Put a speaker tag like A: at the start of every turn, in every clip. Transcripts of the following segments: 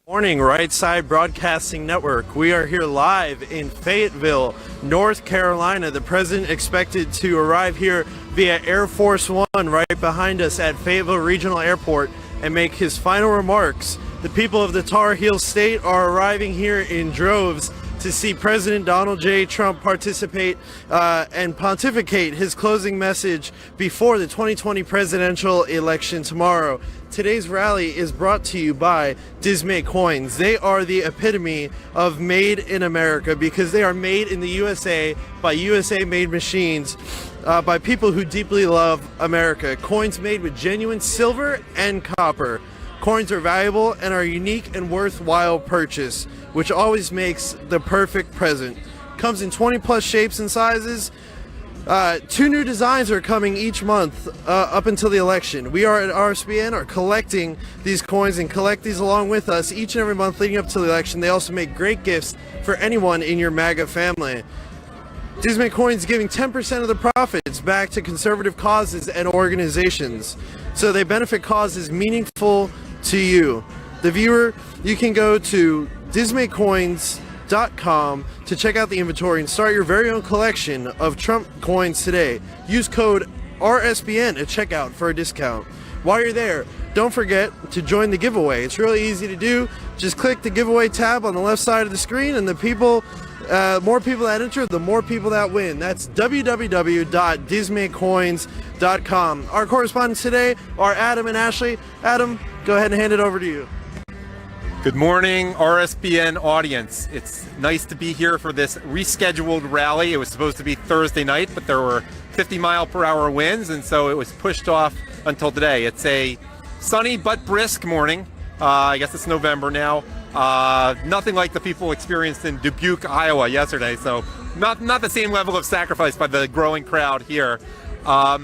A: Morning, Right Side Broadcasting Network. We are here live in Fayetteville, North Carolina. The president expected to arrive here via Air Force One right behind us at Fayetteville Regional Airport and make his final remarks. The people of the Tar Heel State are arriving here in droves to see President Donald J. Trump participate and pontificate his closing message before the 2020 presidential election tomorrow. Today's rally is brought to you by Dismay Coins. They are the epitome of made in America because they are made in the USA by USA-made machines by people who deeply love America. Coins made with genuine silver and copper. Coins are valuable and are unique and worthwhile purchase, which always makes the perfect present. Comes in 20 plus shapes and sizes. 2 new designs are coming each month up until the election. We are at RSBN are collecting these coins and collect these along with us each and every month leading up to the election. They also make great gifts for anyone in your MAGA family. Dismay Coins giving 10% of the profits back to conservative causes and organizations. So they benefit causes meaningful to you. The viewer, you can go to dismaycoins.com to check out the inventory and start your very own collection of Trump coins today. Use code RSBN at checkout for a discount. While you're there, don't forget to join the giveaway. It's really easy to do. Just click the giveaway tab on the left side of the screen, and the more people that enter, the more people that win. That's www.dismaycoins.com. Our correspondents today are Adam and Ashley. Adam, go ahead and hand it over to you.
B: Good morning, RSBN audience. It's nice to be here for this rescheduled rally. It was supposed to be Thursday night, but there were 50-mile-per-hour winds, and so it was pushed off until today. It's a sunny but brisk morning. I guess it's November now. Nothing like the people experienced in Dubuque, Iowa yesterday, so not the same level of sacrifice by the growing crowd here. What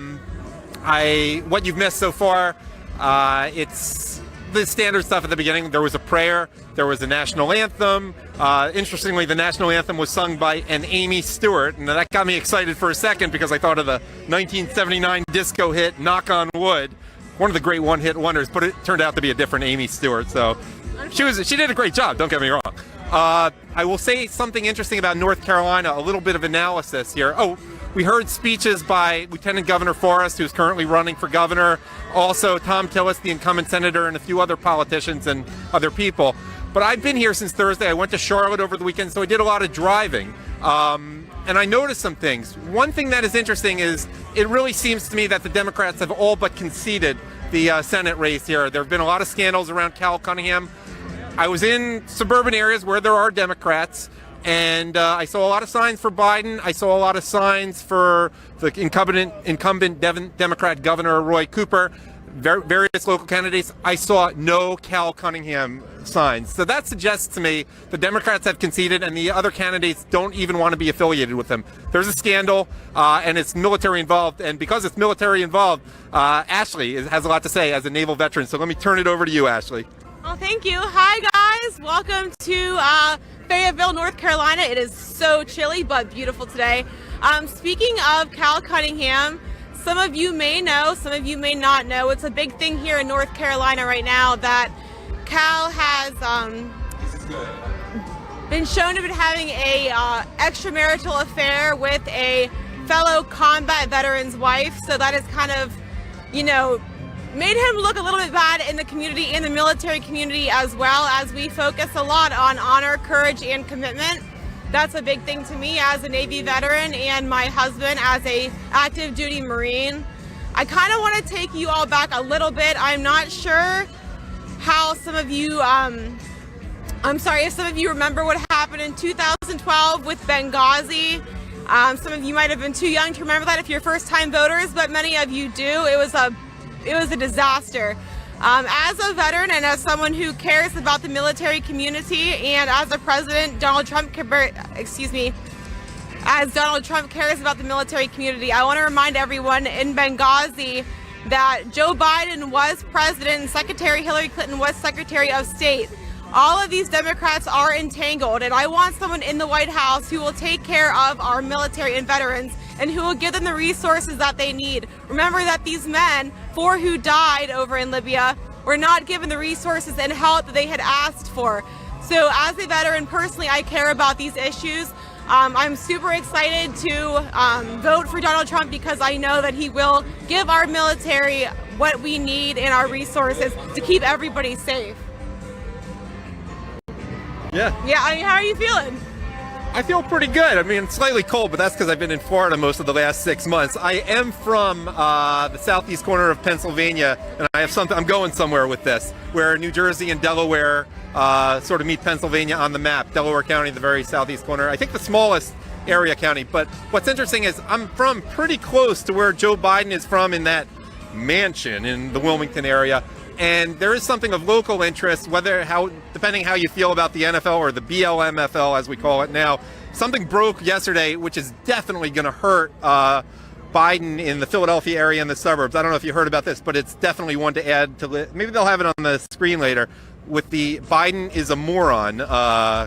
B: you've missed so far, it's the standard stuff at the beginning. There was a prayer, there was a national anthem. Interestingly, the national anthem was sung by an Amy Stewart, and that got me excited for a second because I thought of the 1979 disco hit Knock on Wood, one of the great one-hit wonders, but it turned out to be a different Amy Stewart. So she did a great job, don't get me wrong. I will say something interesting about North Carolina, a little bit of analysis here. We heard speeches by Lieutenant Governor Forrest, who's currently running for governor, also Tom Tillis, the incumbent senator, and a few other politicians and other people. But I've been here since Thursday. I went to Charlotte over the weekend, so I did a lot of driving. And I noticed some things. One thing that is interesting is it really seems to me that the Democrats have all but conceded the Senate race here. There have been a lot of scandals around Cal Cunningham. I was in suburban areas where there are Democrats, and I saw a lot of signs for Biden. I saw a lot of signs for the incumbent Democrat Governor Roy Cooper, various local candidates. I saw no Cal Cunningham signs. So that suggests to me the Democrats have conceded and the other candidates don't even want to be affiliated with them. There's a scandal and it's military involved. And because it's military involved, Ashley has a lot to say as a naval veteran. So let me turn it over to you, Ashley.
C: Well, thank you. Hi, guys. Welcome to Fayetteville, North Carolina. It is so chilly but beautiful today. Speaking of Cal Cunningham, some of you may know, some of you may not know. It's a big thing here in North Carolina right now that Cal has been shown to be having a extramarital affair with a fellow combat veteran's wife. So that is kind of, made him look a little bit bad in the community, in the military community, as well as we focus a lot on honor, courage, and commitment. That's a big thing to me as a Navy veteran and my husband as a active duty Marine. I kind of want to take you all back a little bit. I'm not sure how some of you, if some of you remember what happened in 2012 with Benghazi. Some of you might have been too young to remember that if you're first-time voters, but many of you do. It was a disaster. As a veteran and as someone who cares about the military community, and as a president, as Donald Trump cares about the military community, I want to remind everyone in Benghazi that Joe Biden was president and Secretary Hillary Clinton was Secretary of State. All of these Democrats are entangled, and I want someone in the White House who will take care of our military and veterans and who will give them the resources that they need. Remember that these men, 4 who died over in Libya, were not given the resources and help that they had asked for. So as a veteran, personally, I care about these issues. I'm super excited to vote for Donald Trump because I know that he will give our military what we need and our resources to keep everybody safe.
B: Yeah.
C: Yeah, I mean, how are you feeling?
B: I feel pretty good. I mean, it's slightly cold, but that's because I've been in Florida most of the last 6 months. I am from the southeast corner of Pennsylvania, and I have something. I'm going somewhere with this, where New Jersey and Delaware sort of meet Pennsylvania on the map. Delaware County, the very southeast corner. I think the smallest area county. But what's interesting is I'm from pretty close to where Joe Biden is from in that mansion in the Wilmington area. And there is something of local interest, depending how you feel about the NFL or the BLMFL as we call it now. Something broke yesterday, which is definitely going to hurt Biden in the Philadelphia area and the suburbs. I don't know if you heard about this, but it's definitely one to add to. Maybe they'll have it on the screen later with the Biden is a moron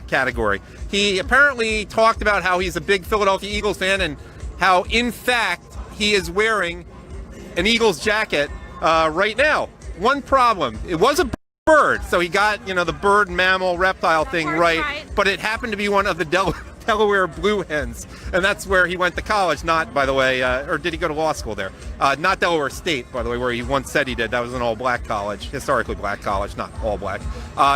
B: category. He apparently talked about how he's a big Philadelphia Eagles fan and how, in fact, he is wearing an Eagles jacket right now. One problem, it was a bird, so he got, the bird, mammal, reptile thing right, but it happened to be one of the Delaware Blue Hens, and that's where he went to college, not, by the way, or did he go to law school there? Not Delaware State, by the way, where he once said he did. That was an all-black college, historically black college, not all-black.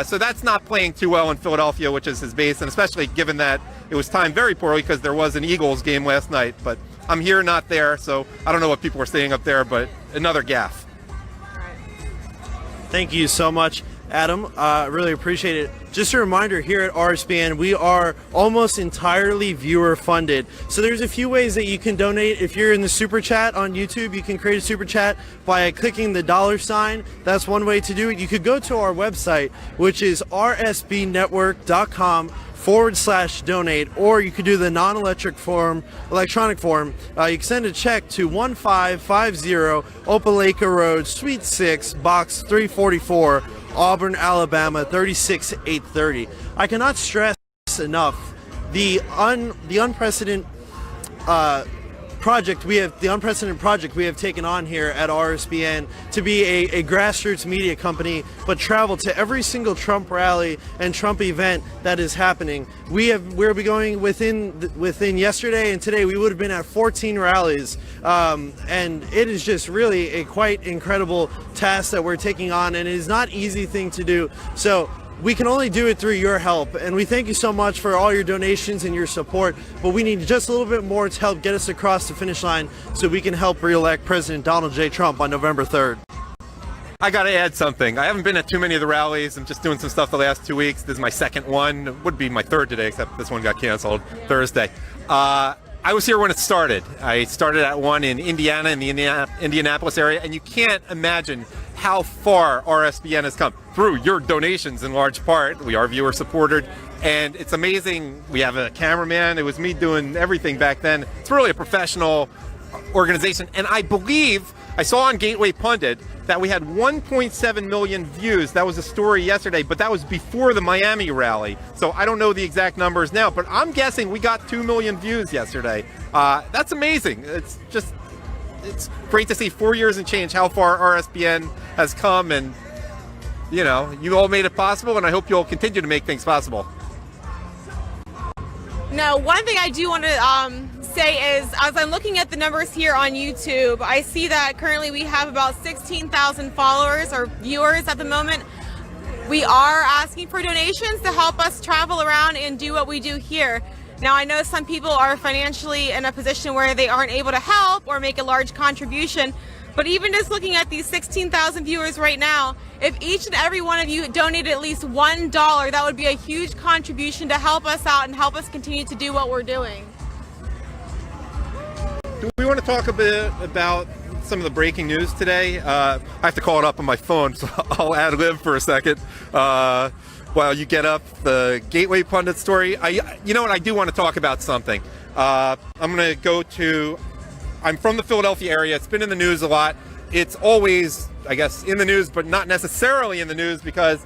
B: So that's not playing too well in Philadelphia, which is his base, and especially given that it was timed very poorly because there was an Eagles game last night, but I'm here, not there, so I don't know what people were saying up there, but another gaffe.
A: Thank you so much, Adam. Really appreciate it. Just a reminder, here at RSBN, we are almost entirely viewer funded. So there's a few ways that you can donate. If you're in the super chat on YouTube, you can create a super chat by clicking the $sign. That's one way to do it. You could go to our website, which is rsbnetwork.com/donate, or you could do the electronic form. You can send a check to 1550 Opelika Road, Suite 6, Box 344, Auburn, Alabama 36830. I cannot stress enough the unprecedented project we have taken on here at RSBN to be a grassroots media company, but travel to every single Trump rally and Trump event that is happening. We'll be going within yesterday and today. We would have been at 14 rallies, and it is just really a quite incredible task that we're taking on, and it is not an easy thing to do. So we can only do it through your help, and we thank you so much for all your donations and your support, but we need just a little bit more to help get us across the finish line so we can help re-elect President Donald J. Trump on November 3rd.
B: I got to add something. I haven't been at too many of the rallies. I'm just doing some stuff the last 2 weeks. This is my second one. It would be my third today, except this one got canceled Thursday. I was here when it started. I started at one in Indiana, in the Indianapolis area, and you can't imagine how far RSBN has come through your donations in large part. We are viewer supported, and it's amazing. We have a cameraman. It was me doing everything back then. It's really a professional organization, and I believe I saw on Gateway Pundit that we had 1.7 million views. That was a story yesterday, but that was before the Miami rally. So I don't know the exact numbers now, but I'm guessing we got 2 million views yesterday. That's amazing. It's great to see 4 years and change how far RSBN has come, and you all made it possible, and I hope you'll continue to make things possible.
C: Now, one thing I do want to say is, as I'm looking at the numbers here on YouTube, I see that currently we have about 16,000 followers or viewers at the moment. We are asking for donations to help us travel around and do what we do here. Now, I know some people are financially in a position where they aren't able to help or make a large contribution, but even just looking at these 16,000 viewers right now, if each and every one of you donated at least $1, that would be a huge contribution to help us out and help us continue to do what we're doing.
B: Do we want to talk a bit about some of the breaking news today? I have to call it up on my phone, so I'll ad-lib for a second while you get up the Gateway Pundit story. You know what? I do want to talk about something. I'm going to I'm from the Philadelphia area. It's been in the news a lot. It's always, I guess, in the news, but not necessarily in the news because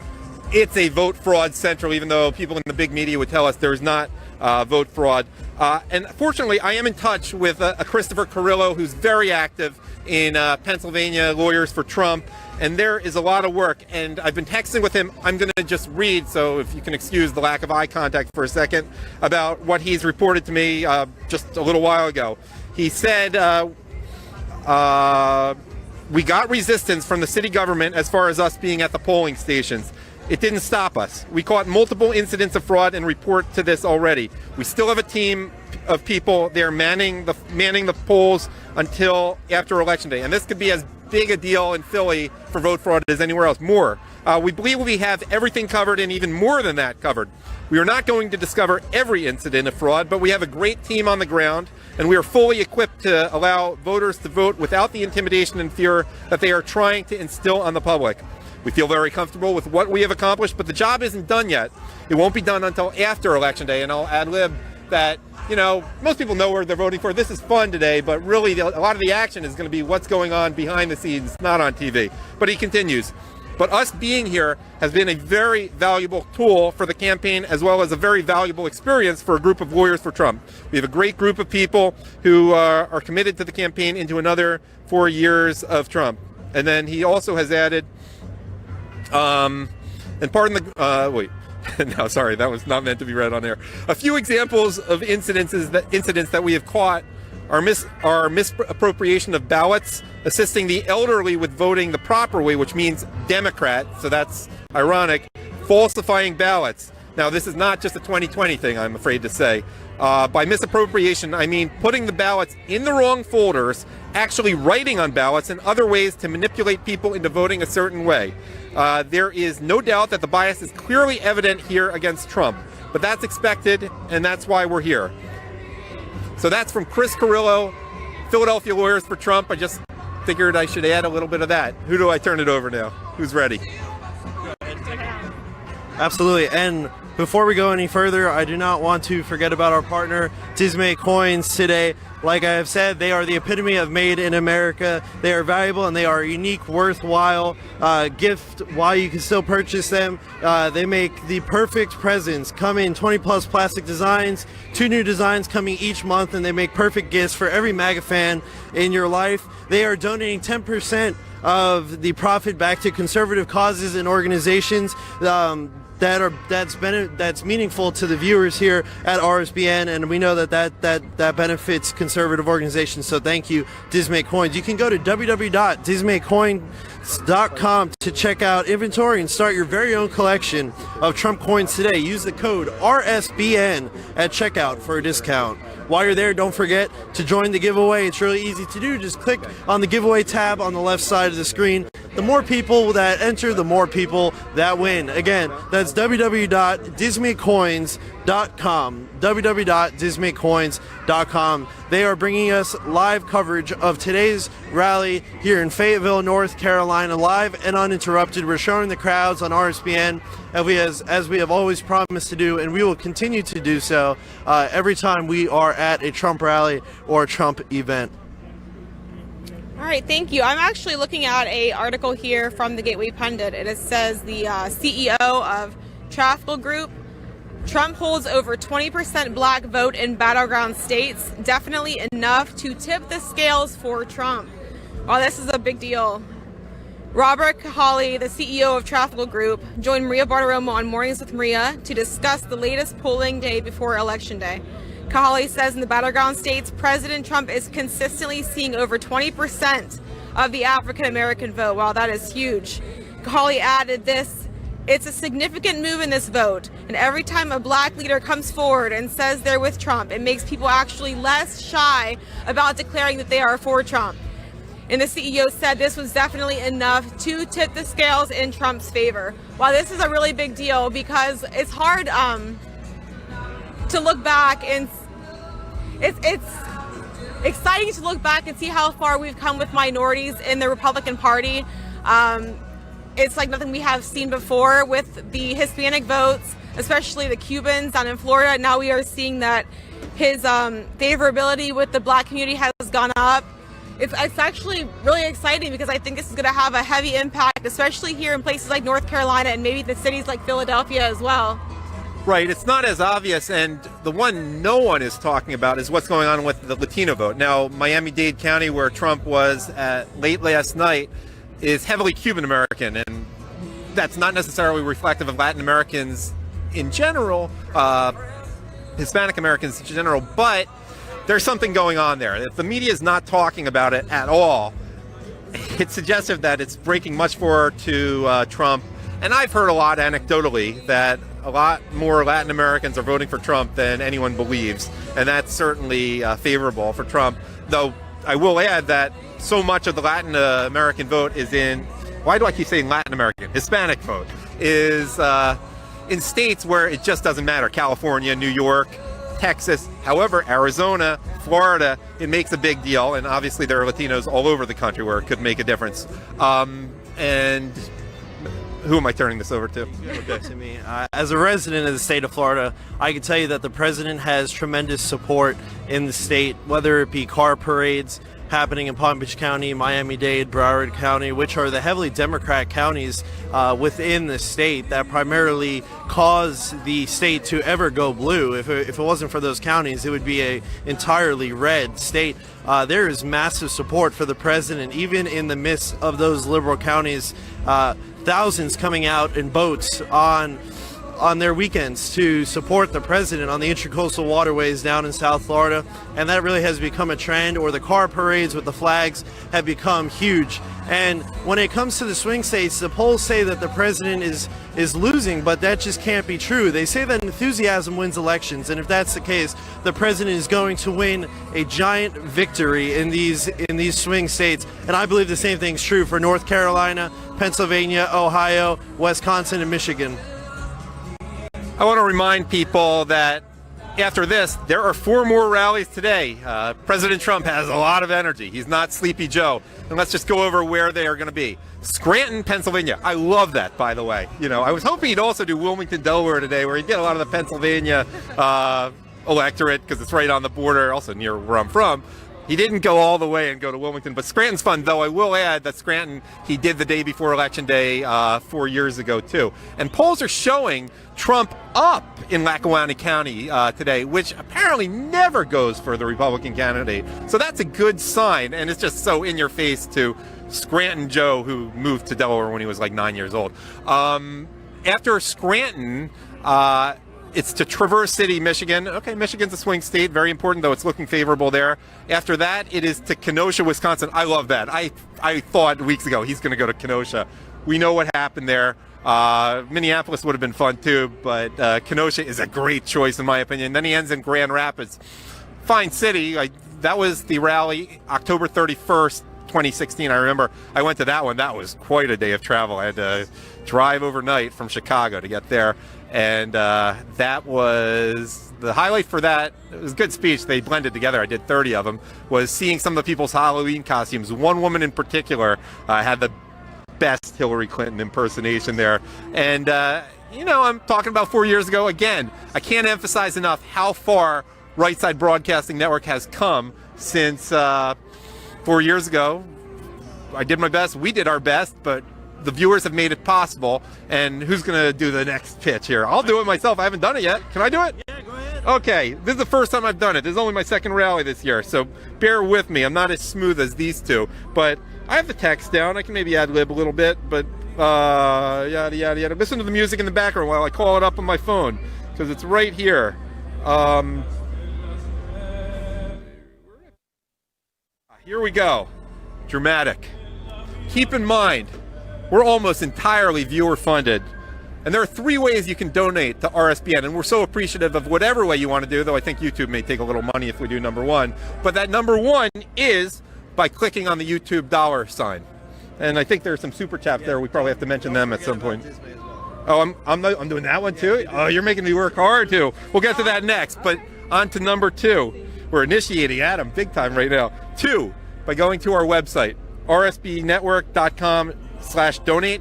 B: it's a vote fraud central, even though people in the big media would tell us there's not vote fraud. And fortunately, I am in touch with a Christopher Carrillo, who's very active in Pennsylvania, Lawyers for Trump, and there is a lot of work. And I've been texting with him. I'm going to just read, so if you can excuse the lack of eye contact for a second, about what he's reported to me just a little while ago. He said, we got resistance from the city government as far as us being at the polling stations. It didn't stop us. We caught multiple incidents of fraud and report to this already. We still have a team of people there manning the polls until after Election Day. And this could be as big a deal in Philly for vote fraud as anywhere else. More. We believe we have everything covered and even more than that covered. We are not going to discover every incident of fraud, but we have a great team on the ground, and we are fully equipped to allow voters to vote without the intimidation and fear that they are trying to instill on the public. We feel very comfortable with what we have accomplished, but the job isn't done yet. It won't be done until after Election Day, and I'll ad lib that, you know, most people know where they're voting for. This is fun today, but really a lot of the action is going to be what's going on behind the scenes, not on TV. But he continues. But us being here has been a very valuable tool for the campaign, as well as a very valuable experience for a group of Lawyers for Trump. We have a great group of people who are committed to the campaign into another 4 years of Trump. And then he also has added, and pardon the, wait, no, sorry, that was not meant to be read on air. A few examples of incidents that we have caught are misappropriation of ballots, assisting the elderly with voting the proper way, which means Democrat, so that's ironic, falsifying ballots. Now, this is not just a 2020 thing, I'm afraid to say. By misappropriation, I mean putting the ballots in the wrong folders, actually writing on ballots, and other ways to manipulate people into voting a certain way. There is no doubt that the bias is clearly evident here against Trump, but that's expected, and that's why we're here. So that's from Chris Carrillo, Philadelphia Lawyers for Trump. I just figured I should add a little bit of that. Who do I turn it over now? Who's ready?
A: Absolutely. And before we go any further, I do not want to forget about our partner, Dismay Coins, today. Like I have said, they are the epitome of made in America. They are valuable and they are a unique, worthwhile gift while you can still purchase them. They make the perfect presents, come in 20 plus plastic designs, 2 new designs coming each month, and they make perfect gifts for every MAGA fan in your life. They are donating 10% of the profit back to conservative causes and organizations that's meaningful to the viewers here at RSBN, and we know that benefits conservative organizations. So thank you, Dismay Coins. You can go to www.dismaycoins.com to check out inventory and start your very own collection of Trump coins today. Use the code RSBN at checkout for a discount. While you're there, don't forget to join the giveaway. It's really easy to do. Just click on the giveaway tab on the left side of the screen. The more people that enter, the more people that win. Again, that's www.dismaycoins.com. www.dismaycoins.com. They are bringing us live coverage of today's rally here in Fayetteville, North Carolina, live and uninterrupted. We're showing the crowds on RSBN as we have always promised to do, and we will continue to do so every time we are at a Trump rally or a Trump event.
C: All right, thank you. I'm actually looking at an article here from the Gateway Pundit, and it says the CEO of Traffic Group, Trump holds over 20% black vote in battleground states, definitely enough to tip the scales for Trump. Wow, this is a big deal. Robert Cahaly, the CEO of Traffic Group, joined Maria Bartiromo on Mornings with Maria to discuss the latest polling day before Election Day. Cahaly says in the battleground states, President Trump is consistently seeing over 20% of the African American vote. Wow, that is huge. Cahaly added this, it's a significant move in this vote, and every time a black leader comes forward and says they're with Trump, it makes people actually less shy about declaring that they are for Trump. And the CEO said this was definitely enough to tip the scales in Trump's favor. Wow, this is a really big deal because it's hard to look back, and it's exciting to look back and see how far we've come with minorities in the Republican Party. It's like nothing we have seen before with the Hispanic votes, especially the Cubans down in Florida. Now we are seeing that his favorability with the black community has gone up. It's actually really exciting because I think this is going to have a heavy impact, especially here in places like North Carolina and maybe the cities like Philadelphia as well.
B: Right, it's not as obvious, and the one no one is talking about is what's going on with the Latino vote. Now, Miami-Dade County, where Trump was late last night, is heavily Cuban-American, and that's not necessarily reflective of Latin Americans in general, Hispanic Americans in general, but there's something going on there. If the media is not talking about it at all, it's suggestive that it's breaking much forward to Trump. And I've heard a lot anecdotally that a lot more Latin Americans are voting for Trump than anyone believes, and that's certainly favorable for Trump. Though I will add that so much of the Latin American vote is in, why do I keep saying Latin American? Hispanic vote is in states where it just doesn't matter. California, New York, Texas. However, Arizona, Florida, it makes a big deal, and obviously there are Latinos all over the country where it could make a difference. And who am I turning this over to?
A: Okay. To me, as a resident of the state of Florida, I can tell you that the president has tremendous support in the state, whether it be car parades happening in Palm Beach County, Miami-Dade, Broward County, which are the heavily Democrat counties within the state that primarily cause the state to ever go blue. If it wasn't for those counties, it would be an entirely red state. There is massive support for the president, even in the midst of those liberal counties. Thousands coming out in boats on their weekends to support the president on the intracoastal waterways down in South Florida, and that really has become a trend. Or the car parades with the flags have become huge. And when it comes to the swing states, the polls say that the president is losing, but that just can't be true. They say that enthusiasm wins elections, and if that's the case, the president is going to win a giant victory in these swing states. And I believe the same thing's true for North Carolina, Pennsylvania, Ohio, Wisconsin, and Michigan.
B: I want to remind people that after this, there are 4 more rallies today. President Trump has a lot of energy. He's not Sleepy Joe. And let's just go over where they are going to be. Scranton, Pennsylvania. I love that, by the way. You know, I was hoping he'd also do Wilmington, Delaware today, where he'd get a lot of the Pennsylvania electorate, because it's right on the border, also near where I'm from. He didn't go all the way and go to Wilmington, but Scranton's fun, though I will add that Scranton, he did the day before Election Day 4 years ago, too. And polls are showing Trump up in Lackawanna County today, which apparently never goes for the Republican candidate. So that's a good sign, and it's just so in your face to Scranton Joe, who moved to Delaware when he was like 9 years old. After Scranton, it's to Traverse City, Michigan. Okay, Michigan's a swing state, very important, though it's looking favorable there. After that, it is to Kenosha, Wisconsin. I love that. I thought weeks ago he's going to go to Kenosha. We know what happened there. Minneapolis would have been fun too, but Kenosha is a great choice in my opinion. Then he ends in Grand Rapids. Fine city. That was the rally, October 31st, 2016. I remember I went to that one. That was quite a day of travel. I had to drive overnight from Chicago to get there. And that was the highlight for that. It was a good speech. They blended together. I did 30 of them. Was seeing some of the people's Halloween costumes. One woman in particular had the best Hillary Clinton impersonation there. And, you know, I'm talking about 4 years ago. Again, I can't emphasize enough how far Right Side Broadcasting Network has come since 4 years ago. I did my best. We did our best, but the viewers have made it possible. And who's going to do the next pitch here? I'll do it myself. I haven't done it yet. Can I do it?
A: Yeah, go ahead.
B: Okay, this is the first time I've done it. This is only my second rally this year, so bear with me. I'm not as smooth as these two, but I have the text down. I can maybe ad-lib a little bit, but yada, yada, yada. Listen to the music in the background while I call it up on my phone, because it's right here. Here we go. Dramatic. Keep in mind, we're almost entirely viewer funded. And there are 3 ways you can donate to RSBN, and we're so appreciative of whatever way you want to do, though I think YouTube may take a little money if we do number 1. But that number 1 is by clicking on the YouTube dollar sign. And I think there's some super chats there. We probably have to mention them at some point. Oh, I'm doing that one too? Oh, you're making me work hard too. We'll get to that next, but on to number 2. We're initiating Adam big time right now. 2, by going to our website, rsbnetwork.com/donate.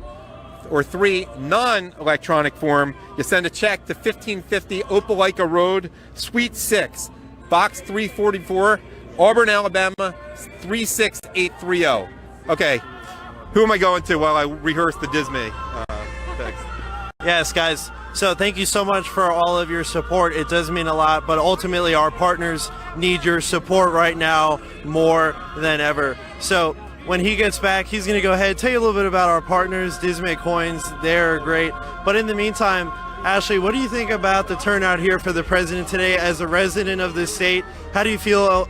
B: Or 3, non-electronic form, you send a check to 1550 Opelika Road, Suite 6, Box 344, Auburn, Alabama, 36830. Okay, who am I going to while I rehearse the Disney text?
A: Yes, guys, So thank you so much for all of your support. It does mean a lot, but ultimately our partners need your support right now more than ever. So when he gets back, he's going to go ahead and tell you a little bit about our partners, Dismay Coins. They're great. But in the meantime, Ashley, what do you think about the turnout here for the president today as a resident of this state? How do you feel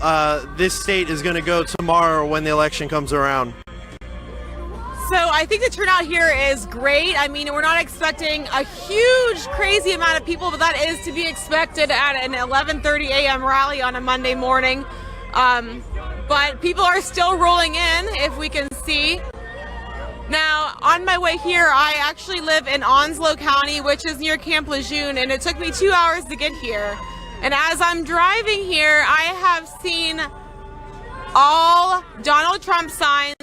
A: this state is going to go tomorrow when the election comes around?
C: So I think the turnout here is great. I mean, we're not expecting a huge, crazy amount of people, but that is to be expected at an 11:30 a.m. rally on a Monday morning. But people are still rolling in, if we can see. Now, on my way here, I actually live in Onslow County, which is near Camp Lejeune, and it took me 2 hours to get here. And as I'm driving here, I have seen all Donald Trump signs,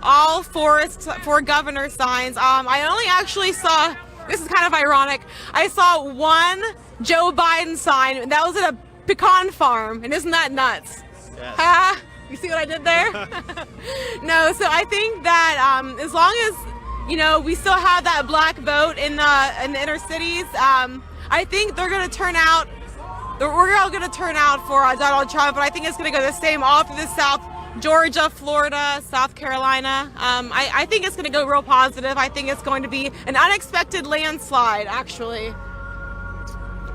C: all for governor signs. I only actually saw, this is kind of ironic, I saw one Joe Biden sign, and that was at a pecan farm, and isn't that nuts? Yes. You see what I did there? No, so I think that as long as, you know, we still have that black vote in the inner cities, I think they're going to turn out, we're all going to turn out for Donald Trump, but I think it's going to go the same all through the South. Georgia, Florida, South Carolina. I think it's going to go real positive. I think it's going to be an unexpected landslide, actually.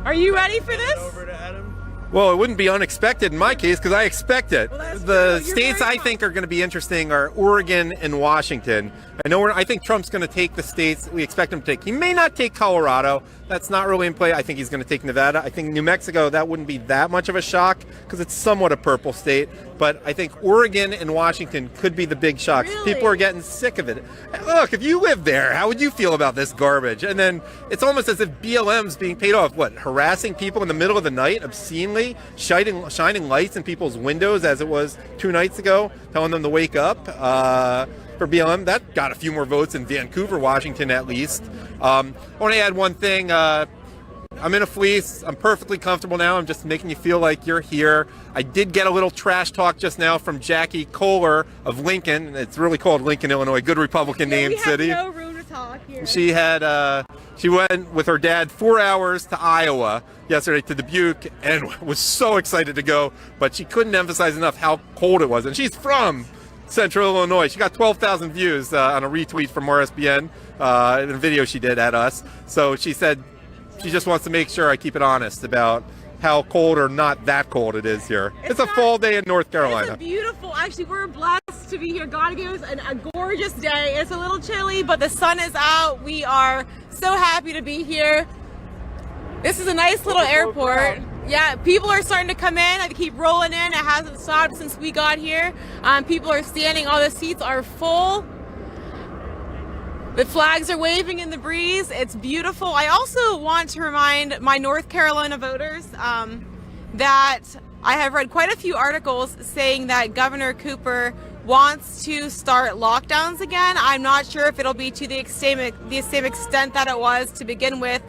C: Are you ready for this?
A: Over to Adam.
B: Well, it wouldn't be unexpected in my case because I expect it.
C: Well,
B: the
C: true.
B: states I think are going to be interesting are Oregon and Washington. I think Trump's going to take the states we expect him to take. He may not take Colorado. That's not really in play. I think he's going to take Nevada. I think New Mexico, that wouldn't be that much of a shock because it's somewhat a purple state. But I think Oregon and Washington could be the big shocks.
C: Really?
B: People are getting sick of it. Look, if you live there, how would you feel about this garbage? And then it's almost as if BLM's being paid off. What, harassing people in the middle of the night, obscenely, shining lights in people's windows as it was 2 nights ago, telling them to wake up. For BLM, that got a few more votes in Vancouver, Washington, at least. I want to add one thing. I'm in a fleece. I'm perfectly comfortable now. I'm just making you feel like you're here. I did get a little trash talk just now from Jackie Kohler of Lincoln. It's really called Lincoln, Illinois. Good Republican named city.
C: We have no room to talk here.
B: She went with her dad 4 hours to Iowa yesterday to Dubuque and was so excited to go, but she couldn't emphasize enough how cold it was. And she's from Central Illinois. She got 12,000 views on a retweet from RSBN in a video she did at us. So she said she just wants to make sure I keep it honest about how cold or not that cold it is here. It's a fall day in North Carolina.
C: It's a beautiful, actually, we're blessed to be here. God gave us a gorgeous day. It's a little chilly, but the sun is out. We are so happy to be here. This is a nice little airport. Yeah, people are starting to come in. They keep rolling in. It hasn't stopped since we got here. People are standing. All the seats are full. The flags are waving in the breeze. It's beautiful. I also want to remind my North Carolina voters that I have read quite a few articles saying that Governor Cooper wants to start lockdowns again. I'm not sure if it'll be to the same extent that it was to begin with,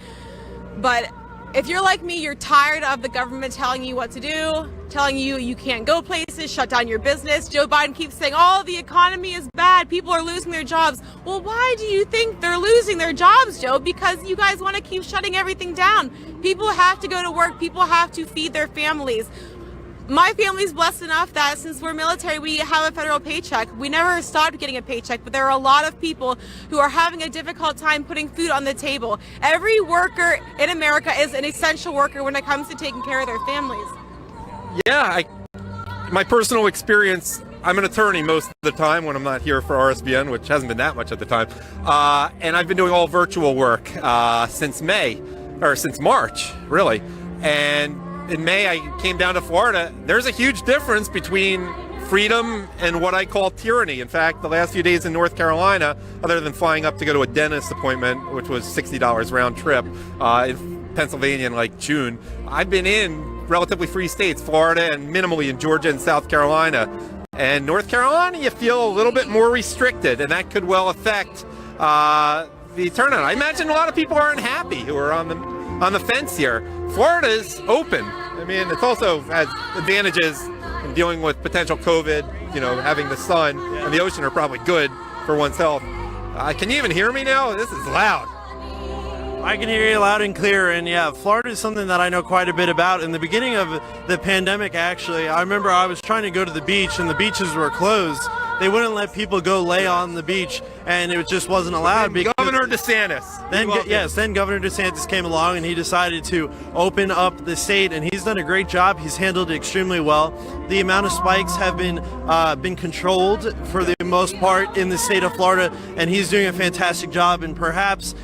C: but if you're like me, you're tired of the government telling you what to do, telling you you can't go places, shut down your business. Joe Biden keeps saying, oh, the economy is bad, people are losing their jobs. Well, why do you think they're losing their jobs, Joe? Because you guys want to keep shutting everything down. People have to go to work, people have to feed their families. My family's blessed enough that since we're military, we have a federal paycheck. We never stopped getting a paycheck, but there are a lot of people who are having a difficult time putting food on the table. Every worker in America is an essential worker when it comes to taking care of their families.
B: Yeah, my personal experience, I'm an attorney most of the time when I'm not here for RSBN, which hasn't been that much at the time. And I've been doing all virtual work since March, really. And in May, I came down to Florida. There's a huge difference between freedom and what I call tyranny. In fact, the last few days in North Carolina, other than flying up to go to a dentist appointment, which was $60 round trip, in Pennsylvania in like June, I've been in relatively free states, Florida and minimally in Georgia and South Carolina. And North Carolina, you feel a little bit more restricted, and that could well affect the turnout. I imagine a lot of people aren't happy who are on the fence here. Florida's open. I mean, it also has advantages in dealing with potential COVID. You know, having the sun and the ocean are probably good for one's health. Can you even hear me now? This is loud.
A: I can hear you loud and clear, and yeah, Florida is something that I know quite a bit about. In the beginning of the pandemic, actually, I remember I was trying to go to the beach, and the beaches were closed. They wouldn't let people go lay on the beach, and it just wasn't allowed. Because
B: Governor DeSantis.
A: Then Governor DeSantis came along, and he decided to open up the state, and he's done a great job. He's handled it extremely well. The amount of spikes have been controlled for the most part in the state of Florida, and he's doing a fantastic job. And perhaps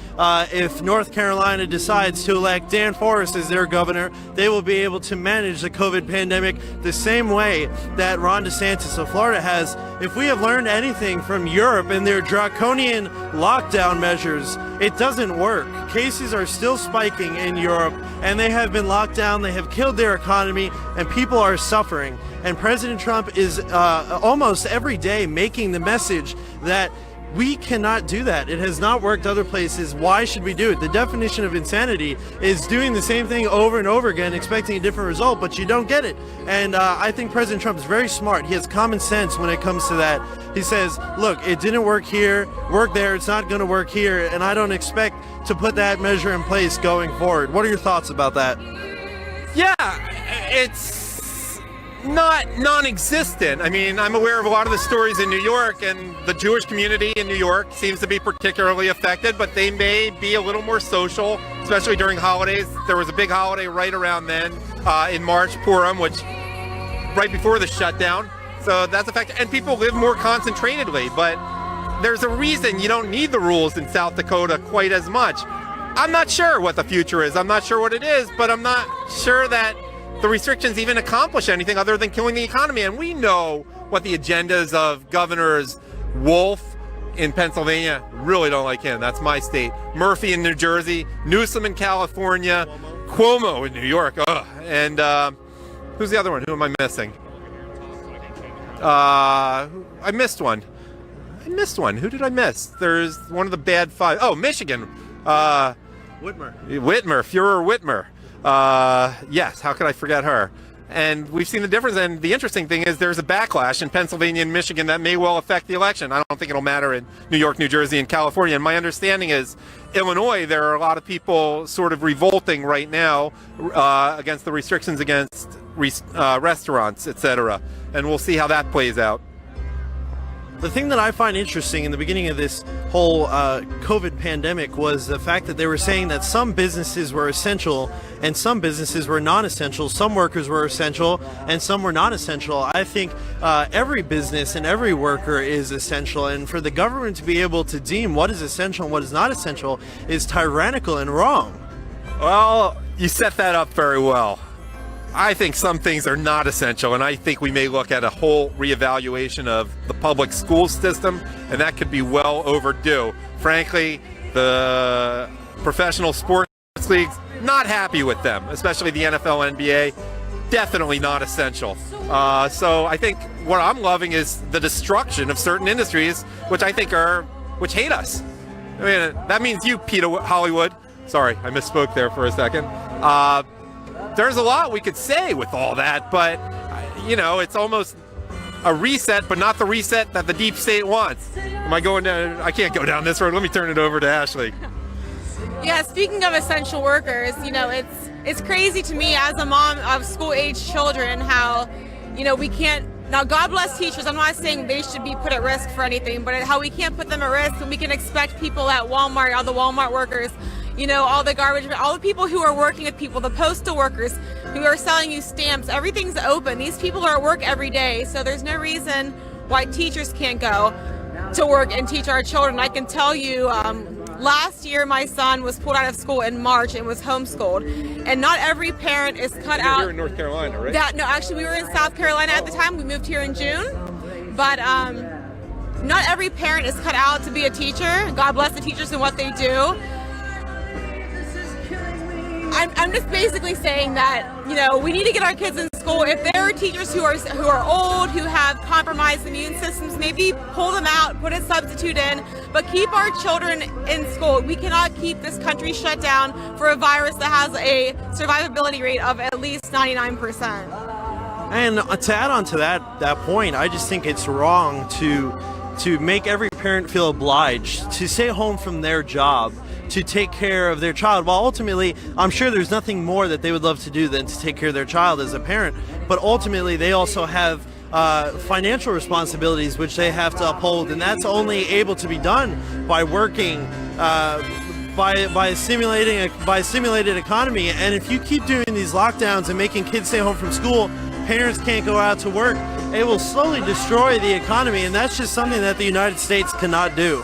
A: if North Carolina decides to elect Dan Forest as their governor, they will be able to manage the COVID pandemic the same way that Ron DeSantis of Florida has. If we have learned anything from Europe and their draconian lockdown measures, it doesn't work. Cases are still spiking in Europe, and they have been locked down. They have killed their economy, and people are suffering. And President Trump is almost every day making the message that we cannot do that. It has not worked other places. Why should we do it? The definition of insanity is doing the same thing over and over again, expecting a different result, but you don't get it. And I think President Trump is very smart. He has common sense when it comes to that. He says, look, it didn't work here, work there, it's not going to work here, and I don't expect to put that measure in place going forward. What are your thoughts about that?
B: Yeah, it's not non-existent. I mean, I'm aware of a lot of the stories in New York, and the Jewish community in New York seems to be particularly affected, but they may be a little more social, especially during holidays. There was a big holiday right around then in March, Purim, which right before the shutdown. So that's a fact. And people live more concentratedly, but there's a reason you don't need the rules in South Dakota quite as much. I'm not sure what the future is. I'm not sure what it is, but I'm not sure that the restrictions even accomplish anything other than killing the economy. And we know what the agendas of Governors Wolf in Pennsylvania, really don't like him. That's my state. Murphy in New Jersey, Newsom in California, Cuomo in New York. Ugh. And who's the other one? Who am I missing? I missed one. Who did I miss? There's one of the bad five. Oh, Michigan.
A: Whitmer.
B: Führer Whitmer. Yes, how could I forget her? And we've seen the difference, and the interesting thing is there's a backlash in Pennsylvania and Michigan that may well affect the election. I don't think it'll matter in New York, New Jersey, and California. And my understanding is Illinois, there are a lot of people sort of revolting right now against the restrictions against restaurants, etc. And we'll see how that plays out.
A: The thing that I find interesting in the beginning of this whole COVID pandemic was the fact that they were saying that some businesses were essential and some businesses were non-essential. Some workers were essential and some were non-essential. I think every business and every worker is essential, and for the government to be able to deem what is essential and what is not essential is tyrannical and wrong.
B: Well, you set that up very well. I think some things are not essential, and I think we may look at a whole reevaluation of the public school system, and that could be well overdue. Frankly, the professional sports leagues, not happy with them, especially the NFL, NBA, definitely not essential. So I think what I'm loving is the destruction of certain industries, which I think which hate us. I mean, that means you, Peter Hollywood. Sorry, I misspoke there for a second. There's a lot we could say with all that, but, you know, it's almost a reset, but not the reset that the deep state wants. Am I going down? I can't go down this road. Let me turn it over to Ashley.
C: Yeah, speaking of essential workers, you know, it's crazy to me as a mom of school-age children how, you know, we can't, now God bless teachers, I'm not saying they should be put at risk for anything, but how we can't put them at risk, and we can expect people at Walmart, all the Walmart workers, you know, all the garbage, all the people who are working with people, the postal workers who are selling you stamps, everything's open. These people are at work every day, so there's no reason why teachers can't go to work and teach our children. I can tell you, last year my son was pulled out of school in March and was homeschooled, and not every parent is cut out.
B: You're in North Carolina, right?
C: No, actually we were in South Carolina at the time. We moved here in June, but not every parent is cut out to be a teacher. God bless the teachers and what they do. I'm just basically saying that, you know, we need to get our kids in school. If there are teachers who are old, who have compromised immune systems, maybe pull them out, put a substitute in, but keep our children in school. We cannot keep this country shut down for a virus that has a survivability rate of at least 99%.
A: And to add on to that point, I just think it's wrong to make every parent feel obliged to stay home from their job to take care of their child. While ultimately, I'm sure there's nothing more that they would love to do than to take care of their child as a parent. But ultimately, they also have financial responsibilities which they have to uphold, and that's only able to be done by working by a simulated economy. And if you keep doing these lockdowns and making kids stay home from school, parents can't go out to work, it will slowly destroy the economy, and that's just something that the United States cannot do.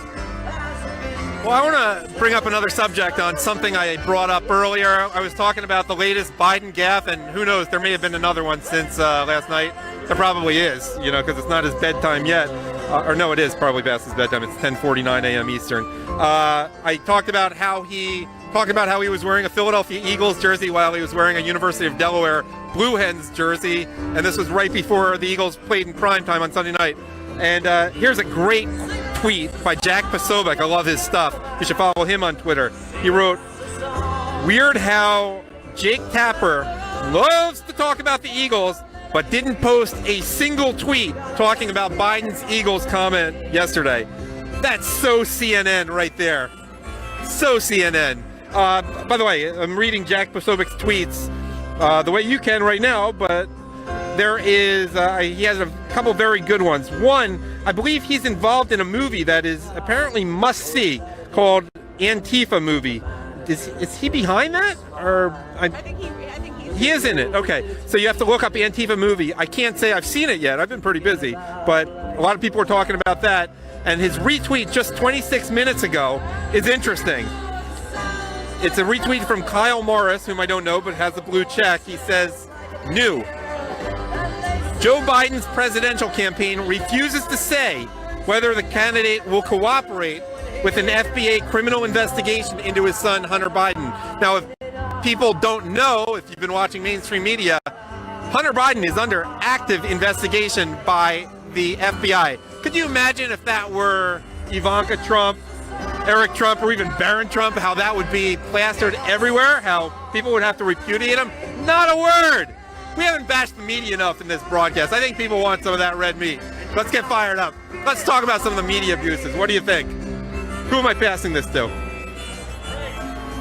B: Well, I want to bring up another subject on something I brought up earlier. I was talking about the latest Biden gaffe, and who knows, there may have been another one since last night. There probably is, because it's not his bedtime yet. Or no, it is probably past his bedtime. It's 10:49 a.m. Eastern. I talked about how he was wearing a Philadelphia Eagles jersey while he was wearing a University of Delaware Blue Hens jersey, and this was right before the Eagles played in primetime on Sunday night. And here's a great tweet by Jack Posobiec. I love his stuff. You should follow him on Twitter. He wrote, "Weird how Jake Tapper loves to talk about the Eagles, but didn't post a single tweet talking about Biden's Eagles comment yesterday." That's so CNN right there. So CNN. By the way, I'm reading Jack Posobiec's tweets the way you can right now, but there is, he has a couple very good ones. One, I believe he's involved in a movie that is apparently must-see called Antifa movie. Is he behind that? Or
C: I think
B: he is in it. Okay, so you have to look up Antifa movie. I can't say I've seen it yet. I've been pretty busy, but a lot of people are talking about that. And his retweet just 26 minutes ago is interesting. It's a retweet from Kyle Morris, whom I don't know, but has a blue check. He says, "New. Joe Biden's presidential campaign refuses to say whether the candidate will cooperate with an FBI criminal investigation into his son, Hunter Biden." Now, if people don't know, if you've been watching mainstream media, Hunter Biden is under active investigation by the FBI. Could you imagine if that were Ivanka Trump, Eric Trump, or even Barron Trump, how that would be plastered everywhere, how people would have to repudiate him? Not a word! We haven't bashed the media enough in this broadcast. I think people want some of that red meat. Let's get fired up. Let's talk about some of the media abuses. What do you think? Who am I passing this to?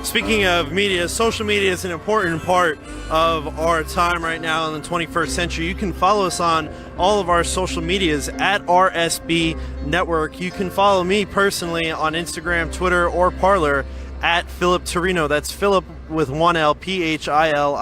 A: Speaking of media, social media is an important part of our time right now in the 21st century. You can follow us on all of our social medias at RSB Network. You can follow me personally on Instagram, Twitter, or Parler at Philip Torino. That's Philip with one L, Philip, Torino,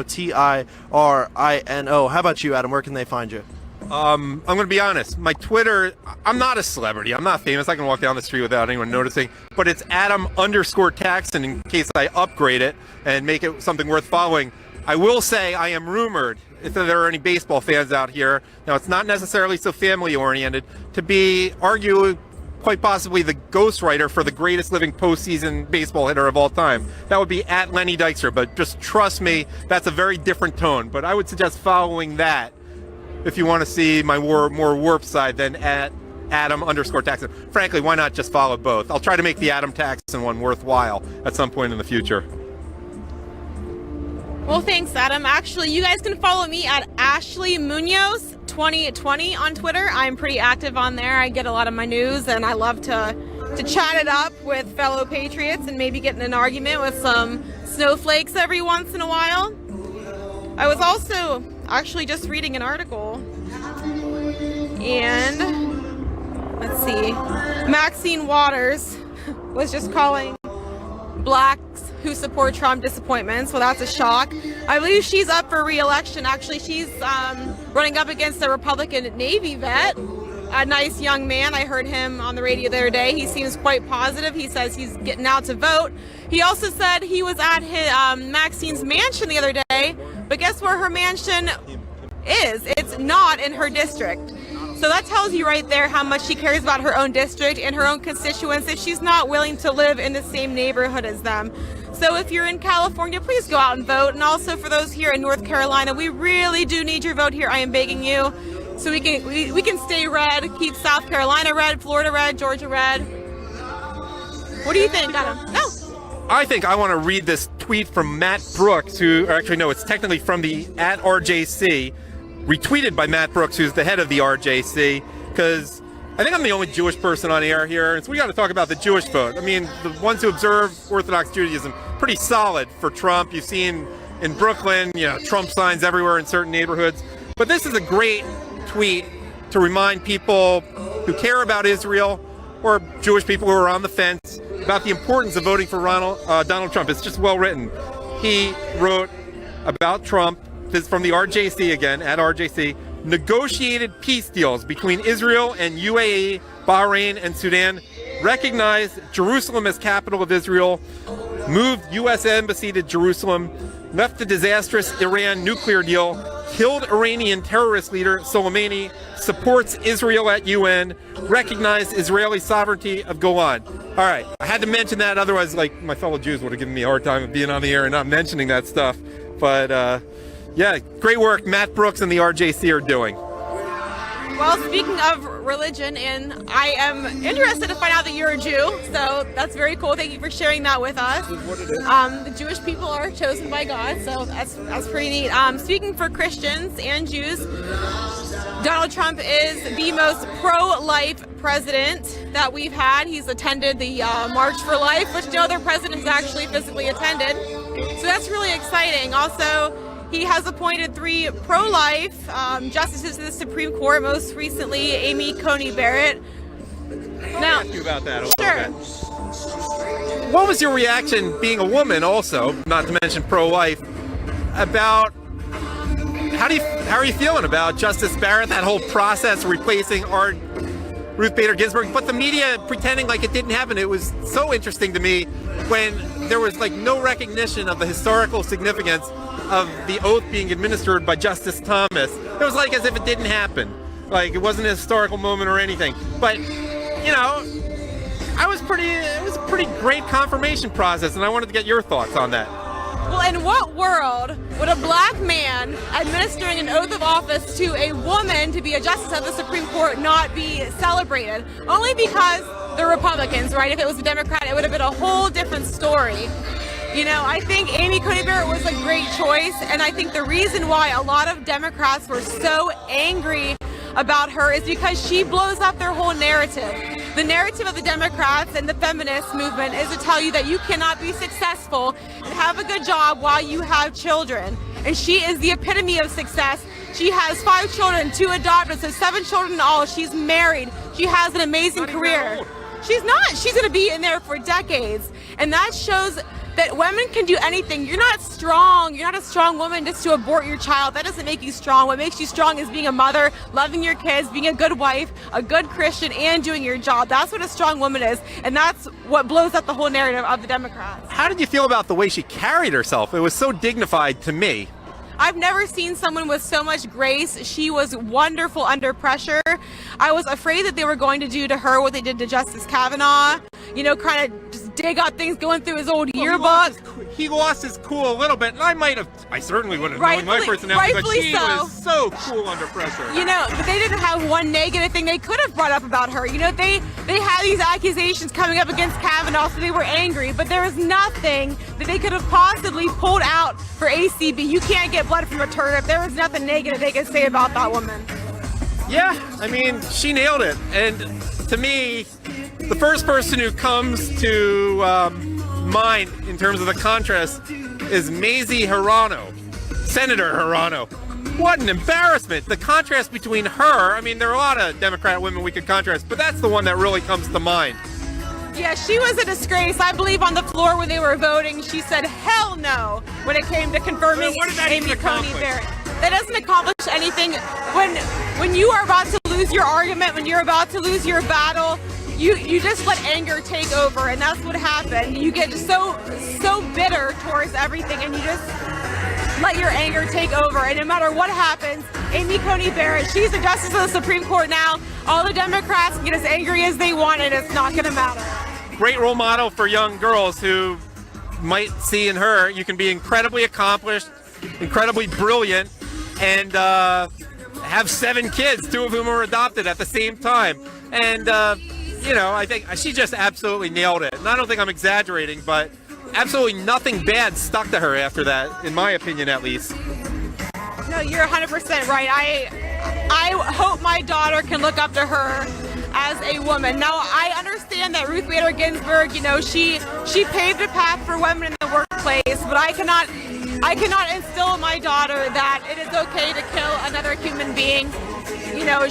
A: Tirino. How about you, Adam? Where can they find you?
B: I'm going to be honest. My Twitter, I'm not a celebrity. I'm not famous. I can walk down the street without anyone noticing. But it's Adam_Taxton in case I upgrade it and make it something worth following. I will say I am rumored, if there are any baseball fans out here, now it's not necessarily so family-oriented, to be arguably quite possibly the ghostwriter for the greatest living postseason baseball hitter of all time. That would be at Lenny Dykstra. But just trust me, that's a very different tone. But I would suggest following that if you want to see my more warped side than at Adam_Taxton. Frankly, why not just follow both? I'll try to make the Adam Taxton one worthwhile at some point in the future.
C: Well, thanks, Adam. Actually, you guys can follow me at Ashley Munoz 2020 on Twitter. I'm pretty active on there. I get a lot of my news, and I love to chat it up with fellow patriots and maybe get in an argument with some snowflakes every once in a while. I was also actually just reading an article, and let's see, Maxine Waters was just calling blacks who support Trump disappointments. Well, that's a shock. I believe she's up for re-election. Actually, she's running up against a Republican Navy vet, a nice young man. I heard him on the radio the other day. He seems quite positive. He says he's getting out to vote. He also said he was at his, Maxine's mansion the other day, but guess where her mansion is? It's not in her district. So that tells you right there how much she cares about her own district and her own constituents if she's not willing to live in the same neighborhood as them. So if you're in California, please go out and vote. And also for those here in North Carolina, we really do need your vote here. I am begging you. So we can stay red, keep South Carolina red, Florida red, Georgia red. What do you think, Adam? No.
B: I think I want to read this tweet from Matt Brooks, who, or actually no, it's technically from the @RJC, retweeted by Matt Brooks, who's the head of the RJC, because I think I'm the only Jewish person on air here, so we got to talk about the Jewish vote. I mean, the ones who observe Orthodox Judaism, pretty solid for Trump. You've seen in Brooklyn, Trump signs everywhere in certain neighborhoods. But this is a great tweet to remind people who care about Israel or Jewish people who are on the fence about the importance of voting for Donald Trump. It's just well written. He wrote about Trump, this is from the RJC again, at RJC, negotiated peace deals between Israel and UAE, Bahrain, and Sudan, recognized Jerusalem as capital of Israel, moved U.S. embassy to Jerusalem, left the disastrous Iran nuclear deal, killed Iranian terrorist leader Soleimani, supports Israel at UN, recognized Israeli sovereignty of Golan. All right, I had to mention that, otherwise, my fellow Jews would have given me a hard time of being on the air and not mentioning that stuff. But yeah, great work Matt Brooks and the RJC are doing.
C: Well, speaking of religion, and I am interested to find out that you're a Jew, so that's very cool. Thank you for sharing that with us. The Jewish people are chosen by God, so that's pretty neat. Speaking for Christians and Jews, Donald Trump is the most pro-life president that we've had. He's attended the March for Life, which no other president has actually physically attended. So that's really exciting. Also, he has appointed 3 pro-life justices to the Supreme Court, most recently Amy Coney Barrett.
B: Now, ask you about that a
C: sure.
B: little bit. What was your reaction, being a woman also, not to mention pro-life, about how are you feeling about Justice Barrett, that whole process replacing Ruth Bader Ginsburg, but the media pretending like it didn't happen? It was so interesting to me when there was no recognition of the historical significance of the oath being administered by Justice Thomas. It was as if it didn't happen. It wasn't a historical moment or anything. But, it was a pretty great confirmation process, and I wanted to get your thoughts on that.
C: Well, in what world would a black man administering an oath of office to a woman to be a justice of the Supreme Court not be celebrated? Only because they're Republicans, right? If it was a Democrat, it would have been a whole different story. I think Amy Coney Barrett was a great choice, and I think the reason why a lot of Democrats were so angry about her is because she blows up their whole narrative. The narrative of the Democrats and the feminist movement is to tell you that you cannot be successful and have a good job while you have children. And she is the epitome of success. She has 5 children, 2 adopted, so 7 children in all. She's married. She has an amazing career. She's not. She's going to be in there for decades. And that shows that women can do anything. You're not strong. You're not a strong woman just to abort your child. That doesn't make you strong. What makes you strong is being a mother, loving your kids, being a good wife, a good Christian, and doing your job. That's what a strong woman is. And that's what blows up the whole narrative of the Democrats.
B: How did you feel about the way she carried herself? It was so dignified to me.
C: I've never seen someone with so much grace. She was wonderful under pressure. I was afraid that they were going to do to her what they did to Justice Kavanaugh. Kind of just dig up things going through his old yearbook.
B: He lost his cool a little bit, and I certainly would have known my personality, but she was so cool under pressure.
C: But they didn't have one negative thing they could have brought up about her. They had these accusations coming up against Kavanaugh, so they were angry, but there was nothing that they could have possibly pulled out for ACB. You can't get blood from a turnip. There was nothing negative they could say about that woman.
B: Yeah, she nailed it. And to me, the first person who comes to mind in terms of the contrast is Mazie Hirono, Senator Hirono. What an embarrassment. The contrast between her, there are a lot of Democrat women we could contrast, but that's the one that really comes to mind.
C: Yeah, she was a disgrace. I believe on the floor when they were voting, she said hell no when it came to confirming Amy Coney Barrett. That doesn't accomplish anything. When you are about to lose your argument, when you're about to lose your battle, you just let anger take over, and that's what happened. You get so bitter towards everything, and you just let your anger take over. And no matter what happens, Amy Coney Barrett, she's the justice of the Supreme Court now. All the Democrats can get as angry as they want, and it's not going to matter.
B: Great role model for young girls who might see in her you can be incredibly accomplished, incredibly brilliant, and have 7 kids, 2 of whom are adopted at the same time. And I think she just absolutely nailed it. And I don't think I'm exaggerating, but absolutely nothing bad stuck to her after that, in my opinion at least.
C: No, you're 100% right. I hope my daughter can look up to her as a woman. Now, I understand that Ruth Bader Ginsburg, you know, she paved a path for women in the workplace, but I cannot instill in my daughter that it is okay to kill another human being. You know,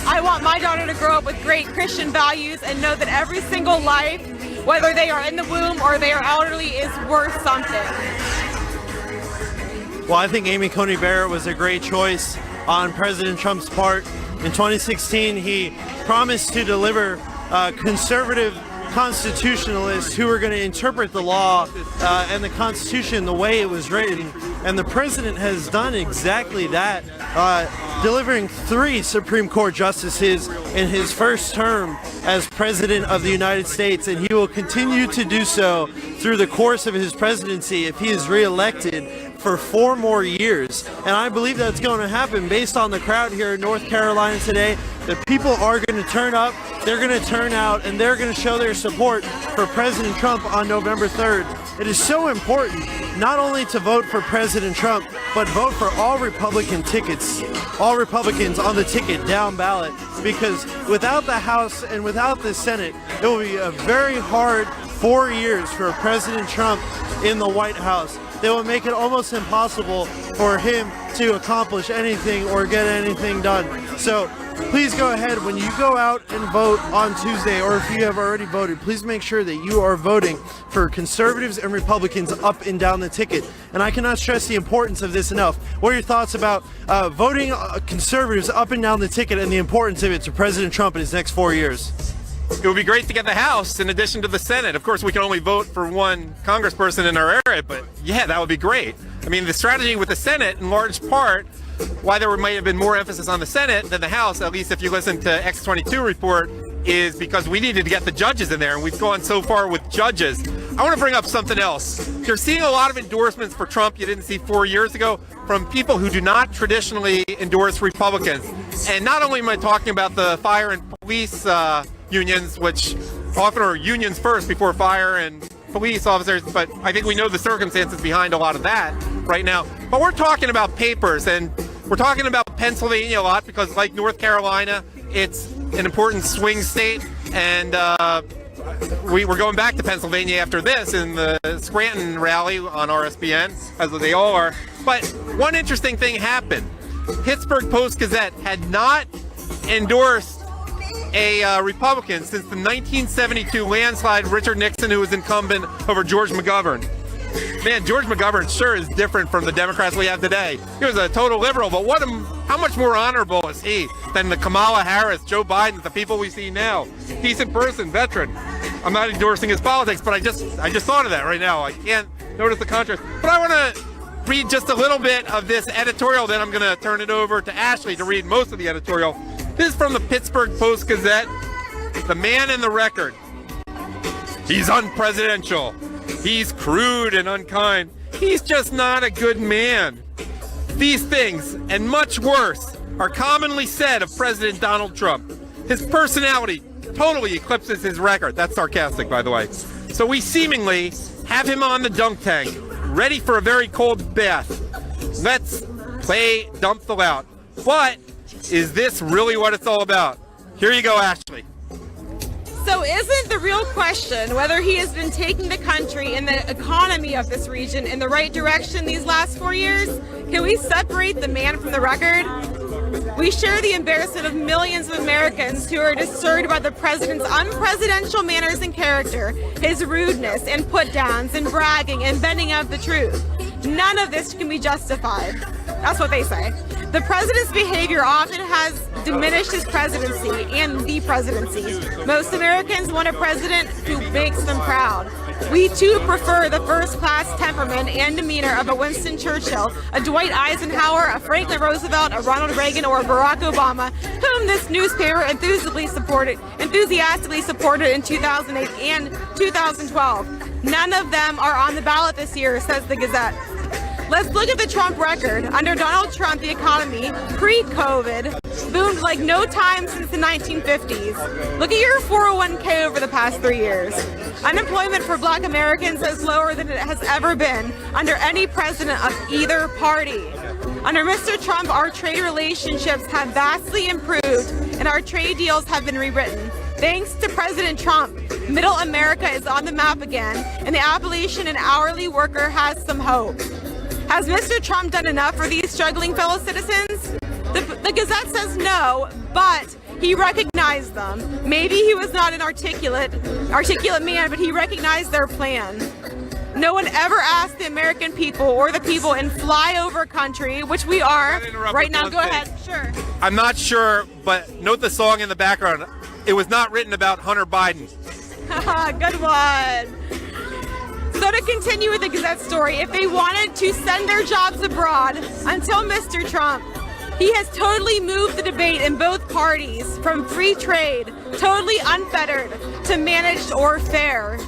C: I want my daughter to grow up with great Christian values and know that every single life, whether they are in the womb or they are elderly, is worth something.
A: Well, I think Amy Coney Barrett was a great choice on President Trump's part. In 2016, he promised to deliver conservative constitutionalists who were going to interpret the law and the Constitution the way it was written. And the president has done exactly that, delivering 3 Supreme Court justices in his first term as President of the United States. And he will continue to do so through the course of his presidency if he is reelected for 4 more years. And I believe that's going to happen based on the crowd here in North Carolina today. The people are going to turn up, they're going to turn out, and they're going to show their support for President Trump on November 3rd. It is so important not only to vote for President Trump, but vote for all Republican tickets, all Republicans on the ticket down ballot, because without the House and without the Senate, it will be a very hard 4 years for President Trump in the White House. They will make it almost impossible for him to accomplish anything or get anything done. So please go ahead, when you go out and vote on Tuesday, or if you have already voted, please make sure that you are voting for conservatives and Republicans up and down the ticket. And I cannot stress the importance of this enough. What are your thoughts about voting conservatives up and down the ticket and the importance of it to President Trump in his next 4 years?
B: It would be great to get the House in addition to the Senate. Of course, we can only vote for one congressperson in our area, but yeah, that would be great. I mean, the strategy with the Senate, in large part, why there might have been more emphasis on the Senate than the House, at least if you listen to X22 report, is because we needed to get the judges in there, and we've gone so far with judges. I want to bring up something else. You're seeing a lot of endorsements for Trump you didn't see 4 years ago from people who do not traditionally endorse Republicans. And not only am I talking about the fire and police unions, which often are unions first before fire and police officers, but I think we know the circumstances behind a lot of that right now. But we're talking about papers, and we're talking about Pennsylvania a lot because, like North Carolina, it's an important swing state, and we're going back to Pennsylvania after this in the Scranton rally on RSBN, as they all are. But one interesting thing happened. Pittsburgh Post-Gazette had not endorsed a Republican since the 1972 landslide Richard Nixon, who was incumbent over George McGovern. Man, George McGovern sure is different from the Democrats we have today. He was a total liberal, but how much more honorable is he than the Kamala Harris, Joe Biden, the people we see now? Decent person, veteran. I'm not endorsing his politics, but I just thought of that right now. I can't notice the contrast. But I want to read just a little bit of this editorial, then I'm going to turn it over to Ashley to read most of the editorial. This is from the Pittsburgh Post-Gazette. The man in the record. He's unpresidential. He's crude and unkind. He's just not a good man. These things, and much worse, are commonly said of President Donald Trump. His personality totally eclipses his record. That's sarcastic, by the way. So we seemingly have him on the dunk tank, ready for a very cold bath. Let's play Dump the Lout. But is this really what it's all about? Here you go, Ashley.
C: So isn't the real question whether he has been taking the country and the economy of this region in the right direction these last 4 years? Can we separate the man from the record? We share the embarrassment of millions of Americans who are disturbed by the president's unpresidential manners and character, his rudeness and put-downs and bragging and bending of the truth. None of this can be justified. That's what they say. The president's behavior often has diminished his presidency and the presidency. Most Americans want a president who makes them proud. We too prefer the first-class temperament and demeanor of a Winston Churchill, a Dwight Eisenhower, a Franklin Roosevelt, a Ronald Reagan, or a Barack Obama, whom this newspaper enthusiastically supported in 2008 and 2012. None of them are on the ballot this year, says the Gazette. Let's look at the Trump record. Under Donald Trump, the economy, pre-COVID, boomed like no time since the 1950s. Look at your 401k over the past 3 years. Unemployment for Black Americans is lower than it has ever been under any president of either party. Under Mr. Trump, our trade relationships have vastly improved and our trade deals have been rewritten. Thanks to President Trump, Middle America is on the map again, and the Appalachian and hourly worker has some hope. Has Mr. Trump done enough for these struggling fellow citizens? The Gazette says no, but he recognized them. Maybe he was not an articulate man, but he recognized their plan. No one ever asked the American people or the people in flyover country, which we are right now. Go ahead. Sure.
B: I'm not sure, but note the song in the background. It was not written about Hunter Biden.
C: Good one. So to continue with the Gazette story, if they wanted to send their jobs abroad until Mr. Trump, he has totally moved the debate in both parties from free trade, totally unfettered, to managed or fair.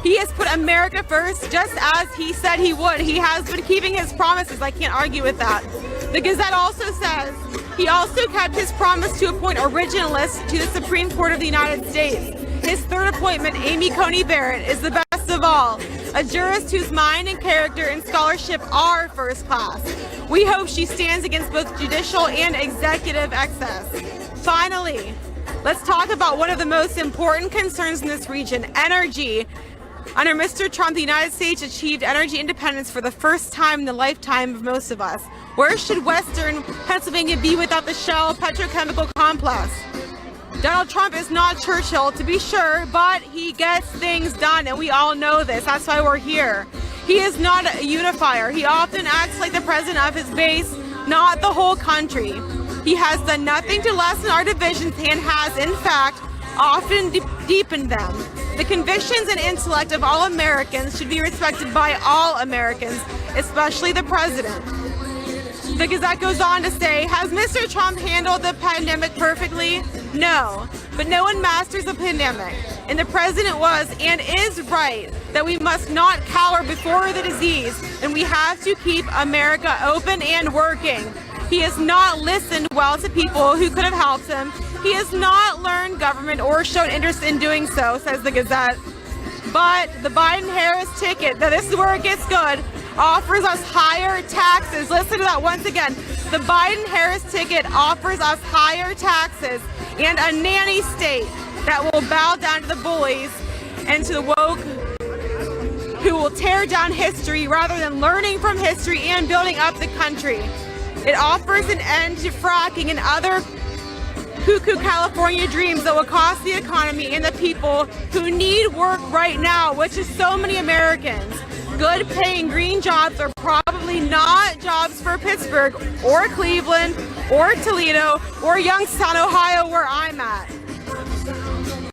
C: He has put America first, just as he said he would. He has been keeping his promises. I can't argue with that. The Gazette also says he also kept his promise to appoint originalists to the Supreme Court of the United States. His third appointment, Amy Coney Barrett, is the best of all, a jurist whose mind and character and scholarship are first class. We hope she stands against both judicial and executive excess. Finally, let's talk about one of the most important concerns in this region, energy. Under Mr. Trump, the United States achieved energy independence for the first time in the lifetime of most of us. Where should Western Pennsylvania be without the Shell petrochemical complex? Donald Trump is not Churchill, to be sure, but he gets things done, and we all know this. That's why we're here. He is not a unifier. He often acts like the president of his base, not the whole country. He has done nothing to lessen our divisions and has, in fact, often deepened them. The convictions and intellect of all Americans should be respected by all Americans, especially the president. The Gazette goes on to say, has Mr. Trump handled the pandemic perfectly? No, but no one masters a pandemic. And the president was and is right that we must not cower before the disease, and we have to keep America open and working. He has not listened well to people who could have helped him. He has not learned government or shown interest in doing so, says the Gazette. But the Biden-Harris ticket, now this is where it gets good, offers us higher taxes. Listen to that once again. The Biden-Harris ticket offers us higher taxes and a nanny state that will bow down to the bullies and to the woke who will tear down history rather than learning from history and building up the country. It offers an end to fracking and other cuckoo California dreams that will cost the economy and the people who need work right now, which is so many Americans. Good paying green jobs are probably not jobs for Pittsburgh or Cleveland or Toledo or Youngstown, Ohio, where I'm at.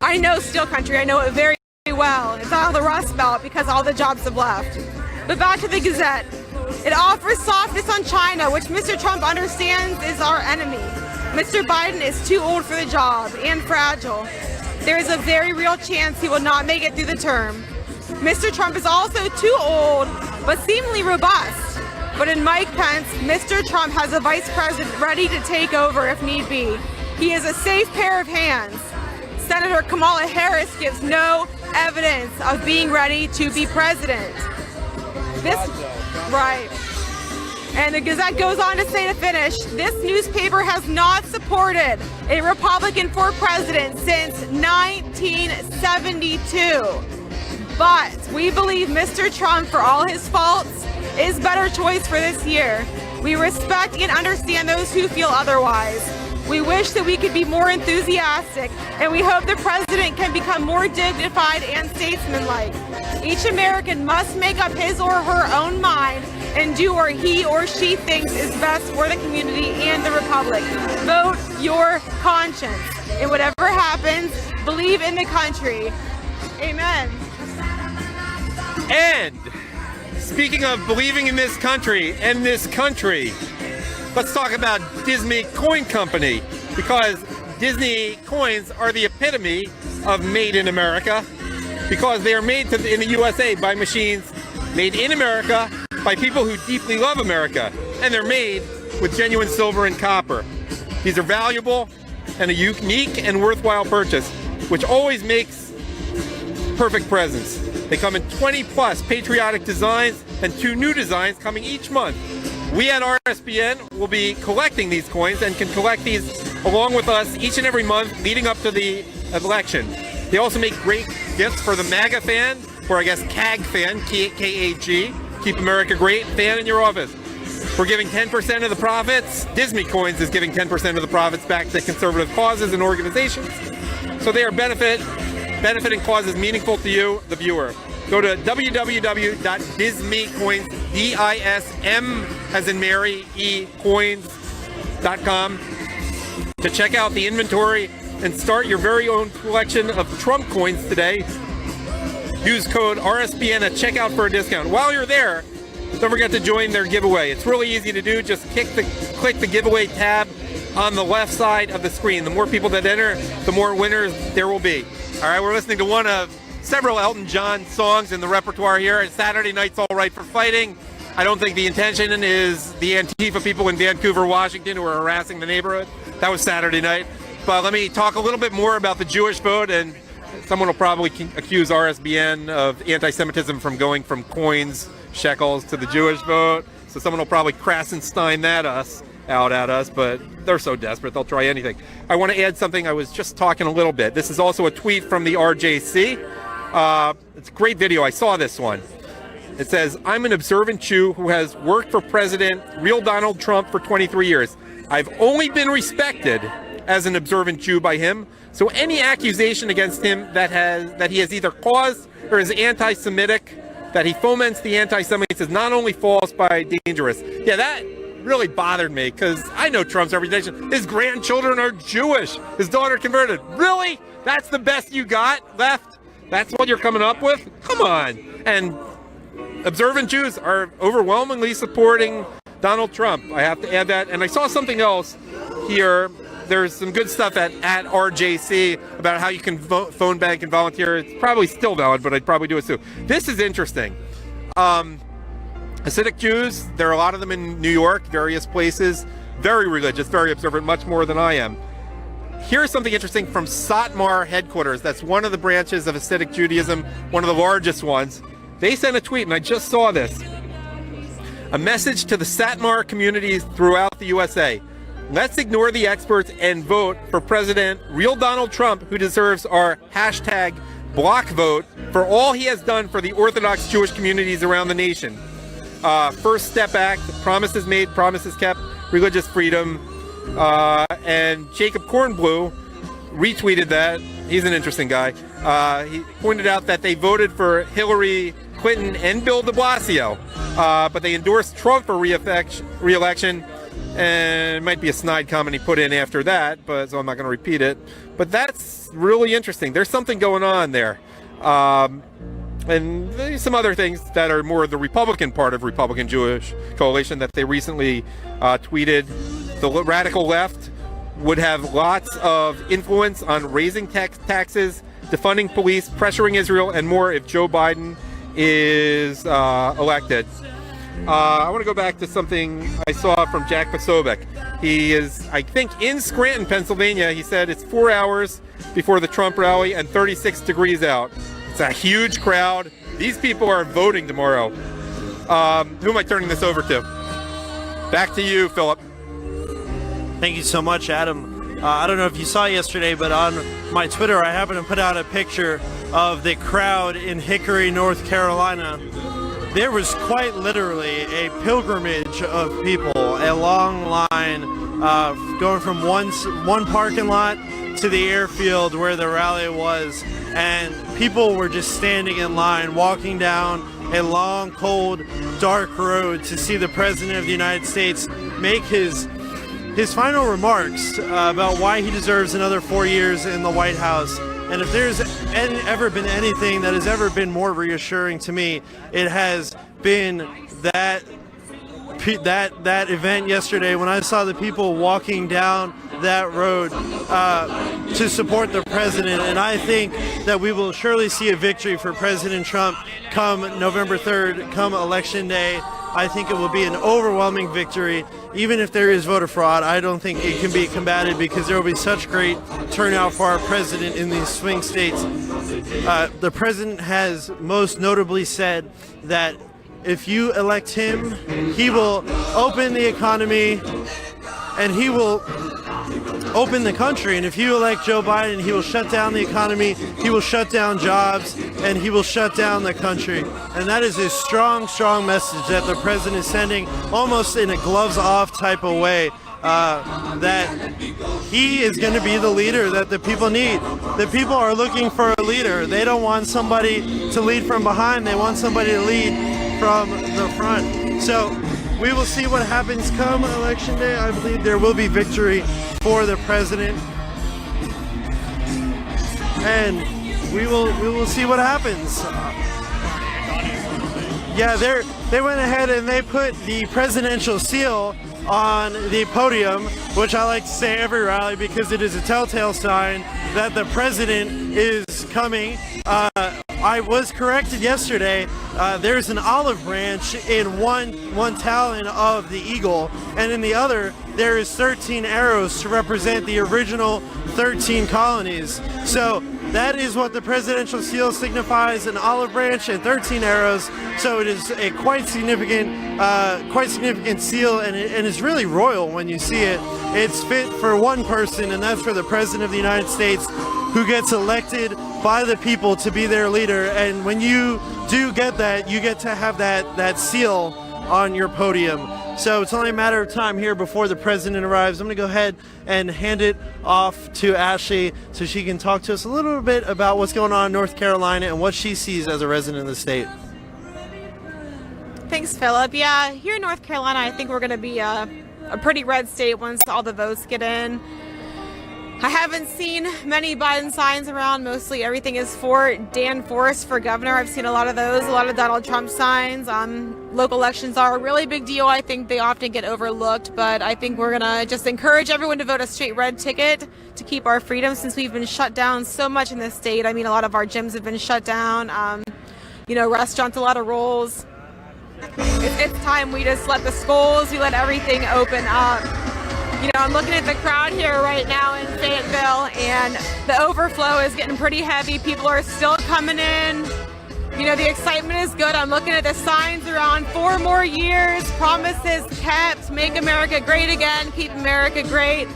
C: I know Steel Country, I know it very well. It's on the Rust Belt because all the jobs have left. But back to the Gazette. It offers softness on China, which Mr. Trump understands is our enemy. Mr. Biden is too old for the job and fragile. There is a very real chance he will not make it through the term. Mr. Trump is also too old, but seemingly robust. But in Mike Pence, Mr. Trump has a vice president ready to take over if need be. He is a safe pair of hands. Senator Kamala Harris gives no evidence of being ready to be president. Right. And the Gazette goes on to say to finish, this newspaper has not supported a Republican for president since 1972. But we believe Mr. Trump, for all his faults, is better choice for this year. We respect and understand those who feel otherwise. We wish that we could be more enthusiastic, and we hope the president can become more dignified and statesmanlike. Each American must make up his or her own mind and do what he or she thinks is best for the community and the republic. Vote your conscience. And whatever happens, believe in the country. Amen.
B: And speaking of believing in this country and this country, let's talk about Disney Coin Company, because Disney coins are the epitome of made in America, because they are made in the USA by machines made in America by people who deeply love America, and they're made with genuine silver and copper. These are valuable and a unique and worthwhile purchase, which always makes perfect presents. They come in 20 plus patriotic designs and 2 new designs coming each month. We at RSBN will be collecting these coins and can collect these along with us each and every month leading up to the election. They also make great gifts for the MAGA fan, or I guess CAG fan, K-A-G, Keep America Great fan in your office. We're giving 10% of the profits. Disney Coins is giving 10% of the profits back to conservative causes and organizations. So they are benefiting causes meaningful to you, the viewer. Go to www.dismcoins, D-I-S-M as in Mary, E, coins.com to check out the inventory and start your very own collection of Trump coins today. Use code RSBN at checkout for a discount. While you're there, don't forget to join their giveaway. It's really easy to do. Just click the giveaway tab on the left side of the screen. The more people that enter, the more winners there will be. All right, we're listening to one of several Elton John songs in the repertoire here. Saturday Night's All Right for Fighting. I don't think the intention is the Antifa people in Vancouver, Washington, who are harassing the neighborhood. That was Saturday night. But let me talk a little bit more about the Jewish vote, and someone will probably accuse RSBN of anti-Semitism from going from coins, shekels, to the Jewish vote. So someone will probably Krasenstein that out at us, but they're so desperate, they'll try anything. I want to add something. I was just talking a little bit. This is also a tweet from the RJC. It's a great video. I saw this one. It says, I'm an observant Jew who has worked for President real Donald Trump for 23 years. I've only been respected as an observant Jew by him. So any accusation against him that he has either caused or is anti-Semitic, that he foments the anti-Semites, is not only false but dangerous. Yeah, that really bothered me because I know Trump's reputation. His grandchildren are Jewish. His daughter converted. Really? That's the best you got left? That's what you're coming up with? Come on. And observant Jews are overwhelmingly supporting Donald Trump. I have to add that. And I saw something else here. There's some good stuff at RJC about how you can phone bank and volunteer. It's probably still valid, but I'd probably do it too. This is interesting. Hasidic Jews, there are a lot of them in New York, various places, very religious, very observant, much more than I am. Here's something interesting from Satmar headquarters. That's one of the branches of Hasidic Judaism, one of the largest ones. They sent a tweet, and I just saw this. A message to the Satmar communities throughout the USA. Let's ignore the experts and vote for President real Donald Trump, who deserves our hashtag block vote for all he has done for the Orthodox Jewish communities around the nation. First Step Act, promises made, promises kept, religious freedom. And Jacob Kornblue retweeted that. He's an interesting guy. He pointed out that they voted for Hillary Clinton and Bill de Blasio, but they endorsed Trump for re-election. And it might be a snide comment he put in after that, but so I'm not going to repeat it. But that's really interesting. There's something going on there. And there's some other things that are more the Republican part of Republican Jewish Coalition that they recently tweeted. The radical left would have lots of influence on raising taxes, defunding police, pressuring Israel, and more if Joe Biden is elected. I want to go back to something I saw from Jack Posobiec. He is, I think, in Scranton, Pennsylvania. He said it's 4 hours before the Trump rally and 36 degrees out. It's a huge crowd. These people are voting tomorrow. Who am I turning this over to? Back to you, Philip.
A: Thank you so much, Adam. I don't know if you saw yesterday, but on my Twitter, I happened to put out a picture of the crowd in Hickory, North Carolina. There was quite literally a pilgrimage of people, a long line going from one parking lot to the airfield where the rally was, and people were just standing in line, walking down a long, cold, dark road to see the President of the United States make his final remarks about why he deserves another 4 years in the White House. And if there's ever been anything that has ever been more reassuring to me, it has been that event yesterday when I saw the people walking down that road to support the president. And I think that we will surely see a victory for President Trump come November 3rd, come Election Day. I think it will be an overwhelming victory. Even if there is voter fraud, I don't think it can be combated because there will be such great turnout for our president in these swing states. The president has most notably said that if you elect him, he will open the economy and he will open the country. And if you elect Joe Biden, he will shut down the economy, he will shut down jobs, and he will shut down the country. And that is a strong, strong message that the president is sending, almost in a gloves-off type of way, that he is going to be the leader that the people need. The people are looking for a leader. They don't want somebody to lead from behind. They want somebody to lead from the front. So we will see what happens come election day. I believe there will be victory for the president, and we will see what happens. Yeah, they went ahead and they put the presidential seal on the podium, which I like to say every rally because it is a telltale sign that the president is coming. I was corrected yesterday. There's an olive branch in one talon of the eagle, and in the other there is 13 arrows to represent the original 13 colonies. So that is what the presidential seal signifies: an olive branch and 13 arrows. So it is a quite significant seal, and it's really royal when you see it. It's fit for one person, and that's for the president of the United States, who gets elected by the people to be their leader. And when you do get that, you get to have that seal on your podium. So it's only a matter of time here before the president arrives. I'm going to go ahead and hand it off to Ashley so she can talk to us a little bit about what's going on in North Carolina and what she sees as a resident of the state.
C: Thanks, Philip. Yeah, here in North Carolina, I think we're going to be a pretty red state once all the votes get in. I haven't seen many Biden signs around. Mostly everything is for Dan Forest for governor. I've seen a lot of those, a lot of Donald Trump signs. Local elections are a really big deal. I think they often get overlooked, but I think we're going to just encourage everyone to vote a straight red ticket to keep our freedom, since we've been shut down so much in this state. I mean, a lot of our gyms have been shut down. Restaurants, a lot of roles. It's time we just let the schools, we let everything open up. I'm looking at the crowd here right now in Fayetteville, and the overflow is getting pretty heavy. People are still coming in. The excitement is good. I'm looking at the signs around 4 more years, promises kept, make America great again, keep America great,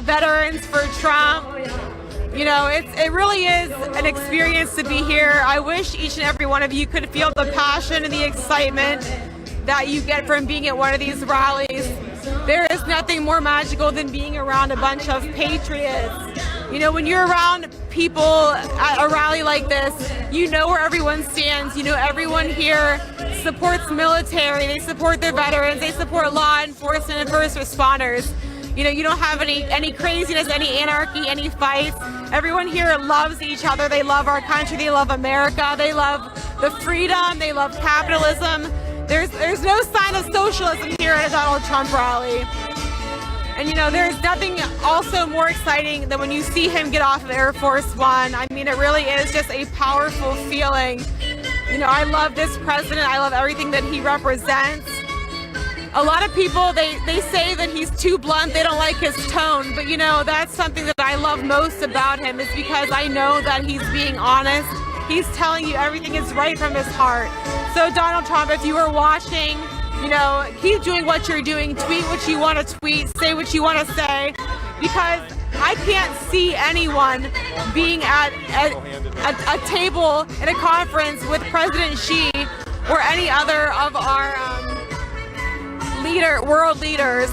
C: veterans for Trump. It really is an experience to be here. I wish each and every one of you could feel the passion and the excitement that you get from being at one of these rallies. There is nothing more magical than being around a bunch of patriots. When you're around people at a rally like this, you know where everyone stands. Everyone here supports military, they support their veterans, they support law enforcement and first responders. You don't have any craziness, any anarchy, any fights. Everyone here loves each other. They love our country. They love America. They love the freedom. They love capitalism. There's no sign of socialism here at a Donald Trump rally. And there's nothing also more exciting than when you see him get off of Air Force One. I mean, it really is just a powerful feeling. I love this president. I love everything that he represents. A lot of people, they say that he's too blunt, they don't like his tone, but that's something that I love most about him, is because I know that he's being honest. He's telling you everything is right from his heart. So Donald Trump, if you are watching, keep doing what you're doing, tweet what you want to tweet, say what you want to say, because I can't see anyone being at a table in a conference with President Xi or any other of our world leaders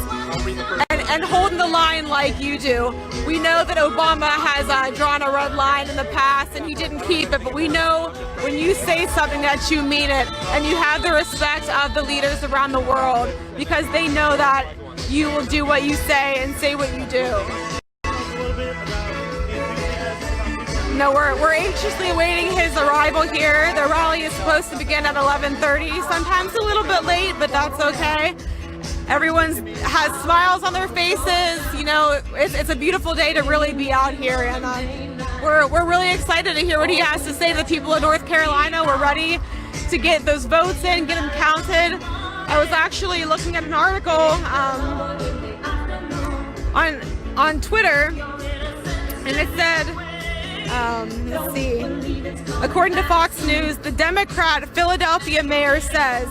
C: and holding the line like you do. We know that Obama has drawn a red line in the past and he didn't keep it, but we know when you say something that you mean it, and you have the respect of the leaders around the world, because they know that you will do what you say and say what you do. We're anxiously awaiting his arrival here. The rally is supposed to begin at 11:30, sometimes a little bit late, but that's okay. Everyone has smiles on their faces. It's a beautiful day to really be out here, and we're really excited to hear what he has to say to the people of North Carolina. We're ready to get those votes in, get them counted. I was actually looking at an article on Twitter, and it said, let's see, according to Fox News, the Democrat Philadelphia mayor says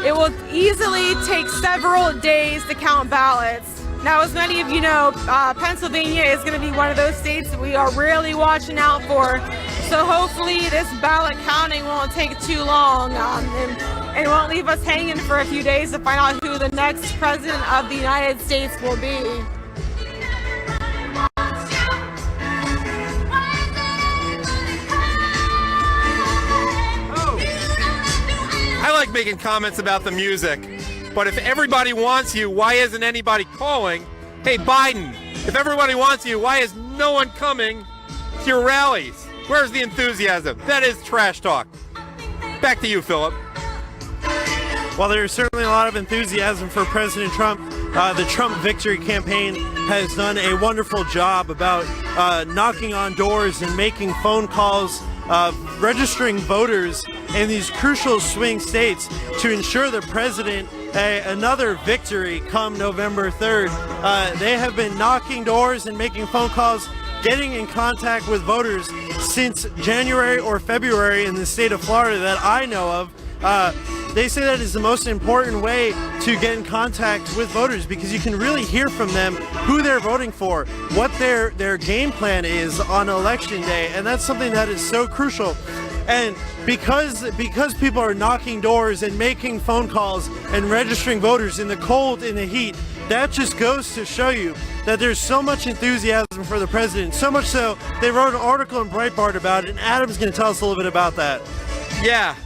C: it will easily take several days to count ballots. Now, as many of you know, Pennsylvania is going to be one of those states that we are really watching out for. So hopefully this ballot counting won't take too long and won't leave us hanging for a few days to find out who the next president of the United States will be.
B: I like making comments about the music, but if everybody wants you, why isn't anybody calling? Hey, Biden, if everybody wants you, why is no one coming to your rallies? Where's the enthusiasm? That is trash talk. Back to you, Philip.
A: While there's certainly a lot of enthusiasm for President Trump, the Trump Victory Campaign has done a wonderful job about knocking on doors and making phone calls, registering voters in these crucial swing states to ensure the president another victory come November 3rd. They have been knocking doors and making phone calls, getting in contact with voters since January or February in the state of Florida that I know of. They say that is the most important way to get in contact with voters because you can really hear from them who they're voting for, what their game plan is on election day, and that's something that is so crucial. And because people are knocking doors and making phone calls and registering voters in the cold, in the heat, that just goes to show you that there's so much enthusiasm for the president, so much so they wrote an article in Breitbart about it, and Adam's going to tell us a little bit about that.
B: Yeah.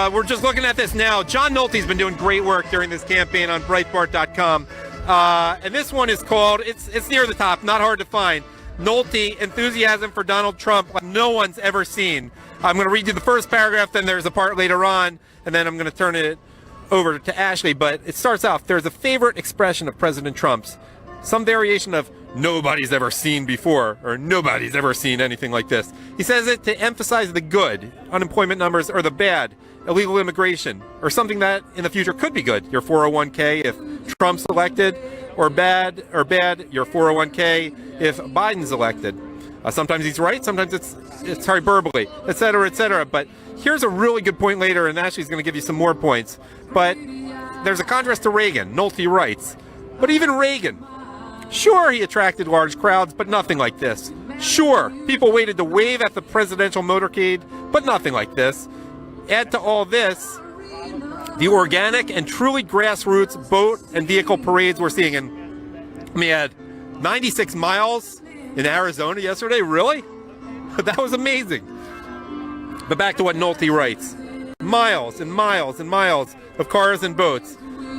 B: We're just looking at this now. John Nolte's been doing great work during this campaign on Breitbart.com. And this one is called, it's near the top, not hard to find, Nolte, Enthusiasm for Donald Trump Like No One's Ever Seen. I'm going to read you the first paragraph, then there's a part later on, and then I'm going to turn it over to Ashley. But it starts off, there's a favorite expression of President Trump's, some variation of nobody's ever seen before, or nobody's ever seen anything like this. He says it to emphasize the good, unemployment numbers, or the bad, illegal immigration, or something that in the future could be good. Your 401k if Trump's elected, or bad, your 401k if Biden's elected. Sometimes he's right, sometimes it's hyperbole, etc., etc. But here's a really good point later, and Ashley's going to give you some more points. But there's a contrast to Reagan. Nolte writes, but even Reagan, sure, he attracted large crowds, but nothing like this. Sure, people waited to wave at the presidential motorcade, but nothing like this. Add to all this the organic and truly grassroots boat and vehicle parades we're seeing. And let me add, 96 miles in Arizona yesterday? Really? That was amazing. But back to what Nolte writes. Miles and miles and miles of cars and boats.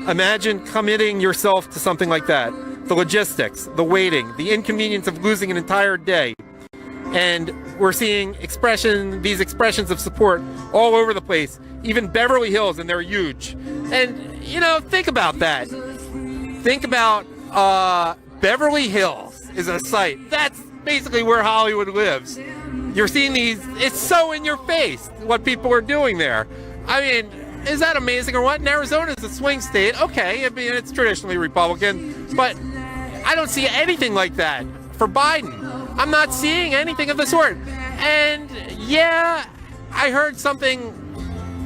B: Imagine committing yourself to something like that. The logistics, the waiting, the inconvenience of losing an entire day. And we're seeing these expressions of support all over the place, even Beverly Hills, and they're huge. And, you know, think about that. Think about Beverly Hills is a site. That's basically where Hollywood lives. You're seeing these, it's so in your face what people are doing there. I mean, is that amazing or what? And Arizona is a swing state. Okay, I mean, it's traditionally Republican, but I don't see anything like that for Biden. I'm not seeing anything of the sort. And yeah, I heard something,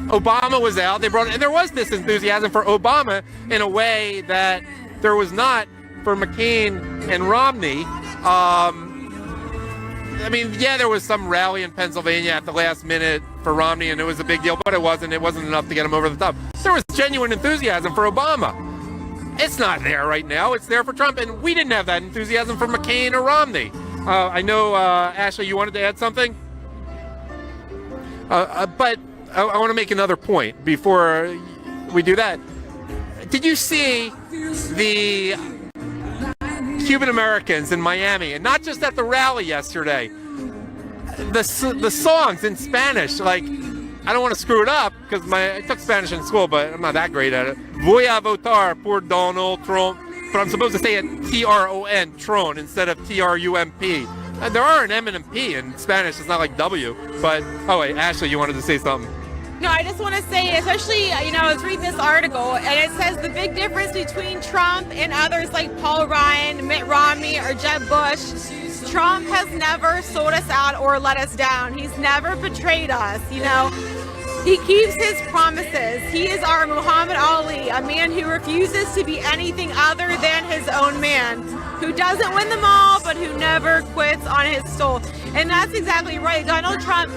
B: Obama was out, and there was this enthusiasm for Obama in a way that there was not for McCain and Romney. I mean, yeah, there was some rally in Pennsylvania at the last minute for Romney, and it was a big deal, but it wasn't enough to get him over the top. There was genuine enthusiasm for Obama. It's not there right now. It's there for Trump, and we didn't have that enthusiasm for McCain or Romney. I know, Ashley, you wanted to add something? But I want to make another point before we do that. Did you see the Cuban Americans in Miami, and not just at the rally yesterday? The songs in Spanish, like, I don't want to screw it up because I took Spanish in school, but I'm not that great at it. Voy a votar por Donald Trump. But I'm supposed to say it T-R-O-N, Tron, instead of T-R-U-M-P. And there are an M and a P in Spanish. It's not like W. But, oh wait, Ashley, you wanted to say something.
C: No, I just want to say, especially, you know, I was reading this article, and it says the big difference between Trump and others like Paul Ryan, Mitt Romney, or Jeb Bush, Trump has never sold us out or let us down. He's never betrayed us, you know. He keeps his promises. He is our Muhammad Ali, a man who refuses to be anything other than his own man, who doesn't win them all, but who never quits on his soul. And that's exactly right. Donald Trump,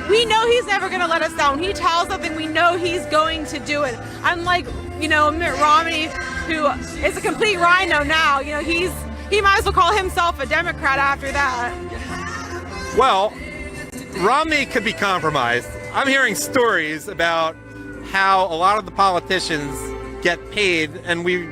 C: we know he's never going to let us down. When he tells something, we know he's going to do it. Unlike, Mitt Romney, who is a complete rhino now. He might as well call himself a Democrat after that.
B: Well, Romney could be compromised. I'm hearing stories about how a lot of the politicians get paid, and we've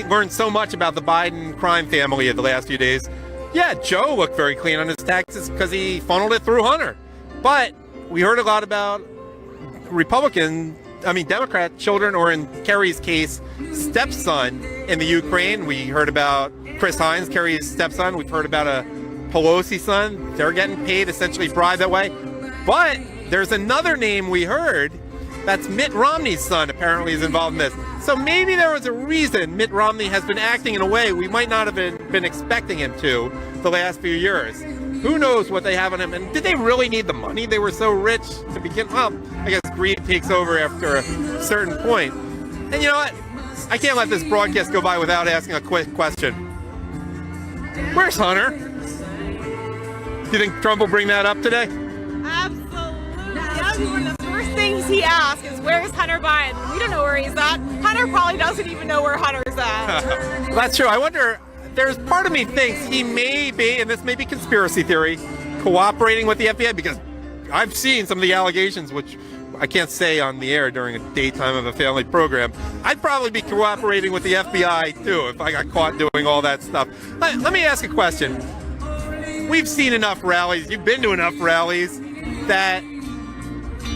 B: learned so much about the Biden crime family of the last few days. Yeah, Joe looked very clean on his taxes because he funneled it through Hunter. But we heard a lot about Democrat children, or in Kerry's case, stepson in the Ukraine. We heard about Chris Hines, Kerry's stepson. We've heard about a Pelosi son. They're getting paid, essentially bribed that way. But there's another name we heard. That's Mitt Romney's son, apparently is involved in this. So maybe there was a reason Mitt Romney has been acting in a way we might not have been expecting him to the last few years. Who knows what they have on him? And did they really need the money? They were so rich to begin. Well, I guess greed takes over after a certain point. And you know what? I can't let this broadcast go by without asking a quick question. Where's Hunter? Do you think Trump will bring that up today?
C: Absolutely. That'll be one of the first things he asks is, where's Hunter Biden? We don't know where he's at. Hunter probably doesn't even know where Hunter's at.
B: That's true. I wonder, there's part of me thinks he may be, and this may be conspiracy theory, cooperating with the FBI, because I've seen some of the allegations, which I can't say on the air during a daytime of a family program. I'd probably be cooperating with the FBI too if I got caught doing all that stuff. Let me ask a question. We've seen enough rallies, you've been to enough rallies, that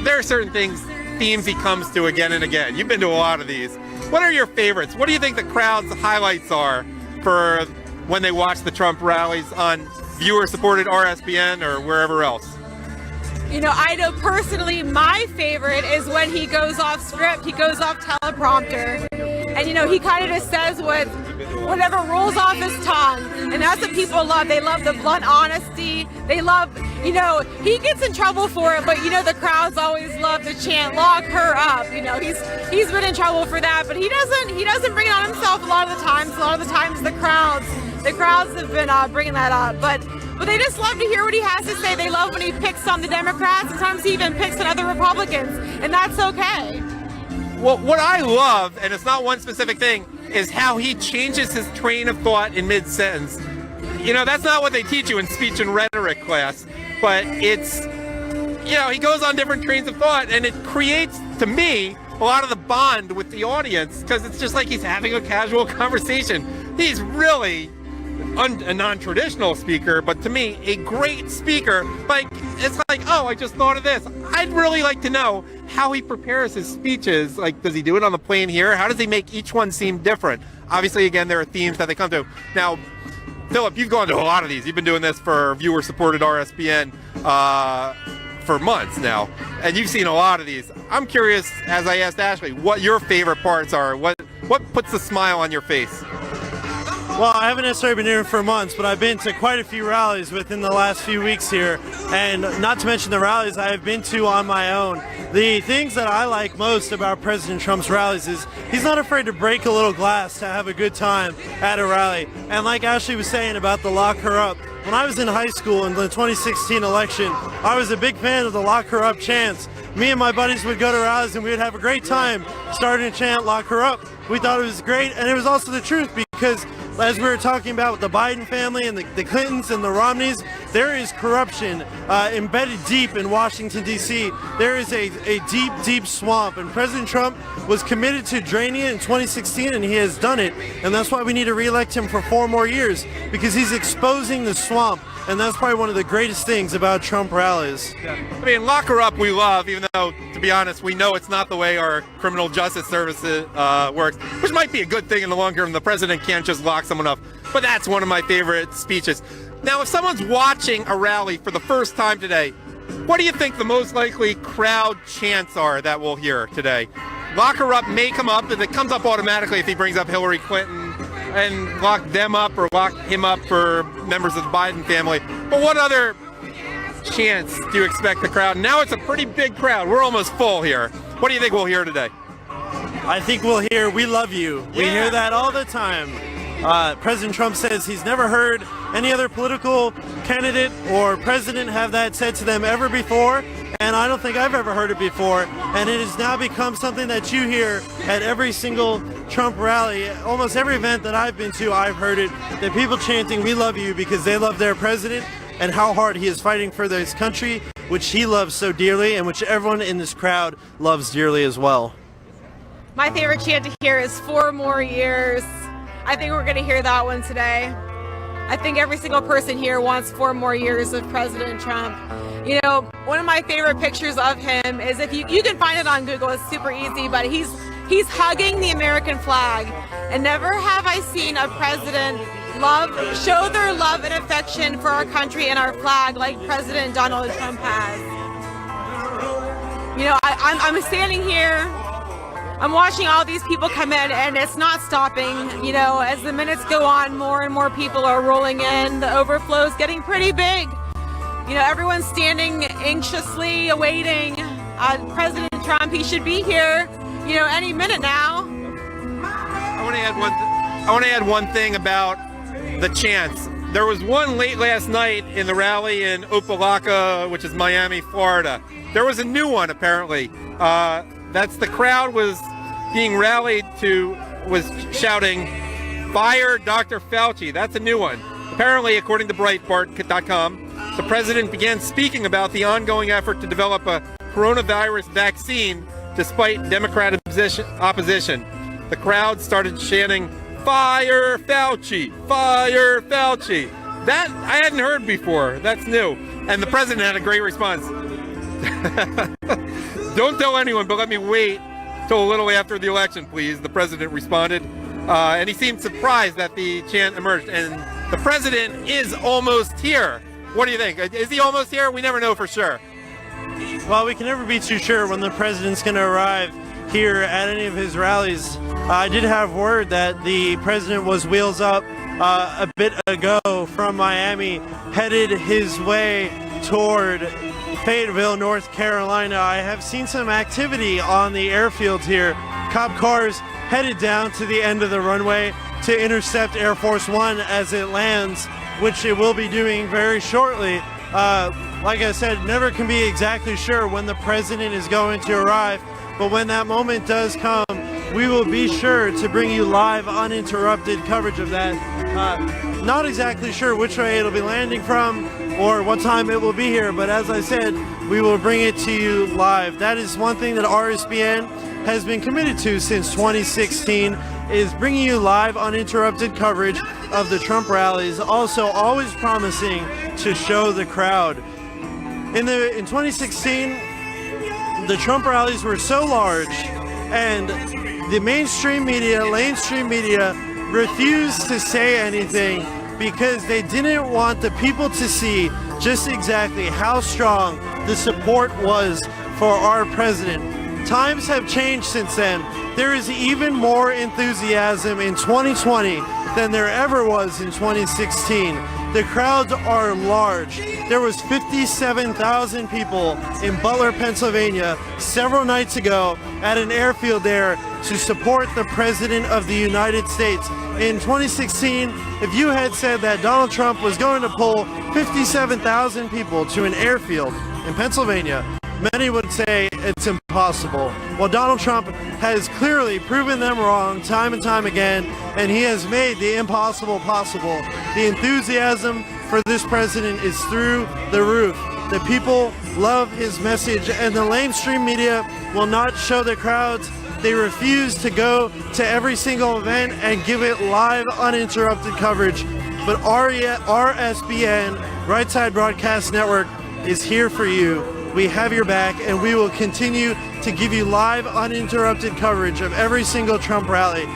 B: there are certain themes he comes to again and again. You've been to a lot of these. What are your favorites? What do you think the crowd's highlights are for when they watch the Trump rallies on viewer-supported RSBN or wherever else?
C: I know personally my favorite is when he goes off script, he goes off teleprompter. And, he kind of just says whatever rolls off his tongue. And that's what people love. They love the blunt honesty. They love, he gets in trouble for it, but, the crowds always love to chant, lock her up. He's been in trouble for that, but he doesn't bring it on himself a lot of the times. A lot of the times the crowds have been bringing that up. But they just love to hear what he has to say. They love when he picks on the Democrats. Sometimes he even picks on other Republicans, and that's okay.
B: Well, what I love, and it's not one specific thing, is how he changes his train of thought in mid-sentence. That's not what they teach you in speech and rhetoric class, but it's, he goes on different trains of thought, and it creates, to me, a lot of the bond with the audience, because it's just like he's having a casual conversation. He's really a non-traditional speaker, but to me, a great speaker. It's like, oh, I just thought of this. I'd really like to know how he prepares his speeches. Like, does he do it on the plane here? How does he make each one seem different? Obviously, again, there are themes that they come to. Now, Philip, you've gone to a lot of these. You've been doing this for viewer-supported RSBN for months now, and you've seen a lot of these. I'm curious, as I asked Ashley, what your favorite parts are. What puts a smile on your face?
A: Well, I haven't necessarily been here for months, but I've been to quite a few rallies within the last few weeks here. And not to mention the rallies I have been to on my own. The things that I like most about President Trump's rallies is he's not afraid to break a little glass to have a good time at a rally. And like Ashley was saying about the lock her up, when I was in high school in the 2016 election, I was a big fan of the lock her up chants. Me and my buddies would go to rallies and we would have a great time starting to chant lock her up. We thought it was great, and it was also the truth, because as we were talking about with the Biden family and the Clintons and the Romneys, there is corruption embedded deep in Washington, D.C. There is a deep, deep swamp, and President Trump was committed to draining it in 2016, and he has done it. And that's why we need to reelect him for 4 more years, because he's exposing the swamp. And that's probably one of the greatest things about Trump rallies.
B: Yeah. I mean, lock her up we love, even though, to be honest, we know it's not the way our criminal justice service works, which might be a good thing in the long term. The president can't just lock someone up. But that's one of my favorite speeches. Now, if someone's watching a rally for the first time today, what do you think the most likely crowd chants are that we'll hear today? Lock her up may come up, and it comes up automatically if he brings up Hillary Clinton, and lock them up or lock him up for members of the Biden family. But what other chants do you expect the crowd? Now it's a pretty big crowd. We're almost full here. What do you think we'll hear today?
A: I think we'll hear "We love you." We hear that all the time. President Trump says he's never heard any other political candidate or president have that said to them ever before, and I don't think I've ever heard it before, and it has now become something that you hear at every single Trump rally. Almost every event that I've been to, I've heard it, the people chanting "We love you" because they love their president and how hard he is fighting for this country, which he loves so dearly and which everyone in this crowd loves dearly as well.
C: My favorite chant to hear is 4 more years. I think we're going to hear that one today. I think every single person here wants 4 more years of President Trump. You know, one of my favorite pictures of him is, if you can find it on Google, it's super easy, but he's hugging the American flag. And never have I seen a president show their love and affection for our country and our flag like President Donald Trump has. You know, I'm standing here, I'm watching all these people come in, and it's not stopping. You know, as the minutes go on, more and more people are rolling in. The overflow's getting pretty big. You know, everyone's standing anxiously awaiting President Trump. He should be here, you know, any minute now.
B: I want to add one thing about the chants. There was one late last night in the rally in Opelika, which is Miami, Florida. There was a new one, apparently. That's the crowd was being rallied to, was shouting, "Fire Dr. Fauci." That's a new one. Apparently, according to Breitbart.com, the president began speaking about the ongoing effort to develop a coronavirus vaccine despite Democrat opposition. The crowd started chanting, "Fire Fauci! Fire Fauci!" That I hadn't heard before. That's new. And the president had a great response. "Don't tell anyone, but let me wait till a little after the election, please," the president responded. And he seemed surprised that the chant emerged. And the president is almost here. What do you think? Is he almost here? We never know for sure.
A: Well, we can never be too sure when the president's going to arrive here at any of his rallies. I did have word that the president was wheels up a bit ago from Miami, headed his way toward Fayetteville, North Carolina. I have seen some activity on the airfield here. Cop cars headed down to the end of the runway to intercept Air Force One as it lands, which it will be doing very shortly. Like I said, never can be exactly sure when the president is going to arrive, but when that moment does come, we will be sure to bring you live, uninterrupted coverage of that. Not exactly sure which way it'll be landing from or what time it will be here, but as I said, we will bring it to you live. That is one thing that RSBN has been committed to since 2016, is bringing you live, uninterrupted coverage of the Trump rallies, also always promising to show the crowd. In 2016, the Trump rallies were so large, and the mainstream media, refused to say anything because they didn't want the people to see just exactly how strong the support was for our president. Times have changed since then. There is even more enthusiasm in 2020 than there ever was in 2016. The crowds are large. There was 57,000 people in Butler, Pennsylvania several nights ago at an airfield there to support the President of the United States. In 2016, if you had said that Donald Trump was going to pull 57,000 people to an airfield in Pennsylvania, many would say it's impossible. Well, Donald Trump has clearly proven them wrong time and time again, and he has made the impossible possible. The enthusiasm for this president is through the roof. The people love his message, and the mainstream media will not show the crowds. They refuse to go to every single event and give it live, uninterrupted coverage. But RSBN, Right Side Broadcast Network, is here for you. We have your back, and we will continue to give you live, uninterrupted coverage of every single Trump rally.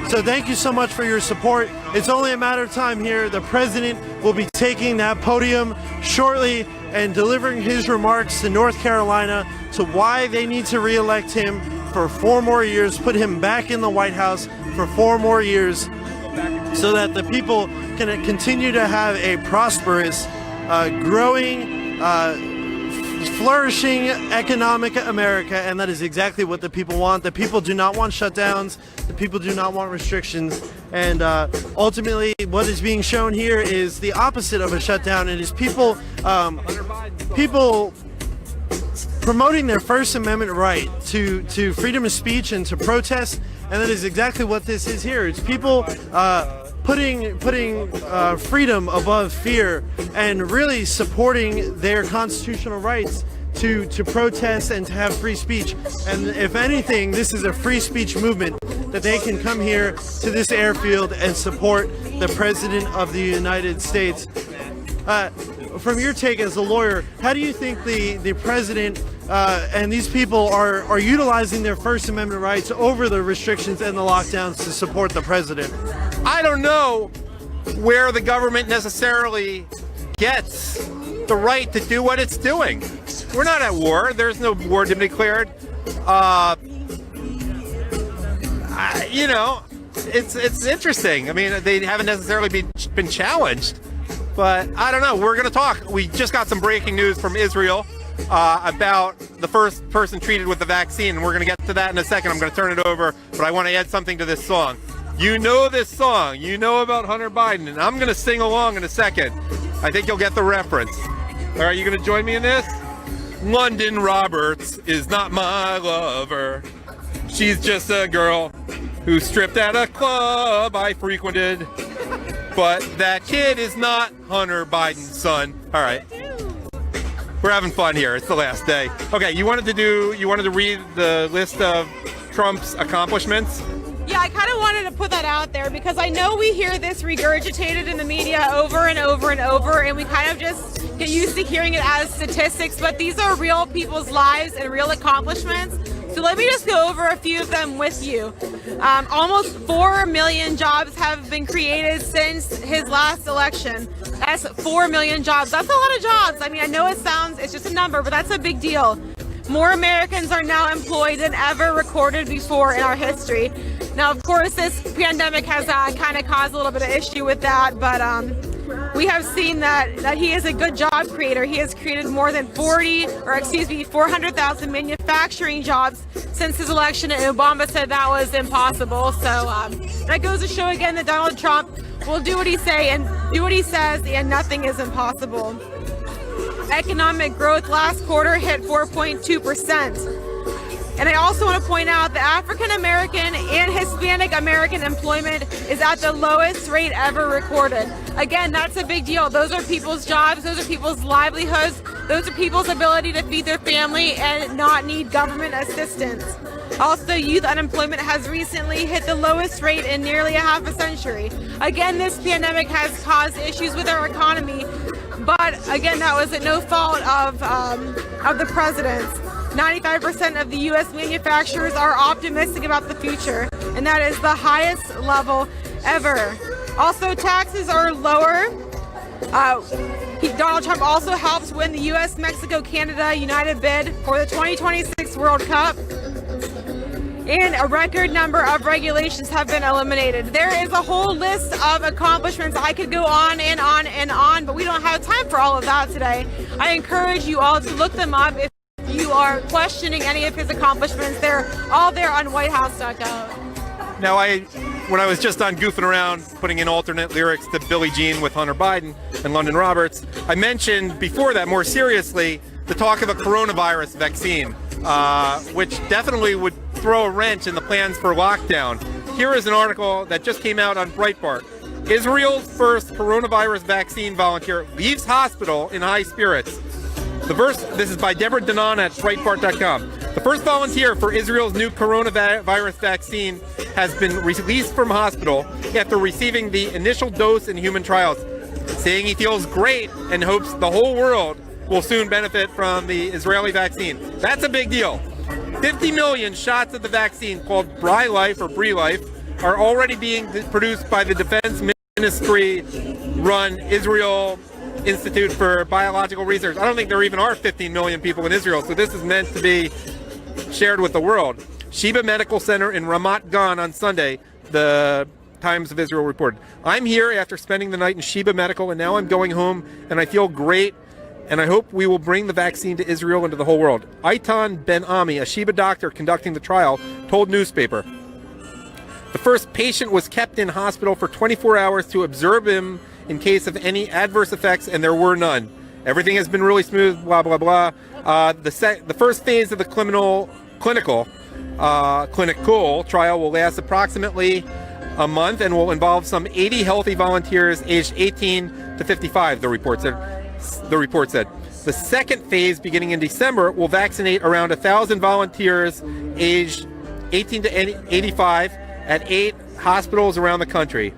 A: So thank you so much for your support. It's only a matter of time here. The president will be taking that podium shortly and delivering his remarks to North Carolina to why they need to re-elect him for 4 more years, put him back in the White House for 4 more years, so that the people can continue to have a prosperous, growing, flourishing economic America, and that is exactly what the people want. The people do not want shutdowns. The people do not want restrictions. And ultimately, what is being shown here is the opposite of a shutdown. It is people promoting their First Amendment right to freedom of speech and to protest. And that is exactly what this is here. It's people putting freedom above fear and really supporting their constitutional rights to protest and to have free speech. And if anything, this is a free speech movement that they can come here to this airfield and support the President of the United States. From your take as a lawyer, how do you think the President and these people are utilizing their First Amendment rights over the restrictions and the lockdowns to support the President?
B: I don't know where the government necessarily gets the right to do what it's doing. We're not at war. There's no war to be declared. It's interesting. I mean, they haven't necessarily been challenged, but I don't know. We're going to talk. We just got some breaking news from Israel about the first person treated with the vaccine, and we're going to get to that in a second. I'm going to turn it over, but I want to add something to this song. You know this song. You know about Hunter Biden, and I'm going to sing along in a second. I think you'll get the reference. All right, you going to join me in this? London Roberts is not my lover. She's just a girl who stripped at a club I frequented. But that kid is not Hunter Biden's son. All right. We're having fun here. It's the last day. Okay, you wanted to read the list of Trump's accomplishments?
C: Yeah, I kind of wanted to put that out there because I know we hear this regurgitated in the media over and over and over, and we kind of just get used to hearing it as statistics, but these are real people's lives and real accomplishments. So let me just go over a few of them with you. Almost 4 million jobs have been created since his last election. That's 4 million jobs. That's a lot of jobs. I mean, I know it's just a number, but that's a big deal. More Americans are now employed than ever recorded before in our history. Now, of course, this pandemic has kind of caused a little bit of issue with that, but we have seen that he is a good job creator. He has created more than 400,000 manufacturing jobs since his election, and Obama said that was impossible. So that goes to show again that Donald Trump will do what he says, and nothing is impossible. Economic growth last quarter hit 4.2%. And I also want to point out that African American and Hispanic American employment is at the lowest rate ever recorded. Again, that's a big deal. Those are people's jobs. Those are people's livelihoods. Those are people's ability to feed their family and not need government assistance. Also, youth unemployment has recently hit the lowest rate in nearly a half a century. Again, this pandemic has caused issues with our economy, but again, that was at no fault of the president's. 95% of the U.S. manufacturers are optimistic about the future, and that is the highest level ever. Also, taxes are lower. Donald Trump also helps win the U.S., Mexico, Canada United bid for the 2026 World Cup. And a record number of regulations have been eliminated. There is a whole list of accomplishments. I could go on and on and on, but we don't have time for all of that today. I encourage you all to look them up if you are questioning any of his accomplishments. They're all there on whitehouse.gov.
B: Now, when I was just on goofing around, putting in alternate lyrics to Billie Jean with Hunter Biden and London Roberts, I mentioned before that, more seriously, the talk of a coronavirus vaccine, which definitely would throw a wrench in the plans for lockdown. Here is an article that just came out on Breitbart. Israel's first coronavirus vaccine volunteer leaves hospital in high spirits. This is by Deborah Danon at Breitbart.com. The first volunteer for Israel's new coronavirus vaccine has been released from hospital after receiving the initial dose in human trials, saying he feels great and hopes the whole world will soon benefit from the Israeli vaccine. That's a big deal. 50 million shots of the vaccine, called BriLife or BriLife, are already being produced by the Defense Ministry-run Israel Institute for Biological Research. I don't think there even are 15 million people in Israel, so this is meant to be shared with the world. Sheba Medical Center in Ramat Gan on Sunday, the Times of Israel reported. I'm here after spending the night in Sheba Medical, and now I'm going home, and I feel great, and I hope we will bring the vaccine to Israel and to the whole world. Eitan Ben Ami, a Sheba doctor conducting the trial, told newspaper. The first patient was kept in hospital for 24 hours to observe him in case of any adverse effects, and there were none. Everything has been really smooth, blah, blah, blah. The first phase of the clinical trial will last approximately a month and will involve some 80 healthy volunteers aged 18 to 55, the report said. The second phase, beginning in December, will vaccinate around 1,000 volunteers aged 18 to 85 at 8 hospitals around the country.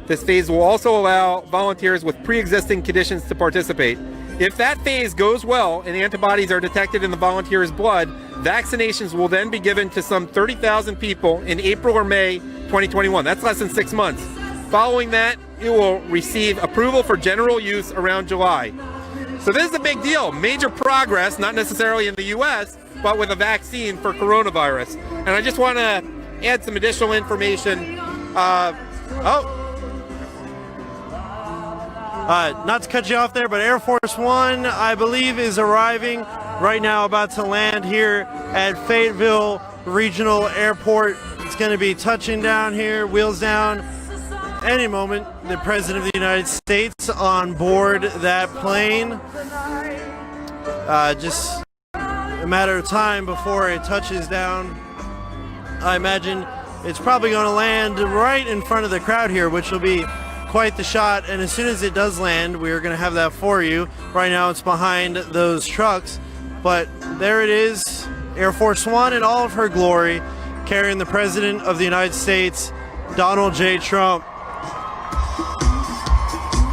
B: This phase will also allow volunteers with pre-existing conditions to participate. If that phase goes well and antibodies are detected in the volunteers' blood, vaccinations will then be given to some 30,000 people in April or May 2021. That's less than 6 months. Following that, it will receive approval for general use around July. So this is a big deal. Major progress, not necessarily in the U.S., but with a vaccine for coronavirus. And I just want to add some additional information.
A: Not to cut you off there, but Air Force One, I believe, is arriving right now, about to land here at Fayetteville Regional Airport. It's going to be touching down here, wheels down. Any moment, the President of the United States on board that plane. Just a matter of time before it touches down. I imagine it's probably going to land right in front of the crowd here, which will be quite the shot. And as soon as it does land, we're going to have that for you. Right now it's behind those trucks, but there it is, Air Force One in all of her glory, carrying the President of the United States, Donald J. Trump.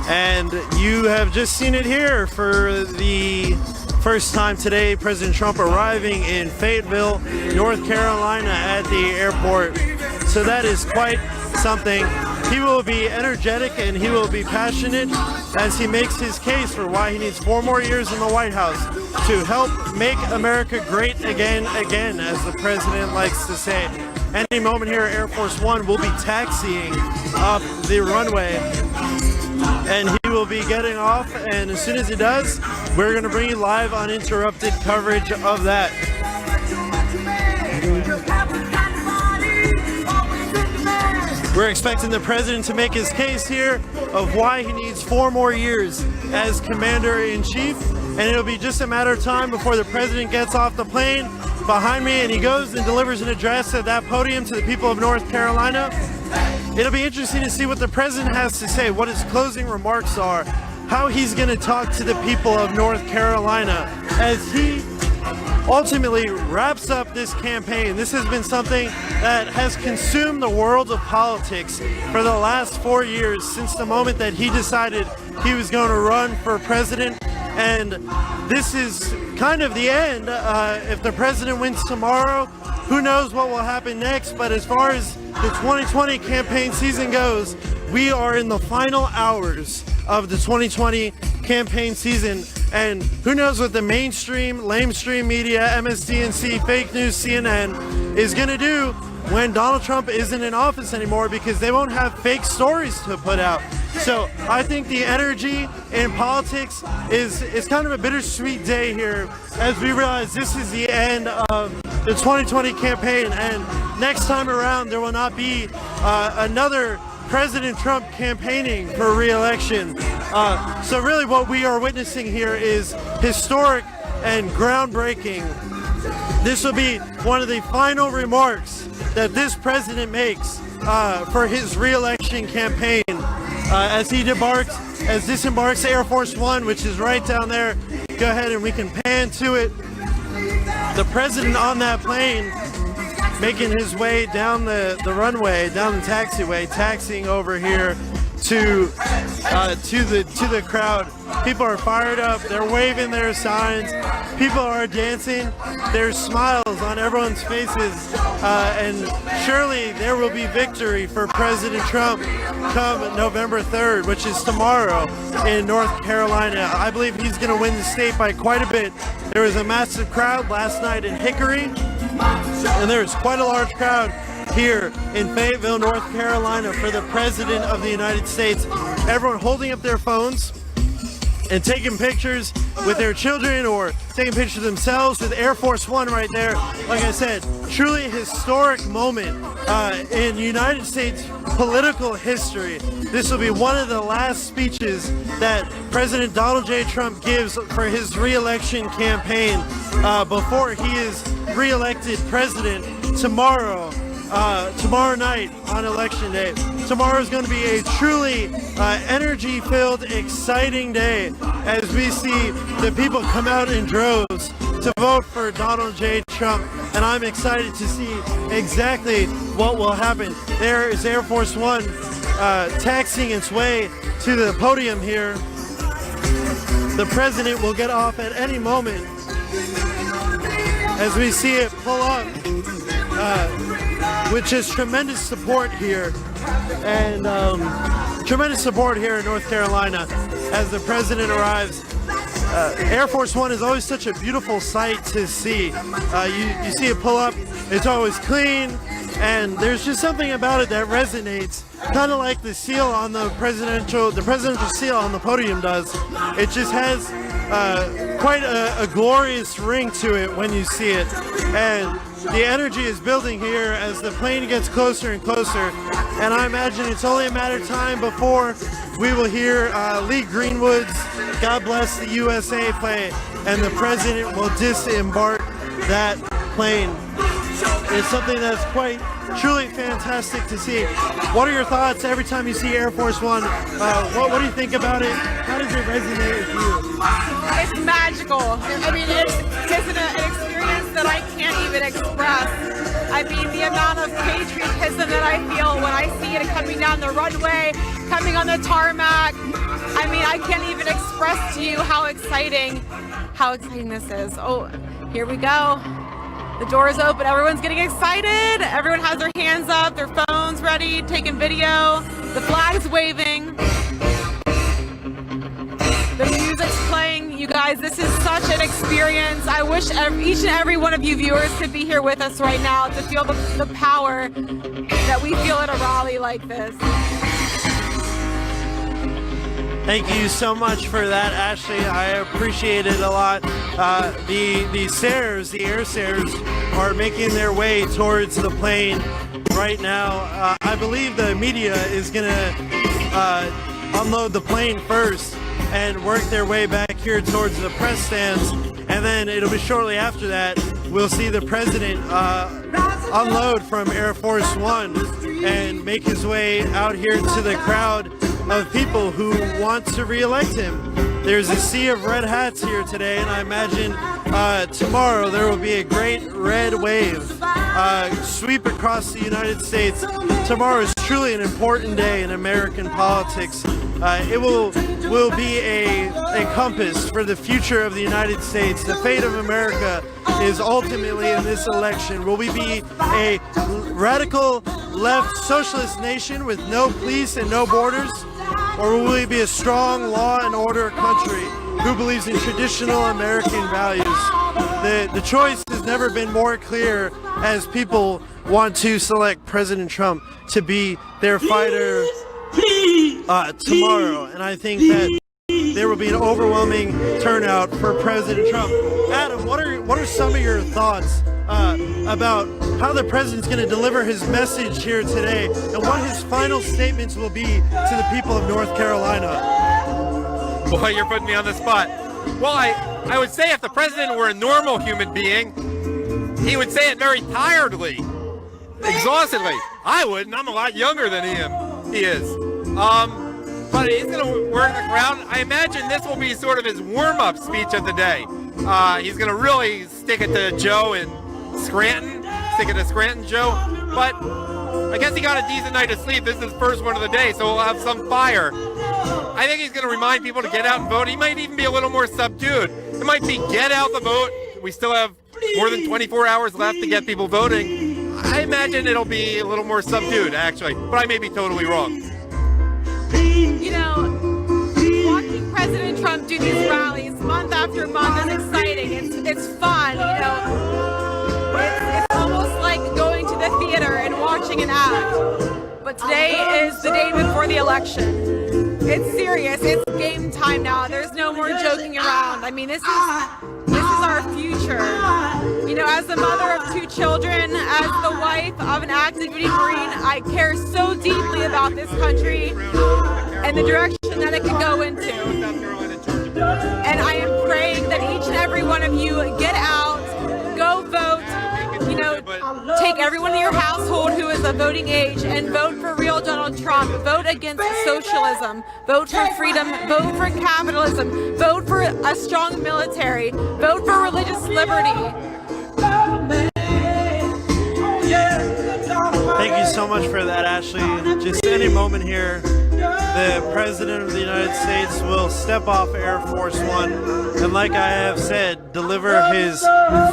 A: And you have just seen it here for the first time today, President Trump arriving in Fayetteville, North Carolina at the airport. So that is quite something. He will be energetic and he will be passionate as he makes his case for why he needs 4 more years in the White House to help make America great again, as the president likes to say. Any moment here, Air Force One will be taxiing up the runway, and he will be getting off, and as soon as he does, we're going to bring you live uninterrupted coverage of that. We're expecting the president to make his case here of why he needs 4 more years as commander-in-chief, and it'll be just a matter of time before the president gets off the plane behind me and he goes and delivers an address at that podium to the people of North Carolina. It'll be interesting to see what the president has to say, what his closing remarks are, how he's going to talk to the people of North Carolina as he ultimately wraps up this campaign. This has been something that has consumed the world of politics for the last 4 years, since the moment that he decided he was going to run for president. And this is kind of the end. If the president wins tomorrow, who knows what will happen next. But as far as the 2020 campaign season goes, we are in the final hours of the 2020 campaign season, and who knows what the mainstream, lamestream media, MSDNC, fake news, CNN is going to do when Donald Trump isn't in office anymore, because they won't have fake stories to put out. So I think the energy in politics is kind of a bittersweet day here as we realize this is the end of the 2020 campaign, and next time around there will not be another President Trump campaigning for re-election. So really what we are witnessing here is historic and groundbreaking. This will be one of the final remarks that this president makes for his re-election campaign as he disembarks Air Force One, which is right down there. Go ahead and we can pan to it. The president on that plane making his way down the runway, down the taxiway, taxiing over here to the crowd. People are fired up. They're waving their signs. People are dancing. There's smiles on everyone's faces, and surely there will be victory for President Trump come November 3rd, which is tomorrow in North Carolina. I believe he's going to win the state by quite a bit. There was a massive crowd last night in Hickory, and there's quite a large crowd here in Fayetteville, North Carolina for the President of the United States. Everyone holding up their phones and taking pictures with their children or taking pictures themselves with Air Force One right there. Like I said, truly a historic moment in United States political history. This will be one of the last speeches that President Donald J. Trump gives for his re-election campaign before he is re-elected president tomorrow night on Election Day. Tomorrow is going to be a truly energy-filled, exciting day as we see the people come out in droves to vote for Donald J. Trump, and I'm excited to see exactly what will happen. There is Air Force One taxiing its way to the podium here. The president will get off at any moment as we see it pull up with just tremendous support here, and tremendous support here in North Carolina as the president arrives. Air Force One is always such a beautiful sight to see. You see it pull up, it's always clean, and there's just something about it that resonates, kind of like the seal on the presidential seal on the podium does. It just has quite a glorious ring to it when you see it, and the energy is building here as the plane gets closer and closer, and I imagine it's only a matter of time before we will hear Lee Greenwood's "God Bless the USA" play, and the president will disembark that plane. It's something that's quite truly fantastic to see. What are your thoughts every time you see Air Force One? What do you think about it? How does it resonate with you?
C: It's magical. I mean, it's an experience that I can't even express. I mean, the amount of patriotism that I feel when I see it coming down the runway, coming on the tarmac. I mean, I can't even express to you how exciting this is. Oh, here we go. The door is open. Everyone's getting excited. Everyone has their hands up, their phones ready, taking video. The flag's waving. The music's playing. You guys, this is such an experience. I wish each and every one of you viewers could be here with us right now to feel the power that we feel at a rally like this.
A: Thank you so much for that, Ashley. I appreciate it a lot. The stairs, the air stairs, are making their way towards the plane right now. I believe the media is going to unload the plane first and work their way back here towards the press stands, and then it'll be shortly after that we'll see the president unload from Air Force One and make his way out here to the crowd of people who want to re-elect him. There's a sea of red hats here today, and I imagine tomorrow there will be a great red wave sweep across the United States. Tomorrow is truly an important day in American politics. It will be a compass for the future of the United States. The fate of America is ultimately in this election. Will we be a radical left socialist nation with no police and no borders? Or will we be a strong law and order country who believes in traditional American values? The choice has never been more clear as people want to select President Trump to be their fighter tomorrow. And I think that there will be an overwhelming turnout for President Trump. Adam, what are some of your thoughts about how the president's going to deliver his message here today and what his final statements will be to the people of North Carolina?
B: Boy, you're putting me on the spot. Well, I would say if the president were a normal human being, he would say it very tiredly, exhaustedly. I wouldn't. I'm a lot younger than he is. But he's going to work the crowd. I imagine this will be sort of his warm-up speech of the day. He's going to really stick it to Joe in Scranton, Joe. But I guess he got a decent night of sleep. This is his first one of the day, so we'll have some fire. I think he's going to remind people to get out and vote. He might even be a little more subdued. It might be get out the vote. We still have more than 24 hours left to get people voting. I imagine it'll be a little more subdued, actually, but I may be totally wrong.
C: You know, watching President Trump do these rallies month after month is exciting. It's fun, you know. It's almost like going to the theater and watching an act. But today is the day before the election. it's serious. It's game time now. There's no more joking around. I mean, this is our future. You know, as the mother of 2 children, as the wife of an active duty Marine, I care so deeply about this country and the direction that it could go into. And I am praying that each and every one of you get out, go vote, you know, take everyone in your household who is of voting age and vote for real Donald Trump. Vote against socialism. Vote for freedom. Vote for capitalism. Vote for a strong military. Vote for religious liberty.
A: Thank you so much for that, Ashley. Just any moment here, the President of the United States will step off Air Force One and, like I have said, deliver his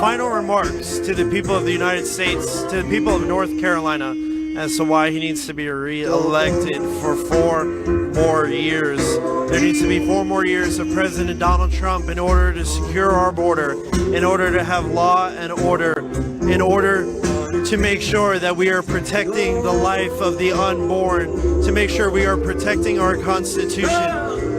A: final remarks to the people of the United States, to the people of North Carolina, as to why he needs to be re-elected for 4 more years. There needs to be 4 more years of President Donald Trump in order to secure our border, in order to have law and order, in order to make sure that we are protecting the life of the unborn, to make sure we are protecting our Constitution.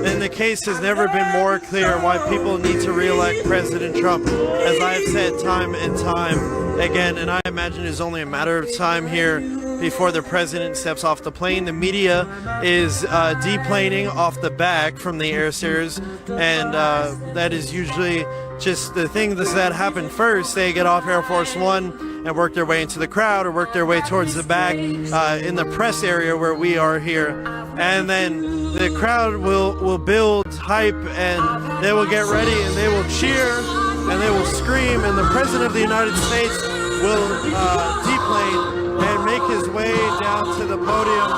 A: And the case has never been more clear why people need to re-elect President Trump, as I have said time and time again, and I imagine it's only a matter of time here before the president steps off the plane. The media is deplaning off the back from the air stairs, and that is usually just the thing that happen first. They get off Air Force One and work their way into the crowd or work their way towards the back in the press area where we are here. And then the crowd will build hype, and they will get ready, and they will cheer, and they will scream, and the President of the United States will deplane and make his way down to the podium.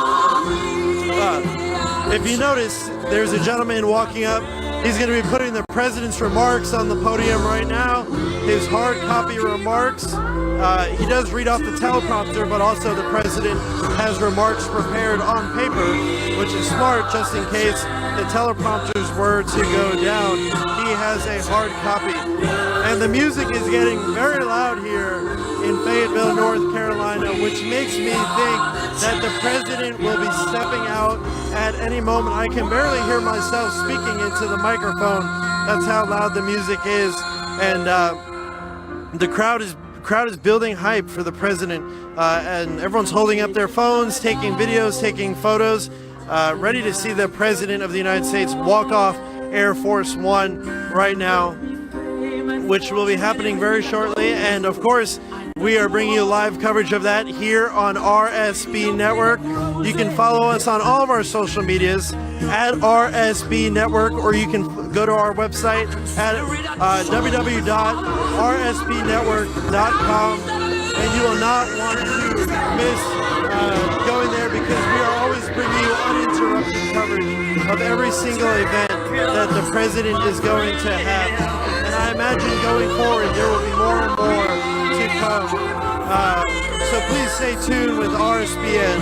A: If you notice, there's a gentleman walking up. He's going to be putting the president's remarks on the podium right now, his hard copy remarks. He does read off the teleprompter, but also the president has remarks prepared on paper, which is smart just in case the teleprompters were to go down. He has a hard copy. And the music is getting very loud here in Fayetteville, North Carolina, which makes me think that the president will be stepping out at any moment. I can barely hear myself speaking into the microphone. That's how loud the music is. And the crowd is building hype for the president, and everyone's holding up their phones, taking videos, taking photos, ready to see the President of the United States walk off Air Force One right now, which will be happening very shortly. And of course, we are bringing you live coverage of that here on RSB Network. You can follow us on all of our social medias at RSB Network, or you can go to our website at www.rsbnetwork.com, and you will not want to miss going there, because we are always bringing you uninterrupted coverage of every single event that the president is going to have. And I imagine going forward there will be more and more to come. So please stay tuned with RSBN,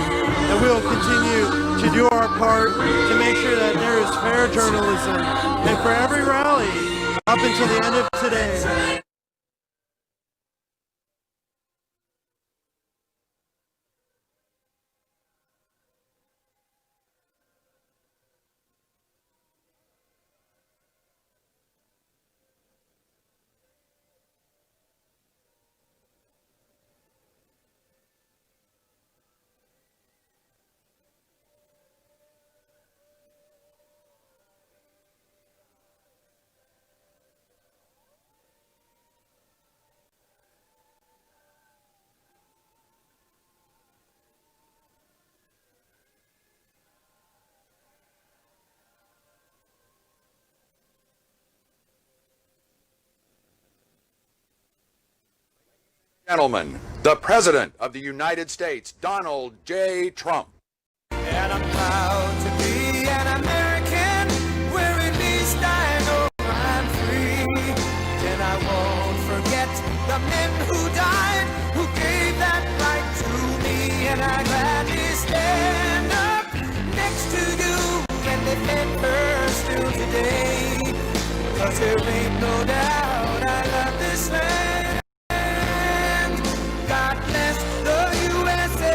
A: and we will continue to do our part to make sure that there is fair journalism. And for every rally up until the end of today,
D: Gentlemen, the President of the United States, Donald J. Trump.
E: And I'm proud to be an American, where at least I know I'm free. And I won't forget the men who died, who gave that right to me. And I gladly stand up next to you and defend her still today. 'Cause there ain't no doubt I love this land. God bless the USA.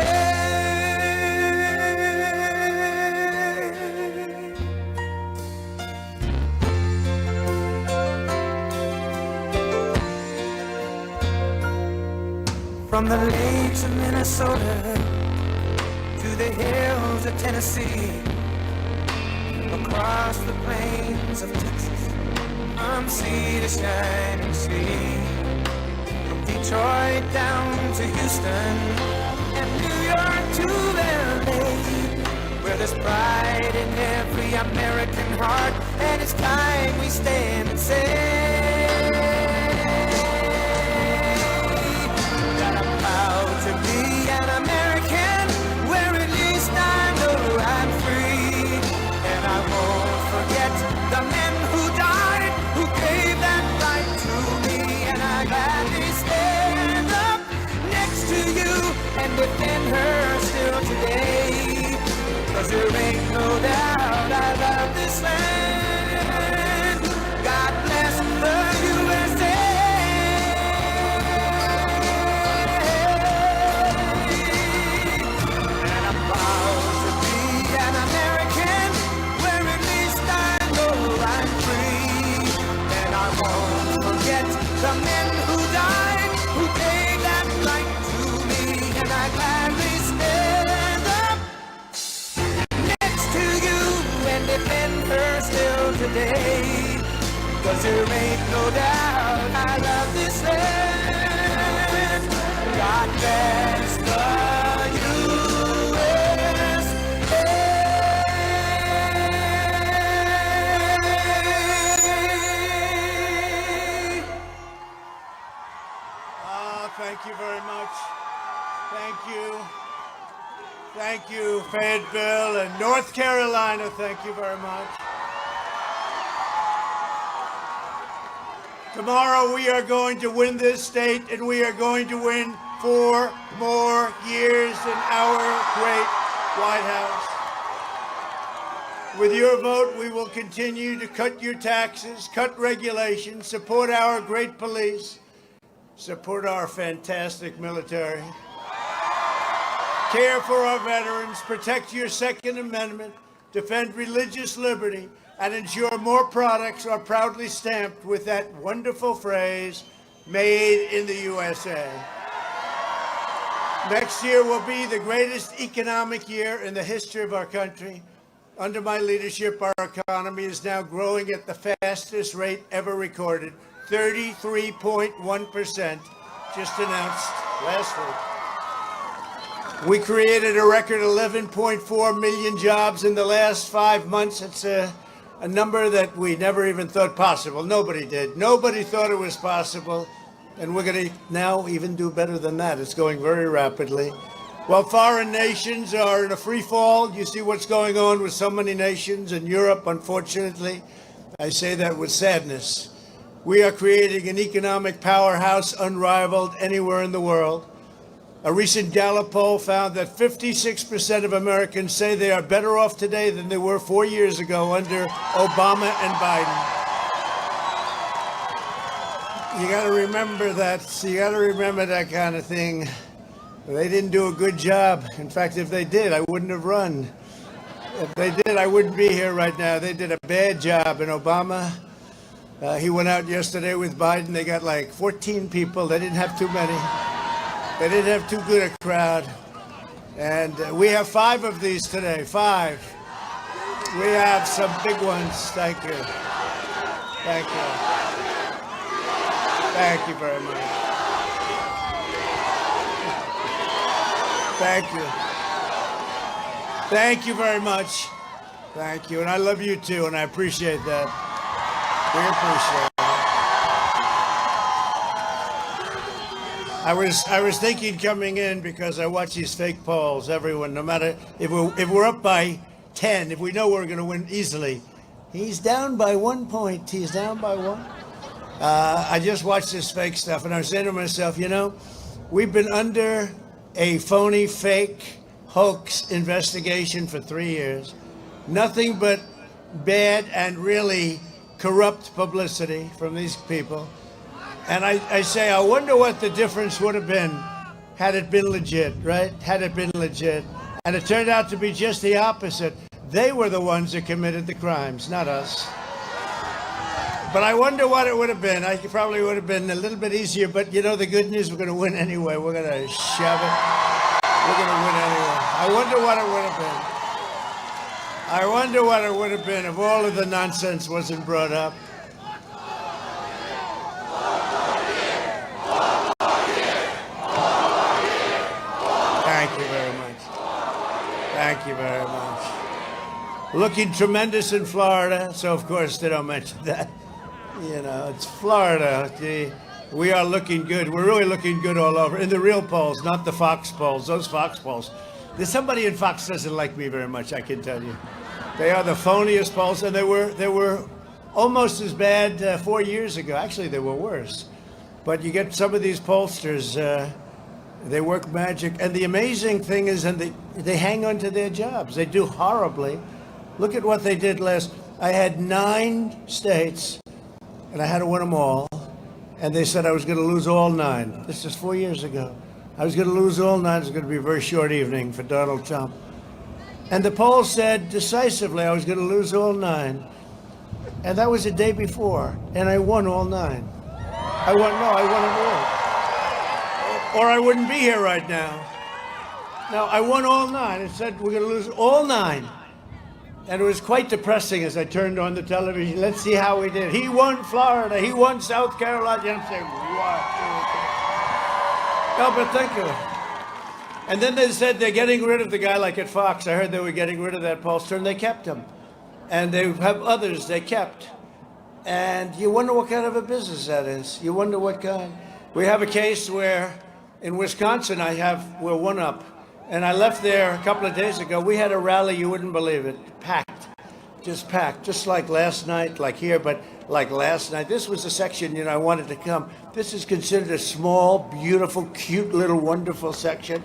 E: From the lakes of Minnesota to the hills of Tennessee, across the plains of Texas, from sea to shining sea, from Detroit down to Houston and New York to LA, where there's pride in every American heart, and it's time we stand and say that I'm proud to be an American, where at least I know I'm free, and I won't forget the men who died, who gave that right to me, and I gladly stand up next to you and defend her still today, 'cause there ain't no doubt I love this land. God bless the USA. And I'm proud to be an American, where at least I know I'm free, and I won't forget the men who died, who gave that right to me, and I gladly stand up next to you and defend her still today, 'cause there ain't no doubt I love this land. God bless the USA.
F: Thank you very much. Thank you. Thank you, Fayetteville and North Carolina. Thank you very much. Tomorrow we are going to win this state, and we are going to win 4 more years in our great White House. With your vote, we will continue to cut your taxes, cut regulations, support our great police, support our fantastic military, care for our veterans, protect your Second Amendment, defend religious liberty, and ensure more products are proudly stamped with that wonderful phrase, made in the USA. Next year will be the greatest economic year in the history of our country. Under my leadership, our economy is now growing at the fastest rate ever recorded, 33.1%, just announced last week. We created a record 11.4 million jobs in the last 5 months. It's a number that we never even thought possible. Nobody did. Nobody thought it was possible. And we're going to now even do better than that. It's going very rapidly. While foreign nations are in a free fall, you see what's going on with so many nations in Europe, unfortunately. I say that with sadness. We are creating an economic powerhouse unrivaled anywhere in the world. A recent Gallup poll found that 56% of Americans say they are better off today than they were 4 years ago under Obama and Biden. You got to remember that. You got to remember that kind of thing. They didn't do a good job. In fact, if they did, I wouldn't have run. If they did, I wouldn't be here right now. They did a bad job. And Obama, he went out yesterday with Biden. They got like 14 people. They didn't have too many. They didn't have too good a crowd. And we have 5 of these today, 5. We have some big ones. Thank you. Thank you. Thank you very much. Thank you. Thank you very much. Thank you. And I love you too, and I appreciate that. We appreciate it. I was thinking coming in, because I watch these fake polls, everyone, no matter if we're up by 10, if we know we're going to win easily, he's down by 1 point. He's down by 1. I just watched this fake stuff, and I was saying to myself, you know, we've been under a phony, fake, hoax investigation for 3 years. Nothing but bad and really corrupt publicity from these people. And I say, I wonder what the difference would have been had it been legit, right? Had it been legit. And it turned out to be just the opposite. They were the ones that committed the crimes, not us. But I wonder what it would have been. I probably would have been a little bit easier, but you know the good news, we're going to win anyway. We're going to shove it. We're going to win anyway. I wonder what it would have been. I wonder what it would have been if all of the nonsense wasn't brought up. Thank you very much. Thank you very much. Looking tremendous in Florida, so of course they don't mention that. You know, it's Florida. Gee, we are looking good. We're really looking good all over. In the real polls, not the Fox polls. Those Fox polls. There's somebody in Fox doesn't like me very much, I can tell you. They are the phoniest polls, and they were almost as bad 4 years ago. Actually, they were worse. But you get some of these pollsters, they work magic. And the amazing thing is, and they hang on to their jobs. They do horribly. Look at what they did last. I had 9 states, and I had to win them all. And they said I was going to lose all 9. This is 4 years ago. I was going to lose all 9. It was going to be a very short evening for Donald Trump. And the poll said decisively I was going to lose all 9. And that was the day before. And I won all 9. I won them all. Or I wouldn't be here right now. No, I won all 9. It said we're going to lose all 9. And it was quite depressing as I turned on the television. Let's see how we did. He won Florida. He won South Carolina. And I'm saying, what? No, but think of it. And then they said they're getting rid of the guy like at Fox. I heard they were getting rid of that pollster, and they kept him. And they have others they kept. And you wonder what kind of a business that is. You wonder what kind. We have a case where in Wisconsin we're one up. And I left there a couple of days ago. We had a rally, you wouldn't believe it, packed, just like last night, like here, but like last night. This was the section, I wanted to come. This is considered a small, beautiful, cute, little, wonderful section.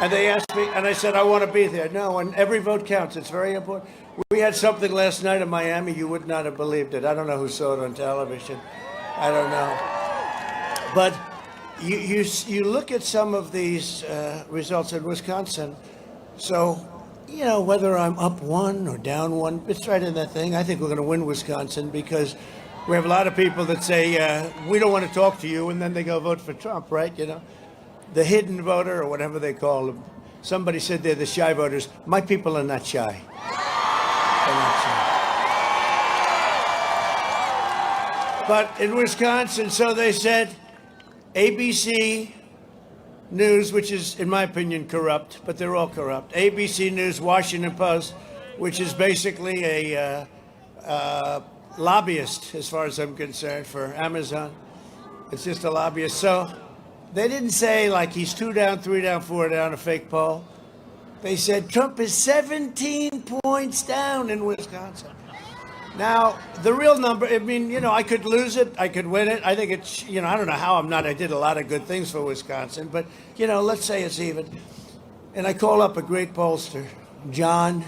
F: And they asked me, and I said, I want to be there. No, and every vote counts. It's very important. We had something last night in Miami. You would not have believed it. I don't know who saw it on television. I don't know. But you look at some of these results in Wisconsin. So, whether I'm up 1 or down 1, it's right in that thing. I think we're going to win Wisconsin because we have a lot of people that say, we don't want to talk to you, and then they go vote for Trump, right? The hidden voter or whatever they call them. Somebody said they're the shy voters. My people are not shy. They're not shy. But in Wisconsin, so they said, ABC News, which is, in my opinion, corrupt, but they're all corrupt. ABC News, Washington Post, which is basically a lobbyist, as far as I'm concerned, for Amazon. It's just a lobbyist. So they didn't say, like, he's 2 down, 3 down, 4 down, a fake poll. They said Trump is 17 points down in Wisconsin. Now, the real number, I could lose it, I could win it. I think it's, I don't know how I did a lot of good things for Wisconsin, but, let's say it's even. And I call up a great pollster, John.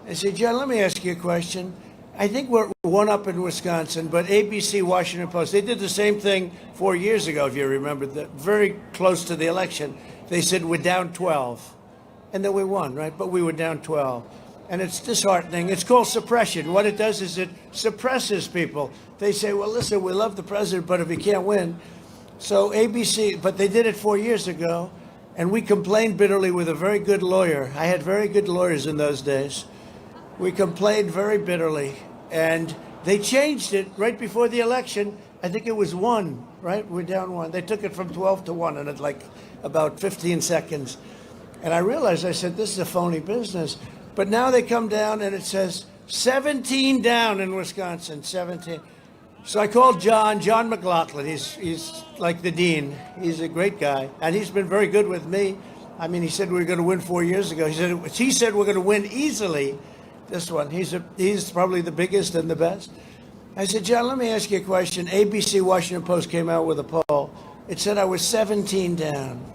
F: I say, John, let me ask you a question. I think we're 1 up in Wisconsin, but ABC, Washington Post, they did the same thing 4 years ago, if you remember, very close to the election. They said we're down 12. And then we won, right? But we were down 12. And it's disheartening. It's called suppression. What it does is it suppresses people. They say, well, listen, we love the president, but if he can't win. So ABC, but they did it 4 years ago, and we complained bitterly with a very good lawyer. I had very good lawyers in those days. We complained very bitterly, and they changed it right before the election. I think it was 1, right? We're down 1. They took it from 12 to 1 in like about 15 seconds. And I realized, I said, this is a phony business. But now they come down and it says 17 down in Wisconsin, 17. So I called John McLaughlin. He's like the dean. He's a great guy. And he's been very good with me. He said we were going to win 4 years ago. He said we're going to win easily this one. He's probably the biggest and the best. I said, John, let me ask you a question. ABC Washington Post came out with a poll. It said I was 17 down.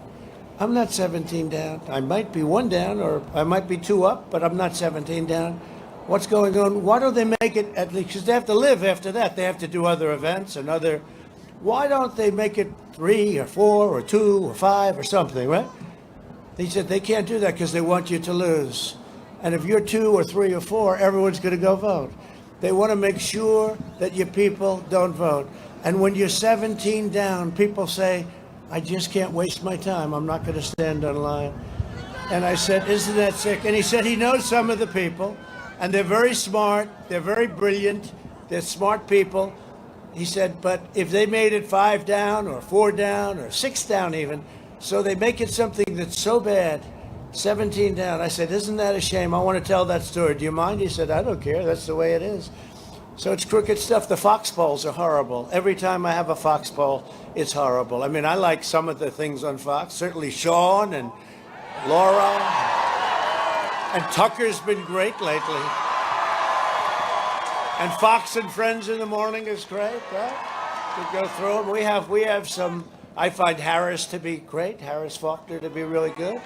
F: I'm not 17 down. I might be 1 down, or I might be 2 up, but I'm not 17 down. What's going on? Why don't they make it at least? Because they have to live after that. They have to do other events and other. Why don't they make it 3 or 4 or 2 or 5 or something, right? They said they can't do that because they want you to lose. And if you're 2 or 3 or 4, everyone's going to go vote. They want to make sure that your people don't vote. And when you're 17 down, people say, I just can't waste my time. I'm not going to stand on line. And I said, isn't that sick? And he said he knows some of the people, and they're very smart. They're very brilliant. They're smart people. He said, but if they made it 5 down or 4 down or 6 down even, so they make it something that's so bad, 17 down. I said, isn't that a shame? I want to tell that story. Do you mind? He said, I don't care. That's the way it is. So it's crooked stuff. The Fox polls are horrible. Every time I have a Fox poll, it's horrible. I mean, I like some of the things on Fox. Certainly Sean and Laura. And Tucker's been great lately. And Fox and Friends in the morning is great, right? We go through them. We have some, I find Harris to be great, Harris Faulkner to be really good.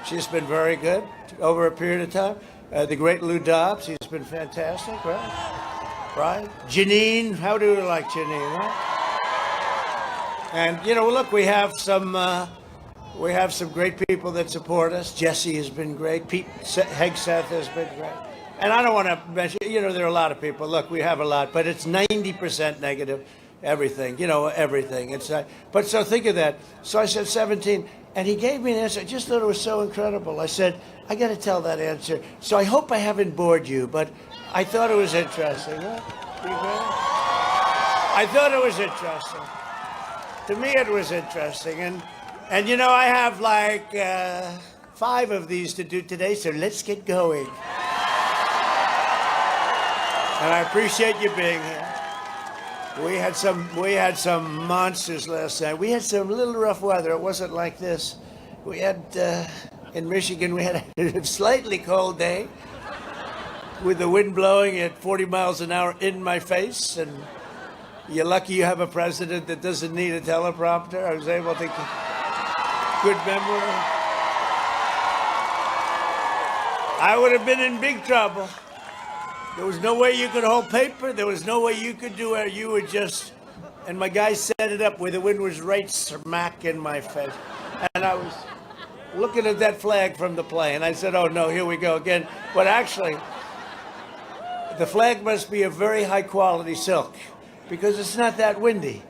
F: She's been very good over a period of time. The great Lou Dobbs, he's been fantastic, right? Right? Janine, how do you like Janine, right? And, you know, look, we have some great people that support us. Jesse has been great. Pete Hegseth has been great. And I don't want to mention, you know, there are a lot of people. Look, we have a lot, but it's 90% negative, everything, you know, everything. It's but so think of that. So I said 17, and he gave me an answer. I just thought it was so incredible. I said, I got to tell that answer. So I hope I haven't bored you, but I thought it was interesting. Huh? I thought it was interesting. To me, it was interesting. And you know, I have like 5 of these to do today, so let's get going. And I appreciate you being here. We had some monsters last night. We had some little rough weather. It wasn't like this. We had in Michigan, we had a slightly cold day with the wind blowing at 40 miles an hour in my face. And you're lucky you have a president that doesn't need a teleprompter. I was able to good memory. I would have been in big trouble. There was no way you could hold paper. There was no way you could do it. You would just, and my guy set it up where the wind was right smack in my face. And I was looking at that flag from the plane. I said, oh no, here we go again. But actually, the flag must be a very high quality silk because it's not that windy.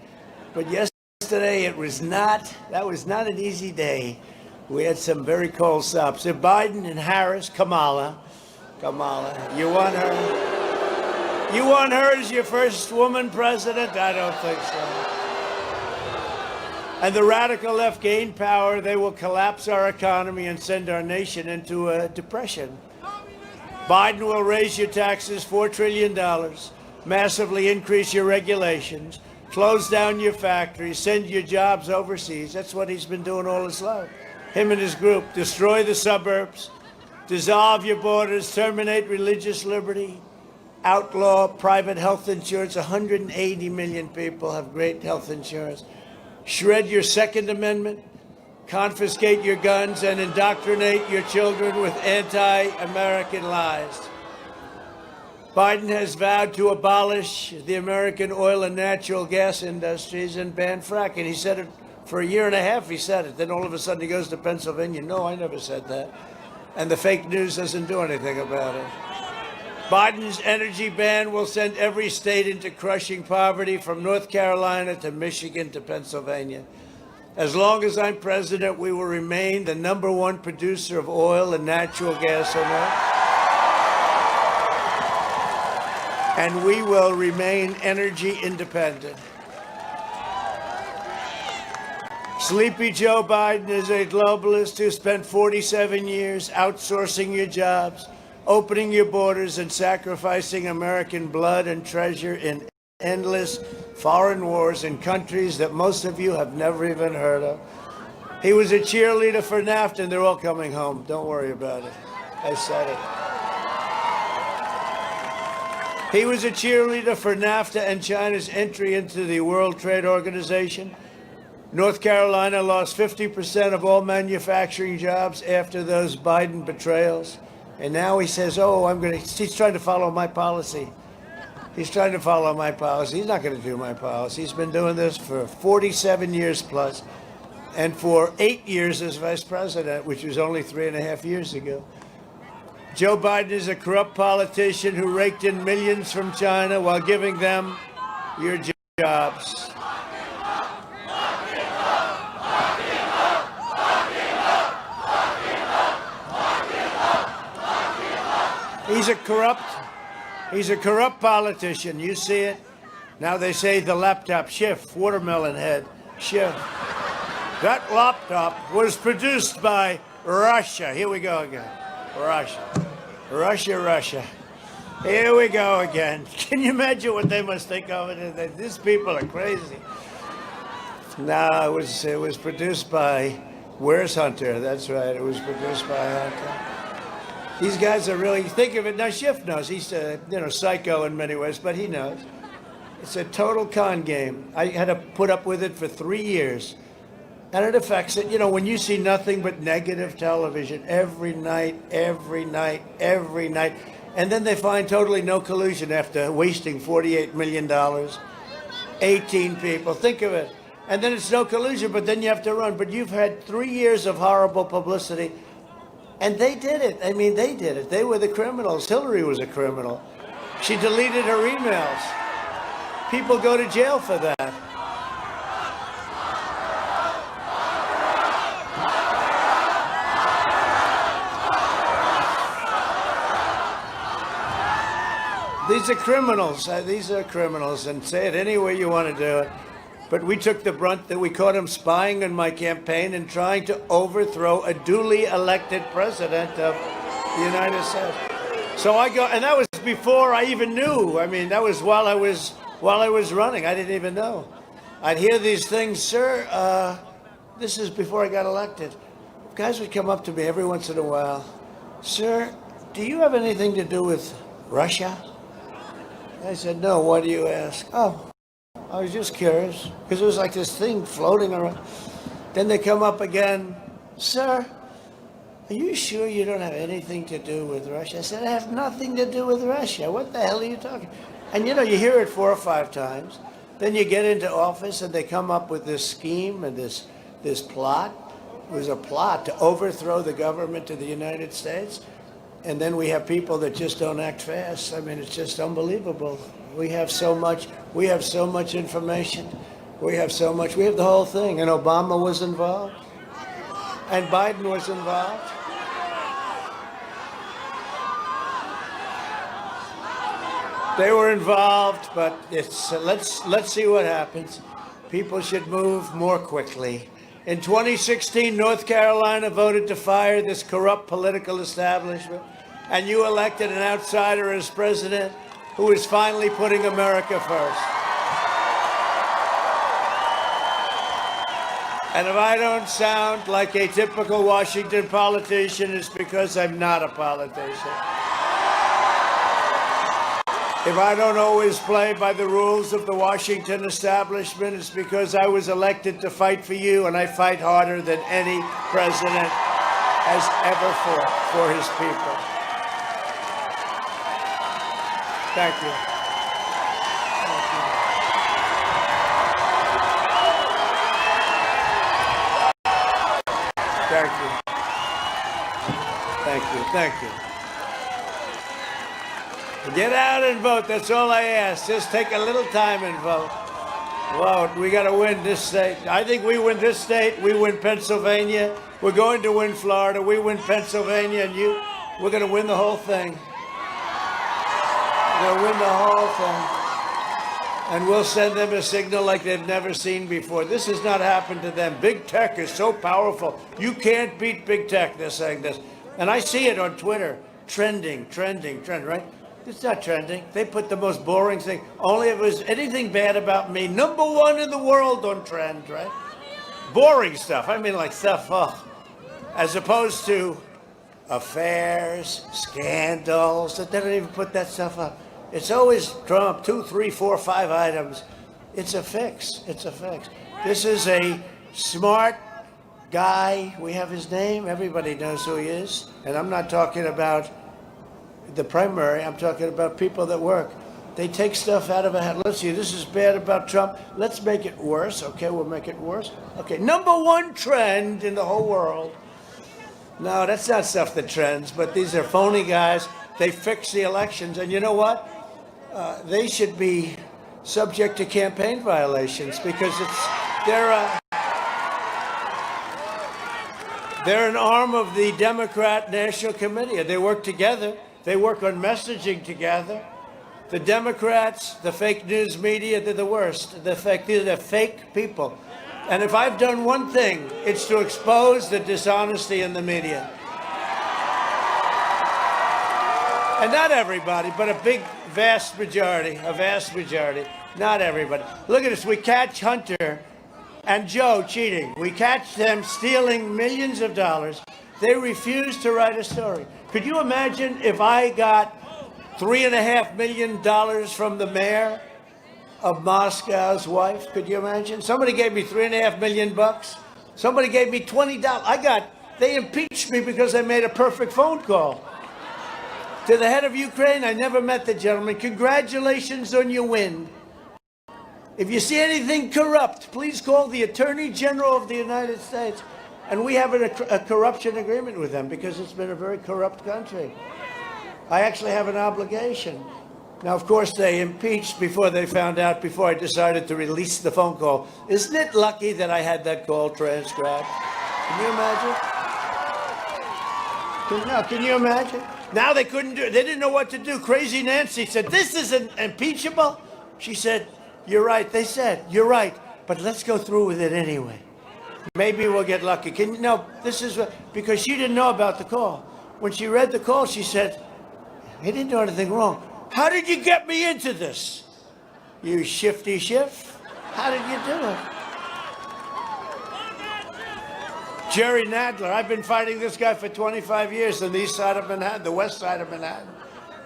F: But yesterday it was not, that was not an easy day. We had some very cold stops. So Biden and Harris, Kamala, you want her? You want her as your first woman president? I don't think so. And the radical left gain power. They will collapse our economy and send our nation into a depression. Biden will raise your taxes $4 trillion, massively increase your regulations, close down your factories, send your jobs overseas. That's what he's been doing all his life. Him and his group. Destroy the suburbs. Dissolve your borders, terminate religious liberty, outlaw private health insurance. 180 million people have great health insurance. Shred your Second Amendment, confiscate your guns, and indoctrinate your children with anti-American lies. Biden has vowed to abolish the American oil and natural gas industries and ban fracking. He said it for a year and a half, he said it. Then all of a sudden he goes to Pennsylvania. No, I never said that. And the fake news doesn't do anything about it. Biden's energy ban will send every state into crushing poverty from North Carolina to Michigan to Pennsylvania. As long as I'm president, we will remain the #1 producer of oil and natural gas on Earth. And we will remain energy independent. Sleepy Joe Biden is a globalist who spent 47 years outsourcing your jobs, opening your borders, and sacrificing American blood and treasure in endless foreign wars in countries that most of you have never even heard of. He was a cheerleader for NAFTA, and they're all coming home. Don't worry about it. I said it. He was a cheerleader for NAFTA and China's entry into the World Trade Organization. North Carolina lost 50% of all manufacturing jobs after those Biden betrayals. And now he says, oh, he's trying to follow my policy. He's trying to follow my policy. He's not going to do my policy. He's been doing this for 47 years plus, and for 8 years as vice president, which was only 3.5 years ago. Joe Biden is a corrupt politician who raked in millions from China while giving them your jobs. He's a corrupt politician. You see it? Now they say the laptop, Schiff, watermelon head, Schiff. That laptop was produced by Russia. Here we go again. Russia. Here we go again. Can you imagine what they must think of it? These people are crazy. No, it was produced by, where's Hunter? That's right, it was produced by Hunter. These guys are really, think of it, now Schiff knows, he's psycho in many ways, but he knows. It's a total con game. I had to put up with it for 3 years. And it affects it. You know, when you see nothing but negative television every night, and then they find totally no collusion after wasting $48 million, 18 people, think of it. And then it's no collusion, but then you have to run. But you've had 3 years of horrible publicity. And they did it. I mean, they did it. They were the criminals. Hillary was a criminal. She deleted her emails. People go to jail for that. These are criminals. And say it any way you want to do it. But we took the brunt that we caught him spying on my campaign and trying to overthrow a duly elected president of the United States. So I go, and that was before I even knew. I mean, that was while I was running. I didn't even know. I'd hear these things, sir. This is before I got elected. Guys would come up to me every once in a while. Sir, do you have anything to do with Russia? I said, no. Why do you ask? Oh. I was just curious, because it was like this thing floating around. Then they come up again. Sir, are you sure you don't have anything to do with Russia? I said, I have nothing to do with Russia. What the hell are you talking? And you hear it 4 or 5 times. Then you get into office and they come up with this scheme and this plot. It was a plot to overthrow the government of the United States. And then we have people that just don't act fast. I mean, it's just unbelievable. We have so much information. We have the whole thing. And Obama was involved. And Biden was involved. They were involved, but it's let's see what happens. People should move more quickly. In 2016, North Carolina voted to fire this corrupt political establishment, and you elected an outsider as president who is finally putting America first. And if I don't sound like a typical Washington politician, it's because I'm not a politician. If I don't always play by the rules of the Washington establishment, it's because I was elected to fight for you, and I fight harder than any president has ever fought for his people. Thank you. Thank you. Get out and vote. That's all I ask. Just take a little time and vote. Vote. We got to win this state. I think we win this state. We win Pennsylvania. We're going to win Florida. We win Pennsylvania, and we're going to win the whole thing. We're going to win the whole thing. And we'll send them a signal like they've never seen before. This has not happened to them. Big tech is so powerful. You can't beat big tech, they're saying this. And I see it on Twitter. Trending, right? It's not trending. They put the most boring thing. Only if it was anything bad about me. #1 in the world on trend, right? Boring stuff. I mean, like stuff, as opposed to affairs, scandals. They don't even put that stuff up. It's always Trump, 2, 3, 4, 5 items. It's a fix. This is a smart guy. We have his name. Everybody knows who he is. And I'm not talking about the primary. I'm talking about people that work. They take stuff out of a hat. Let's see, this is bad about Trump. Let's make it worse. Okay, we'll make it worse. Okay, #1 trend in the whole world No, that's not stuff that trends, but these are phony guys. They fix the elections, and you know what? They should be subject to campaign violations because they're an arm of the Democrat National Committee. They work together. They work on messaging together. The Democrats, the fake news media, they're the worst. They're fake people. And if I've done one thing, it's to expose the dishonesty in the media. And not everybody, but a vast majority, not everybody. Look at this, we catch Hunter and Joe cheating. We catch them stealing millions of dollars. They refuse to write a story. Could you imagine if I got $3.5 million from the mayor of Moscow's wife? Could you imagine? Somebody gave me $3.5 million bucks. Somebody gave me $20. They impeached me because I made a perfect phone call to the head of Ukraine. I never met the gentleman. Congratulations on your win. If you see anything corrupt, please call the Attorney General of the United States. And we have a corruption agreement with them because it's been a very corrupt country. I actually have an obligation. Now, of course, they impeached before they found out, before I decided to release the phone call. Isn't it lucky that I had that call transcribed? Can you imagine? Can you imagine? Now they couldn't do it. They didn't know what to do. Crazy Nancy said, this isn't impeachable. She said, you're right. They said, you're right. But let's go through with it anyway. Maybe we'll get lucky. This is because she didn't know about the call. When she read the call, she said, he didn't do anything wrong. How did you get me into this? You shifty shift. How did you do it? Jerry Nadler. I've been fighting this guy for 25 years on the east side of Manhattan, the west side of Manhattan.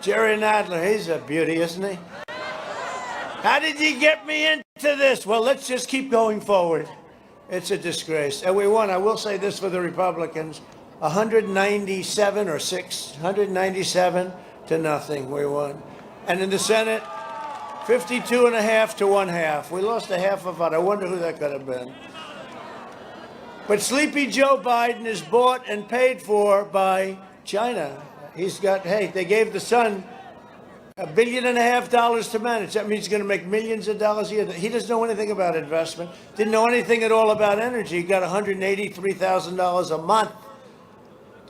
F: Jerry Nadler, he's a beauty, isn't he? How did you get me into this? Well, let's just keep going forward. It's a disgrace. And we won. I will say this for the Republicans. 197 to nothing. We won. And in the Senate, 52.5 to 1/2. We lost a half a vote. I wonder who that could have been. But Sleepy Joe Biden is bought and paid for by China. They gave the son $1.5 billion to manage. That means he's going to make millions of dollars a year. He doesn't know anything about investment. Didn't know anything at all about energy. He got $183,000 a month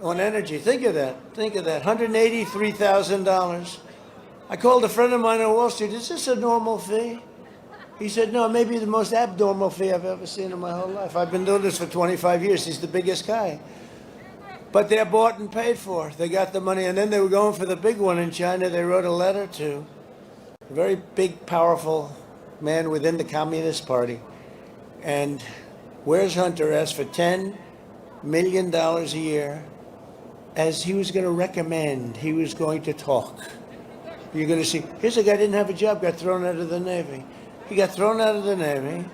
F: on energy. Think of that. $183,000. I called a friend of mine on Wall Street. Is this a normal fee? He said, no, maybe the most abnormal fee I've ever seen in my whole life. I've been doing this for 25 years. He's the biggest guy. But they're bought and paid for. They got the money, and then they were going for the big one in China. They wrote a letter to a very big, powerful man within the Communist Party. And where's Hunter asked for $10 million a year, as he was going to recommend, he was going to talk. You're going to see, here's a guy didn't have a job, got thrown out of the Navy. He got thrown out of the Navy.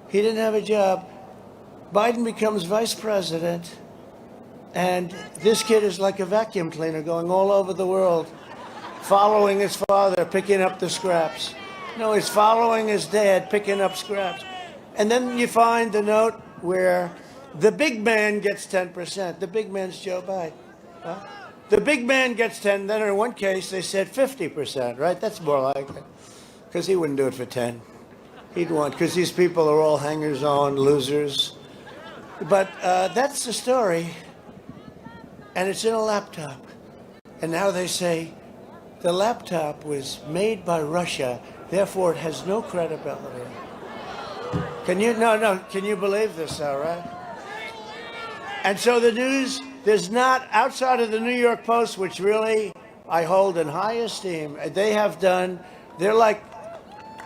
F: He didn't have a job. Biden becomes vice president. And this kid is like a vacuum cleaner going all over the world, following his father, picking up the scraps. No, he's following his dad, picking up scraps. And then you find the note where the big man gets 10%. The big man's Joe Biden. Huh? The big man gets 10. Then in one case, they said 50%, right? That's more like it. Because he wouldn't do it for 10. He'd want, because these people are all hangers-on, losers. But that's the story. And it's in a laptop. And now they say the laptop was made by Russia, therefore it has no credibility. Can you believe this, all right? And so the news, there's not, outside of the New York Post, which really I hold in high esteem, they're like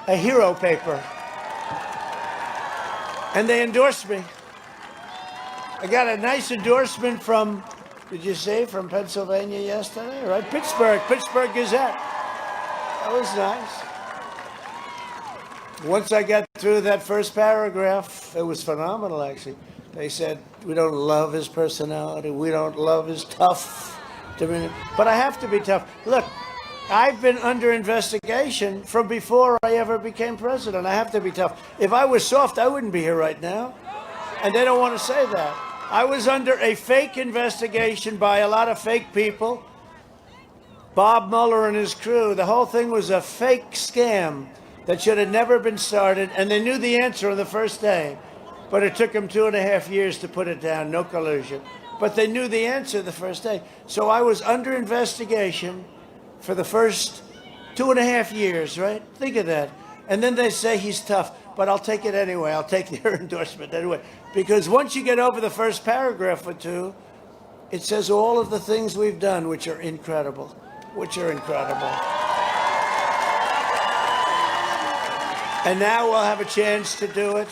F: a hero paper. And they endorse me. I got a nice endorsement from, did you say, from Pennsylvania yesterday, right? Pittsburgh Gazette. That was nice. Once I got through that first paragraph, it was phenomenal, actually. They said, we don't love his personality. We don't love his tough demeanor. But I have to be tough. Look, I've been under investigation from before I ever became president. I have to be tough. If I was soft, I wouldn't be here right now. And they don't want to say that. I was under a fake investigation by a lot of fake people. Bob Mueller and his crew. The whole thing was a fake scam that should have never been started, and they knew the answer on the first day. But it took them 2.5 years to put it down, no collusion. But they knew the answer the first day. So I was under investigation for the first 2.5 years, right? Think of that. And then they say he's tough, but I'll take it anyway. I'll take their endorsement anyway. Because once you get over the first paragraph or two, it says all of the things we've done, which are incredible, And now we'll have a chance to do it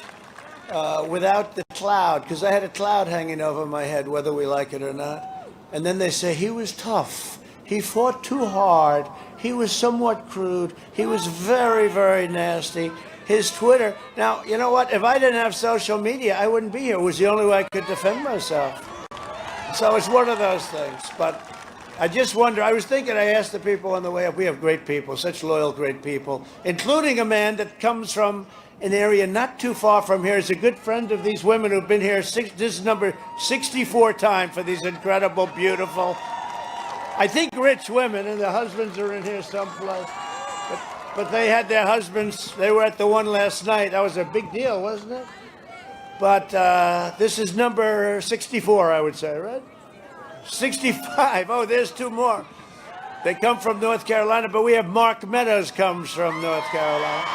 F: without the cloud, because I had a cloud hanging over my head, whether we like it or not. And then they say he was tough. He fought too hard. He was somewhat crude. He was very, very nasty. His Twitter. Now, you know what? If I didn't have social media, I wouldn't be here. It was the only way I could defend myself. So it's one of those things. But I just wonder. I was thinking, I asked the people on the way up, we have great people, such loyal, great people, including a man that comes from an area not too far from here. He's a good friend of these women who've been here. This is number 64 time for these incredible, beautiful, I think rich women, and their husbands are in here someplace. But they had their husbands. They were at the one last night. That was a big deal, wasn't it? But this is number 64, I would say, right? 65. Oh, there's two more. They come from North Carolina, but we have Mark Meadows comes from North Carolina.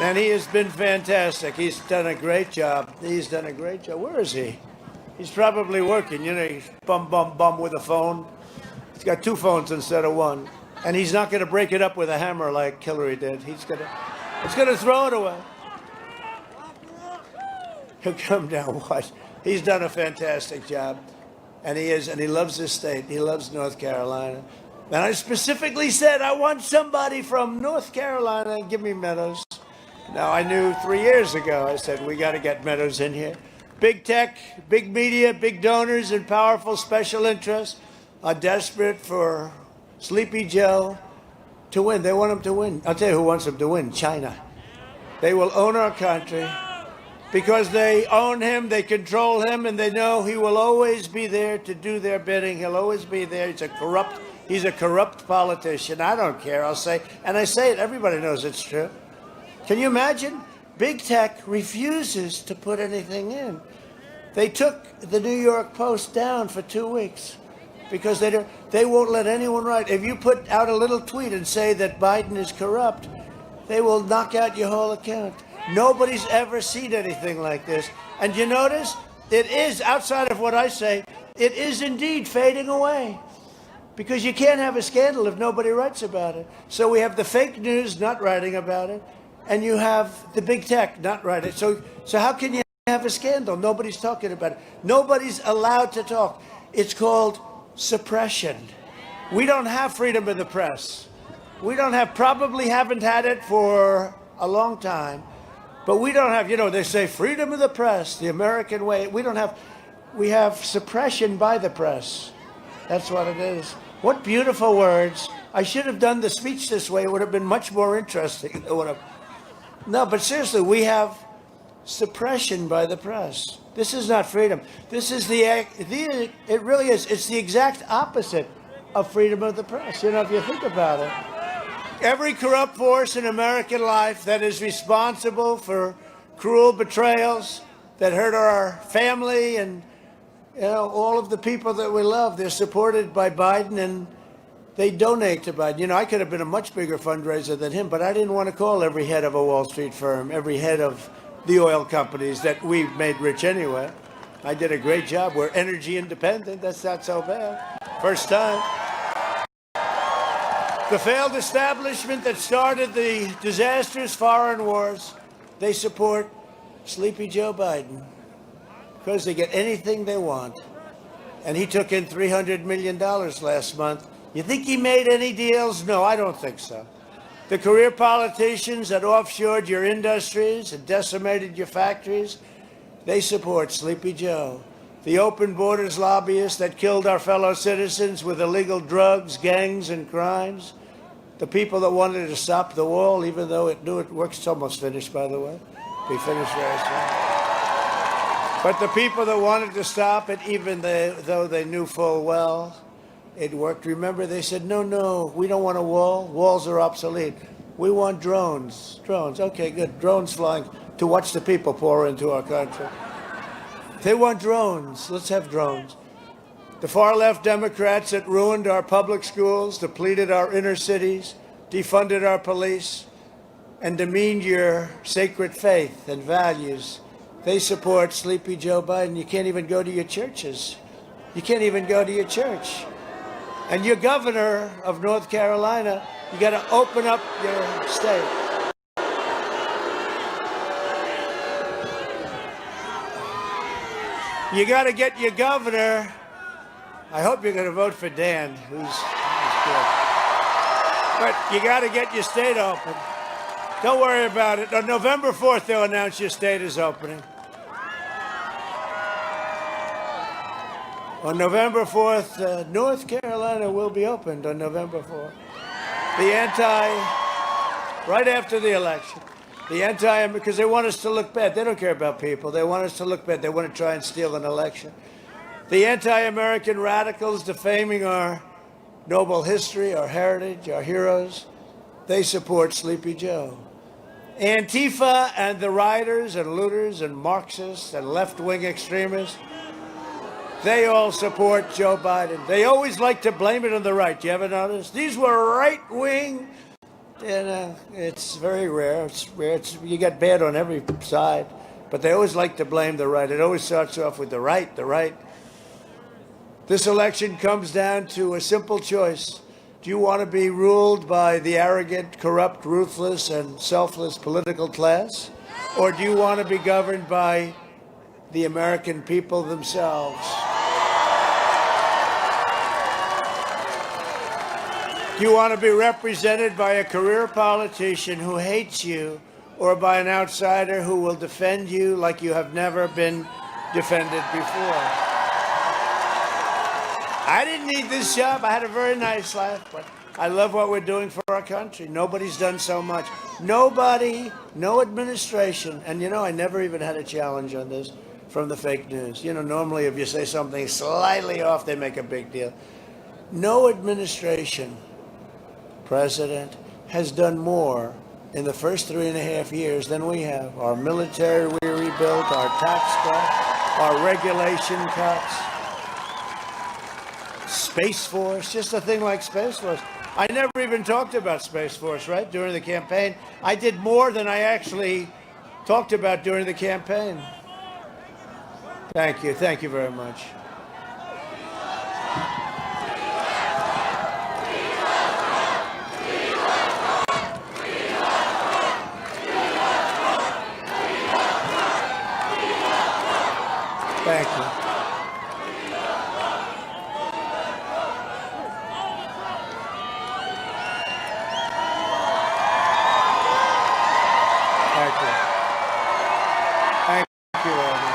F: And he has been fantastic. He's done a great job. Where is he? He's probably working. You know, he's bum with a phone. He's got two phones instead of one. And he's not going to break it up with a hammer like Hillary did. He's going to throw it away. He'll come down, watch. He's done a fantastic job. And he loves this state. He loves North Carolina. And I specifically said, I want somebody from North Carolina. Give me Meadows. Now, I knew 3 years ago, I said, we got to get Meadows in here. Big tech, big media, big donors, and powerful special interests are desperate for Sleepy Joe to win. They want him to win. I'll tell you who wants him to win, China. They will own our country because they own him, they control him, and they know he will always be there to do their bidding. He'll always be there. He's a corrupt politician. I don't care, I'll say. And I say it, everybody knows it's true. Can you imagine? Big tech refuses to put anything in. They took the New York Post down for 2 weeks because they won't let anyone write. If you put out a little tweet and say that Biden is corrupt, they will knock out your whole account. Nobody's ever seen anything like this. And you notice, it is, outside of what I say, it is indeed fading away. Because you can't have a scandal if nobody writes about it. So we have the fake news not writing about it, and you have the big tech not writing. So how can you have a scandal? Nobody's talking about it. Nobody's allowed to talk. It's called suppression. We don't have freedom of the press. We probably haven't had it for a long time. But we don't have, they say freedom of the press, the American way. We have suppression by the press. That's what it is. What beautiful words. I should have done the speech this way. It would have been much more interesting. No, but seriously, we have suppression by the press. This is not freedom. This is it really is. It's the exact opposite of freedom of the press, if you think about it. Every corrupt force in American life that is responsible for cruel betrayals that hurt our family and all of the people that we love, they're supported by Biden and they donate to Biden. I could have been a much bigger fundraiser than him, but I didn't want to call every head of a Wall Street firm, every head of the oil companies that we made rich anyway. I did a great job. We're energy independent. That's not so bad. First time. The failed establishment that started the disastrous foreign wars, they support Sleepy Joe Biden because they get anything they want. And he took in $300 million last month. You think he made any deals? No, I don't think so. The career politicians that offshored your industries and decimated your factories, they support Sleepy Joe. The open borders lobbyists that killed our fellow citizens with illegal drugs, gangs, and crimes. The people that wanted to stop the wall, even though it knew it works. It's almost finished, by the way. Be finished very soon. But the people that wanted to stop it, even though they knew full well it worked, remember they said, no, we don't want a wall. Walls are obsolete. We want drones. Drones, okay, good. Drones flying to watch the people pour into our country. They want drones. Let's have drones. The far-left Democrats that ruined our public schools, depleted our inner cities, defunded our police, and demeaned your sacred faith and values, they support Sleepy Joe Biden. You can't even go to your churches. You can't even go to your church. And your governor of North Carolina, you got to open up your state. You got to get your governor. I hope you're going to vote for Dan, who's good. But you got to get your state open. Don't worry about it. On November 4th, they'll announce your state is opening. On November 4th, North Carolina will be opened on November 4th. Right after the election. Because they want us to look bad. They don't care about people. They want us to look bad. They want to try and steal an election. The anti-American radicals defaming our noble history, our heritage, our heroes, they support Sleepy Joe. Antifa and the rioters and looters and Marxists and left-wing extremists, they all support Joe Biden. They always like to blame it on the right. You ever notice? These were right-wing. And it's very rare. It's rare. You got bad on every side. But they always like to blame the right. It always starts off with the right, the right. This election comes down to a simple choice. Do you want to be ruled by the arrogant, corrupt, ruthless, and selfless political class? Or do you want to be governed by the American people themselves? Do you want to be represented by a career politician who hates you, or by an outsider who will defend you like you have never been defended before? I didn't need this job. I had a very nice life, but I love what we're doing for our country. Nobody's done so much. Nobody, no administration, and I never even had a challenge on this from the fake news. Normally if you say something slightly off, they make a big deal. No administration, president, has done more in the first 3.5 years than we have. Our military we rebuilt, our tax cuts, our regulation cuts, Space Force, just a thing like Space Force. I never even talked about Space Force, right, during the campaign. I did more than I actually talked about during the campaign. Thank you. Thank you very much. Thank you. Thank you. Thank you, Robert.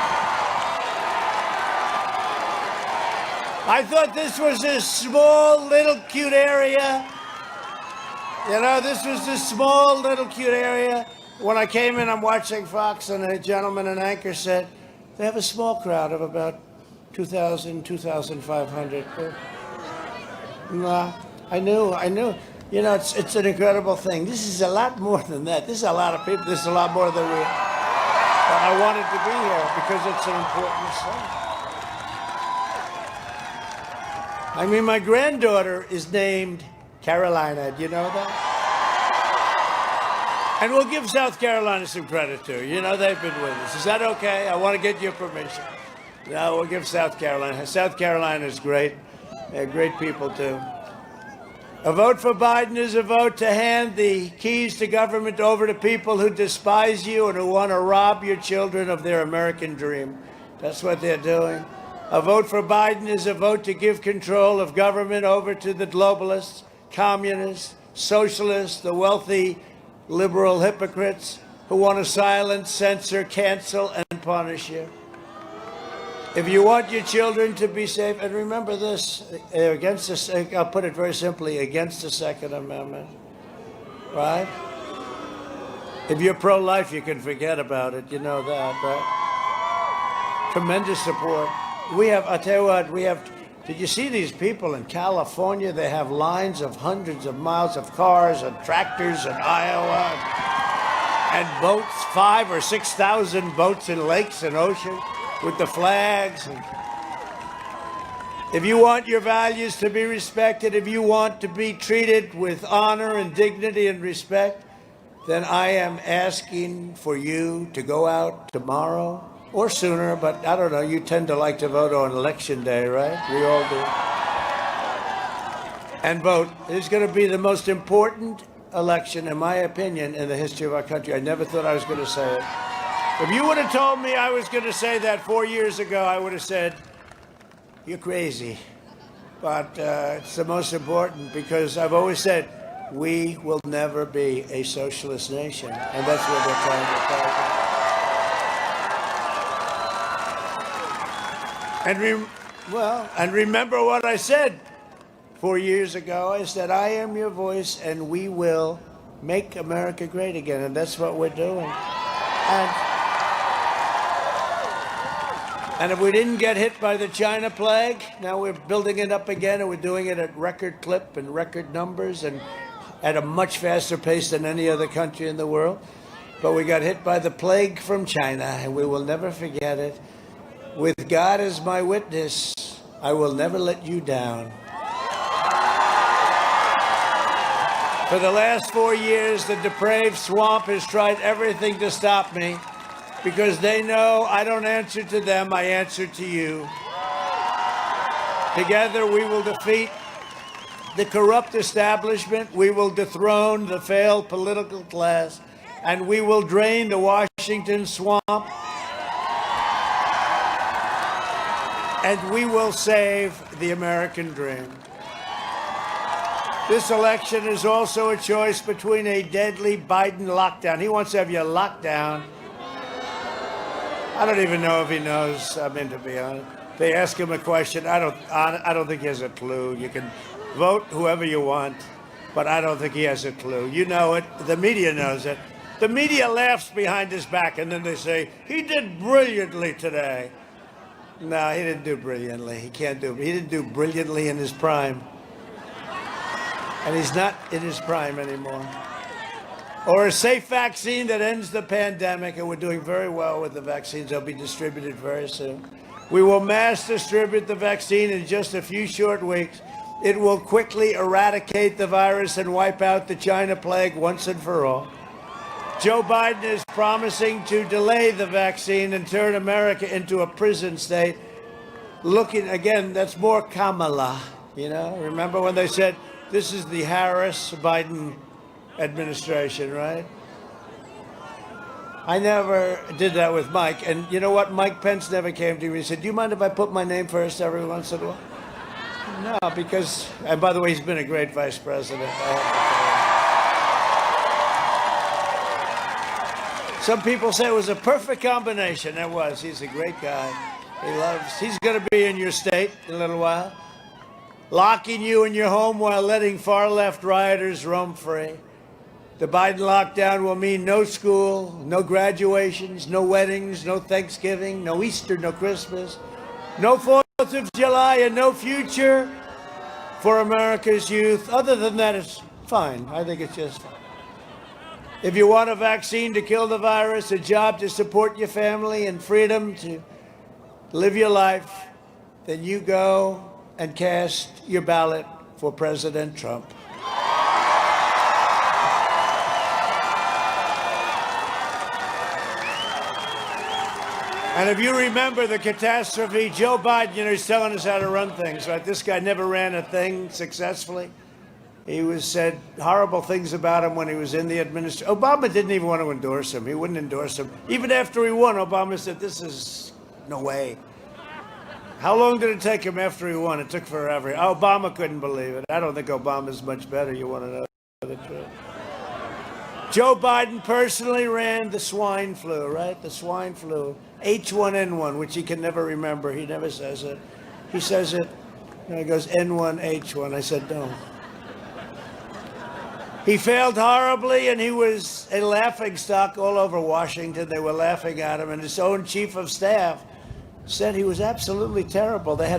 F: I thought this was a small, little, cute area. This was a small, little, cute area. When I came in, I'm watching Fox, and a gentleman, an anchor, said, they have a small crowd of about 2,000, 2,500. No, I knew. It's an incredible thing. This is a lot more than that. This is a lot of people. This is a lot more than we. But I wanted to be here because it's an important thing. I mean, my granddaughter is named Carolina. Do you know that? And we'll give South Carolina some credit, too. They've been with us. Is that okay? I want to get your permission. No, we'll give South Carolina. South Carolina is great. They're great people, too. A vote for Biden is a vote to hand the keys to government over to people who despise you and who want to rob your children of their American dream. That's what they're doing. A vote for Biden is a vote to give control of government over to the globalists, communists, socialists, the wealthy, liberal hypocrites who want to silence, censor, cancel, and punish you. If you want your children to be safe, and remember this, I'll put it very simply, against the Second Amendment, right? If you're pro-life, you can forget about it. You know that, right? Tremendous support. We have, I'll tell you what, we have, did you see these people in California? They have lines of hundreds of miles of cars and tractors in Iowa and boats, 5,000 or 6,000 boats in lakes and oceans with the flags. And if you want your values to be respected, if you want to be treated with honor and dignity and respect, then I am asking for you to go out tomorrow or sooner, but I don't know, you tend to like to vote on election day, right? We all do. And vote. It's going to be the most important election, in my opinion, in the history of our country. I never thought I was going to say it. If you would have told me I was going to say that 4 years ago, I would have said, you're crazy. But it's the most important because I've always said, we will never be a socialist nation. And that's what they're trying to target. And remember what I said 4 years ago. I said, I am your voice, and we will make America great again. And that's what we're doing. And if we didn't get hit by the China plague, now we're building it up again, and we're doing it at record clip and record numbers and at a much faster pace than any other country in the world. But we got hit by the plague from China, and we will never forget it. With God as my witness, I will never let you down. For the last 4 years, the depraved swamp has tried everything to stop me because they know I don't answer to them, I answer to you. Together, we will defeat the corrupt establishment, we will dethrone the failed political class, and we will drain the Washington swamp. And we will save the American dream. This election is also a choice between a deadly Biden lockdown. He wants to have you locked down. I don't even know if he knows. I mean, to be honest, they ask him a question. I don't think he has a clue. You can vote whoever you want, but I don't think he has a clue. You know it. The media knows it. The media laughs behind his back, and then they say he did brilliantly today. No, he didn't do brilliantly. He can't do. He didn't do brilliantly in his prime. And he's not in his prime anymore. Or a safe vaccine that ends the pandemic, and we're doing very well with the vaccines. They'll be distributed very soon. We will mass distribute the vaccine in just a few short weeks. It will quickly eradicate the virus and wipe out the China plague once and for all. Joe Biden is promising to delay the vaccine and turn America into a prison state. Looking, again, that's more Kamala, you know? Remember when they said, this is the Harris-Biden administration, right? I never did that with Mike. And you know what? Mike Pence never came to me and said, do you mind if I put my name first every once in a while? No, because, and by the way, he's been a great vice president. Some people say it was a perfect combination. It was. He's a great guy. He's going to be in your state in a little while, locking you in your home while letting far-left rioters roam free. The Biden lockdown will mean no school, no graduations, no weddings, no Thanksgiving, no Easter, no Christmas, no 4th of July, and no future for America's youth. Other than that, it's fine. I think it's just fine. If you want a vaccine to kill the virus, a job to support your family, and freedom to live your life, then you go and cast your ballot for President Trump. And if you remember the catastrophe, Joe Biden, you know, he's telling us how to run things, right? This guy never ran a thing successfully. He was said horrible things about him when he was in the administration. Obama didn't even want to endorse him. He wouldn't endorse him. Even after he won, Obama said, this is no way. How long did it take him after he won? It took forever. Obama couldn't believe it. I don't think Obama's much better. You want to know the truth? Joe Biden personally ran the swine flu, right? The swine flu. H1N1, which he can never remember. He never says it. He says it, and he goes N1, H1. I said, no. He failed horribly, and he was a laughingstock all over Washington. They were laughing at him, and his own chief of staff said he was absolutely terrible. They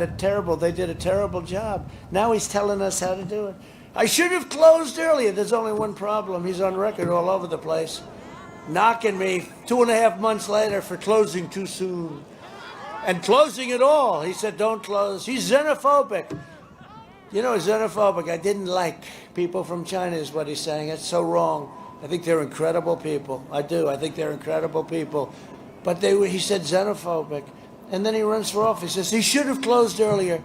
F: did a terrible job. Now he's telling us how to do it. I should have closed earlier. There's only one problem. He's on record all over the place, knocking me 2.5 months later for closing too soon. And closing it all. He said, don't close. He's xenophobic. You know, xenophobic. I didn't like people from China is what he's saying. It's so wrong. I think they're incredible people. I do. I think they're incredible people. But he said xenophobic. And then he runs for office. He says he should have closed earlier.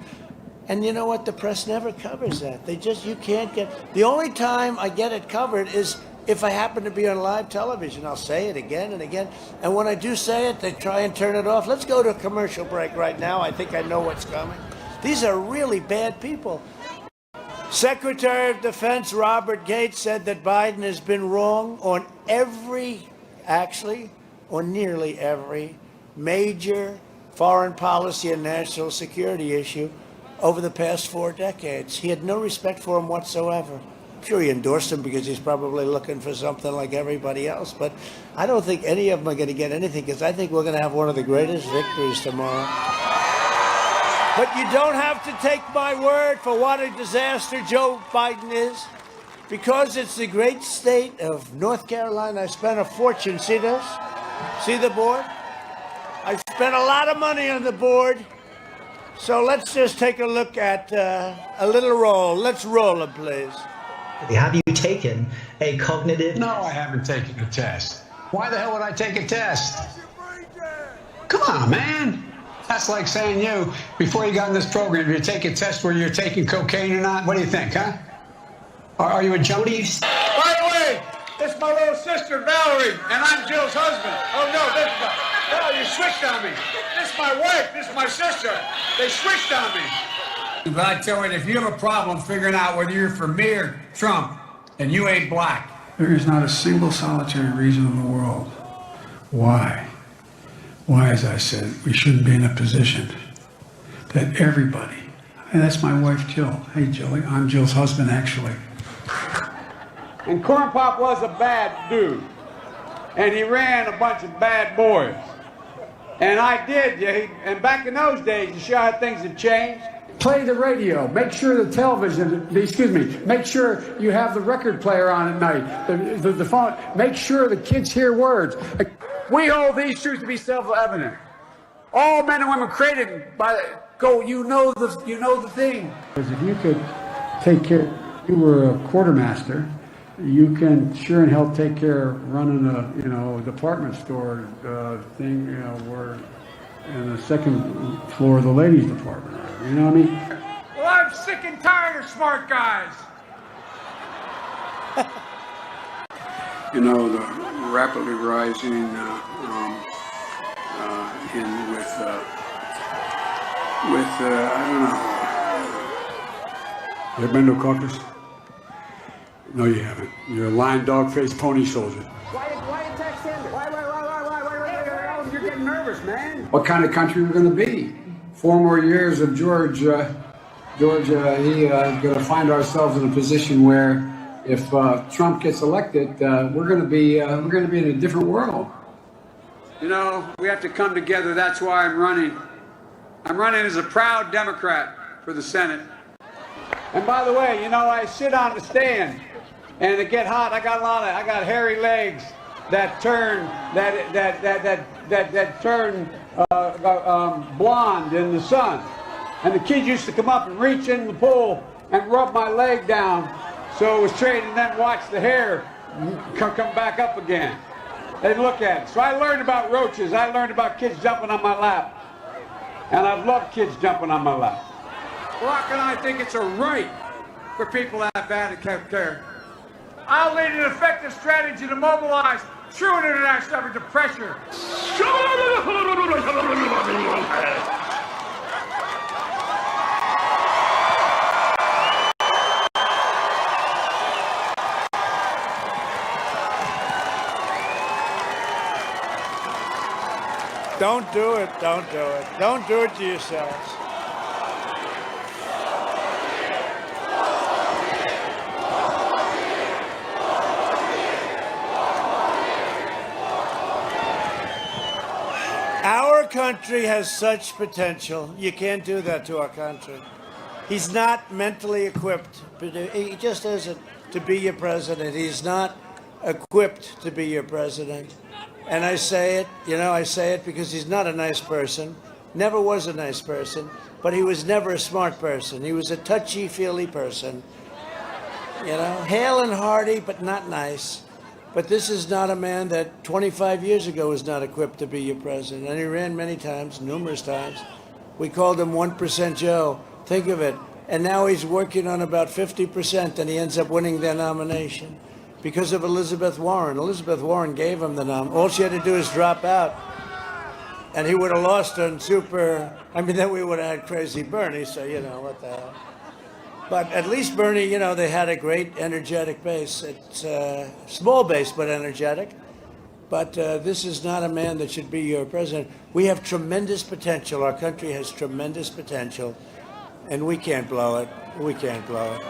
F: And you know what? The press never covers that. You can't get... The only time I get it covered is if I happen to be on live television. I'll say it again and again. And when I do say it, they try and turn it off. Let's go to a commercial break right now. I think I know what's coming. These are really bad people. Secretary of Defense Robert Gates said that Biden has been wrong on nearly every major foreign policy and national security issue over the past 4 decades. He had no respect for him whatsoever. I'm sure he endorsed him because he's probably looking for something like everybody else, but I don't think any of them are going to get anything because I think we're going to have one of the greatest victories tomorrow. But you don't have to take my word for what a disaster Joe Biden is, because it's the great state of North Carolina. I spent a fortune. See this? See the board? I spent a lot of money on the board. So let's just take a look at a little roll. Let's roll it, please.
G: Have you taken a cognitive...
H: No, I haven't taken a test. Why the hell would I take a test? Come on, man. That's like saying you, before you got in this program, you take a test where you're taking cocaine or not. What do you think, huh? Are you a junkie?
I: By the way, this is my little sister, Valerie, and I'm Jill's husband. Oh, no, this is no, you switched on me. This is my wife. This is my sister. They switched on me.
J: But I tell you, if you have a problem figuring out whether you're for me or Trump, and you ain't black.
K: There is not a single solitary reason in the world why, as I said, we shouldn't be in a position that everybody, and that's my wife, Jill. Hey, Jilly, I'm Jill's husband, actually.
I: And Corn Pop was a bad dude. And he ran a bunch of bad boys. And I did, and back in those days, you see how things had changed?
J: Play the radio. Make sure the television, make sure you have the record player on at night. The phone. Make sure the kids hear words. We hold these truths to be self-evident. All men and women created by you know the thing.
K: Because if you could take care, you were a quartermaster, you can sure and hell take care of running a department store thing, where in the second floor of the ladies department. You know what I mean?
I: Well, I'm sick and tired of smart guys.
K: The rapidly rising I don't know. You ever been to a caucus? No, you haven't. You're a lying dog-faced pony soldier.
J: Why attack Sanders? Why? You're getting nervous, man.
K: What kind of country we're going to be? 4 more years of George, he going to find ourselves in a position where, if Trump gets elected, we're going to be in a different world.
I: We have to come together. That's why I'm running. I'm running as a proud Democrat for the Senate. And by the way, I sit on the stand, and it get hot. I got hairy legs that turn blonde in the sun. And the kids used to come up and reach in the pool and rub my leg down so it was straight, and then watch the hair come back up again. They'd look at it. So I learned about roaches. I learned about kids jumping on my lap. And I've loved kids jumping on my lap. Barack and I think it's a right for people to have bad care. I'll lead an effective strategy to mobilize true international effort to pressure.
F: Don't do it. Don't do it. Don't do it to yourselves. country has such potential. You can't do that to our country. He's not mentally equipped. He just isn't to be your president. He's not equipped to be your president. And I say it, I say it because he's not a nice person. Never was a nice person. But he was never a smart person. He was a touchy-feely person. Hale and hearty, but not nice. But this is not a man that 25 years ago was not equipped to be your president. And he ran many times, numerous times. We called him 1% Joe. Think of it. And now he's working on about 50%, and he ends up winning their nomination because of Elizabeth Warren. Elizabeth Warren gave him the nom. All she had to do is drop out, and he would have lost on then we would have had crazy Bernie, so, what the hell. But at least Bernie, they had a great energetic base. It's small base, but energetic. But this is not a man that should be your president. We have tremendous potential. Our country has tremendous potential, and we can't blow it. We can't blow it.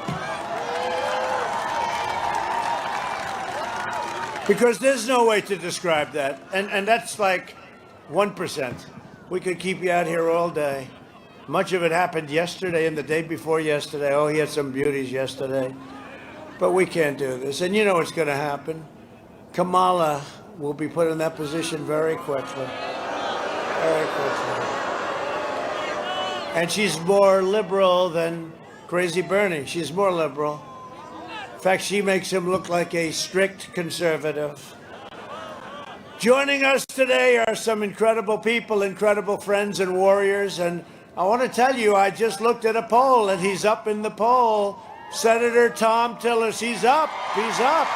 F: Because there's no way to describe that. And that's like 1%. We could keep you out here all day. Much of it happened yesterday and the day before yesterday. Oh, he had some beauties yesterday. But we can't do this. And you know what's going to happen. Kamala will be put in that position very quickly. Very quickly. And she's more liberal than crazy Bernie. She's more liberal. In fact, she makes him look like a strict conservative. Joining us today are some incredible people, incredible friends and warriors. And I want to tell you, I just looked at a poll, and he's up in the poll. Senator Tom Tillis, he's up. He's up.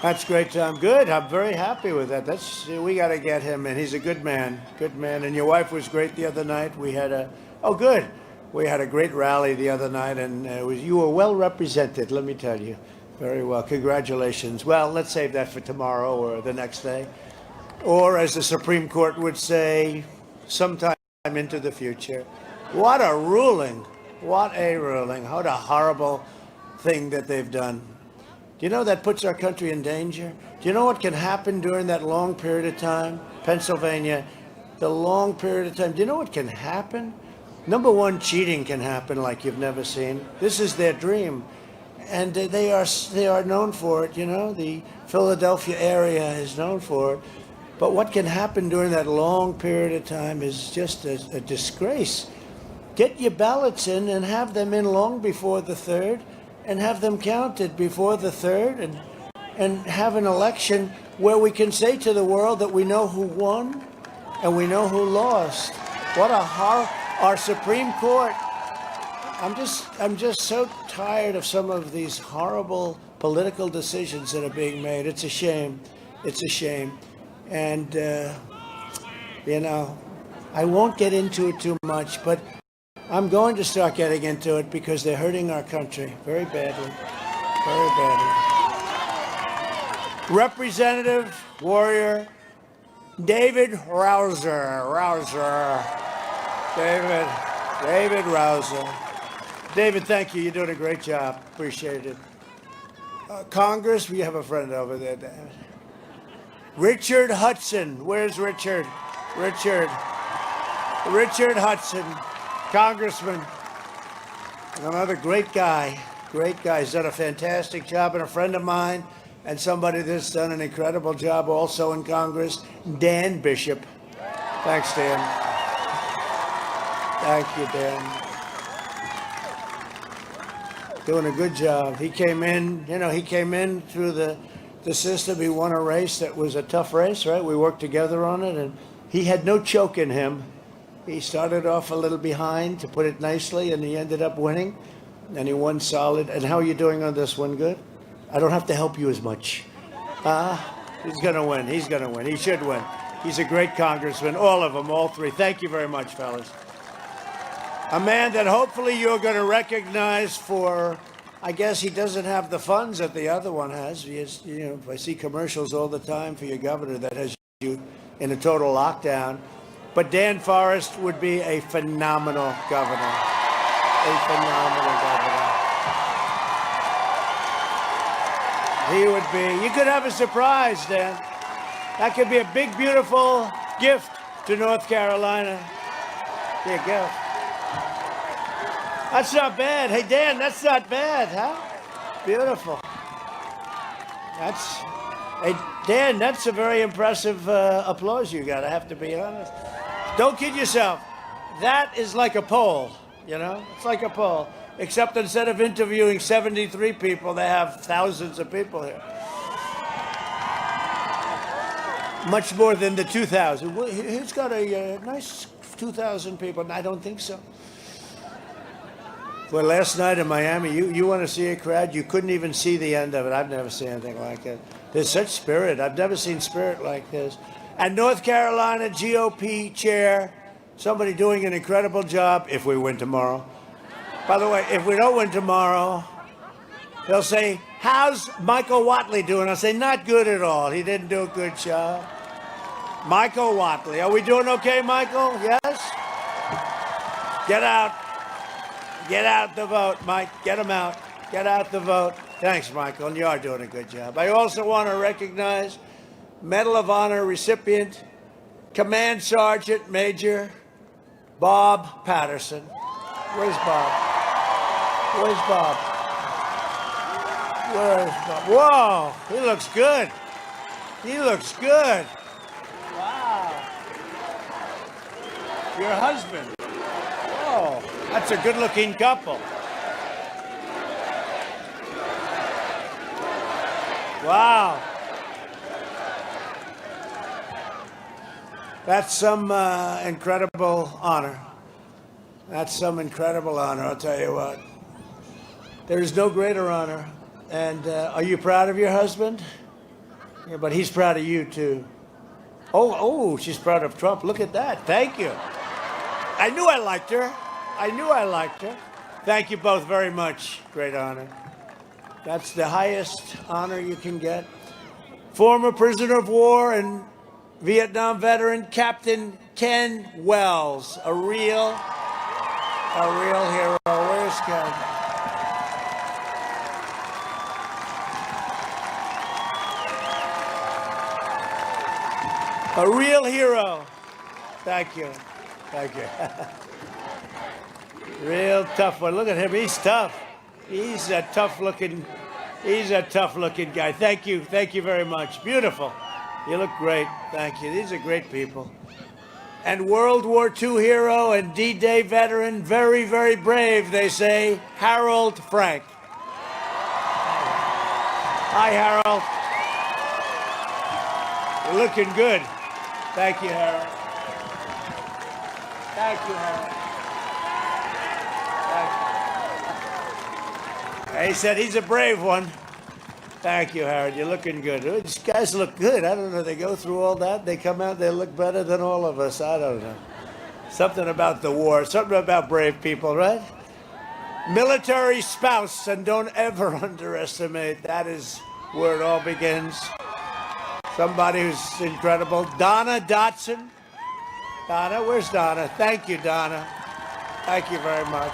F: That's great, Tom. Good. I'm very happy with that. We got to get him in. He's a good man. Good man. And your wife was great the other night. We had a great rally the other night, and you were well represented, let me tell you. Very well. Congratulations. Well, let's save that for tomorrow or the next day. Or, as the Supreme Court would say, sometime into the future. What a ruling. What a ruling. What a horrible thing that they've done. Do you know that puts our country in danger? Do you know what can happen during that long period of time? Pennsylvania, the long period of time. Do you know what can happen? Number one, cheating can happen like you've never seen. This is their dream. And they are known for it, The Philadelphia area is known for it. But what can happen during that long period of time is just a disgrace. Get your ballots in and have them in long before the 3rd. And have them counted before the 3rd, and have an election where we can say to the world that we know who won and we know who lost. What a horror! Our Supreme Court. I'm just so tired of some of these horrible political decisions that are being made. It's a shame. It's a shame. And I won't get into it too much, but I'm going to start getting into it because they're hurting our country very badly, very badly. Representative, warrior, David Rouzer. David Rouzer. David, thank you. You're doing a great job. Appreciate it. Congress, we have a friend over there, David. Richard Hudson. Where's Richard? Richard Hudson. Congressman, another great guy. He's done a fantastic job, and a friend of mine, and somebody that's done an incredible job also in Congress, Dan Bishop. Thanks, Dan. Thank you, Dan. Doing a good job. He came in through the system. He won a race that was a tough race, right? We worked together on it, and he had no choke in him. He started off a little behind, to put it nicely, and he ended up winning, and he won solid. And how are you doing on this one? Good? I don't have to help you as much. He's going to win. He's going to win. He should win. He's a great congressman, all of them, all three. Thank you very much, fellas. A man that hopefully you're going to recognize for, I guess he doesn't have the funds that the other one has. He is, I see commercials all the time for your governor that has you in a total lockdown. But Dan Forest would be a phenomenal governor. A phenomenal governor. He would be. You could have a surprise, Dan. That could be a big, beautiful gift to North Carolina. Be a gift. That's not bad. Hey, Dan, that's not bad, huh? Beautiful. Hey, Dan, that's a very impressive applause you got, I have to be honest. Don't kid yourself. That is like a poll, you know? It's like a poll. Except instead of interviewing 73 people, they have thousands of people here. Much more than the 2,000. Who's got a nice 2,000 people? I don't think so. Well, last night in Miami, you want to see a crowd? You couldn't even see the end of it. I've never seen anything like it. There's such spirit. I've never seen spirit like this. And North Carolina GOP chair, somebody doing an incredible job if we win tomorrow. By the way, if we don't win tomorrow, they'll say, how's Michael Whatley doing? I'll say, not good at all. He didn't do a good job. Michael Whatley. Are we doing okay, Michael? Yes? Get out. Get out the vote, Mike. Get him out. Get out the vote. Thanks, Michael. And you are doing a good job. I also want to recognize Medal of Honor recipient, Command Sergeant Major Bob Patterson. Where's Bob? Where's Bob? Where's Bob? Whoa, he looks good. He looks good. Wow. Your husband. Whoa, that's a good-looking couple. Wow. That's some incredible honor. That's some incredible honor, I'll tell you what. There is no greater honor. And are you proud of your husband? Yeah, but he's proud of you, too. Oh, she's proud of Trump. Look at that. Thank you. I knew I liked her. I knew I liked her. Thank you both very much. Great honor. That's the highest honor you can get. Former prisoner of war and Vietnam veteran, Captain Ken Wells, a real hero. Where's Ken? A real hero. Thank you. Thank you. Real tough one. Look at him. He's tough. He's a tough-looking guy. Thank you. Thank you very much. Beautiful. You look great. Thank you. These are great people. And World War II hero and D-Day veteran, very, very brave, they say, Harold Frank. Hi, Harold. You're looking good. Thank you, Harold. Thank you, Harold. Thank you. He said he's a brave one. Thank you, Harold. You're looking good. These guys look good. I don't know. They go through all that. They come out, they look better than all of us. I don't know. Something about the war. Something about brave people, right? Military spouse, and don't ever underestimate. That is where it all begins. Somebody who's incredible. Donna Dotson. Donna, where's Donna? Thank you, Donna. Thank you very much.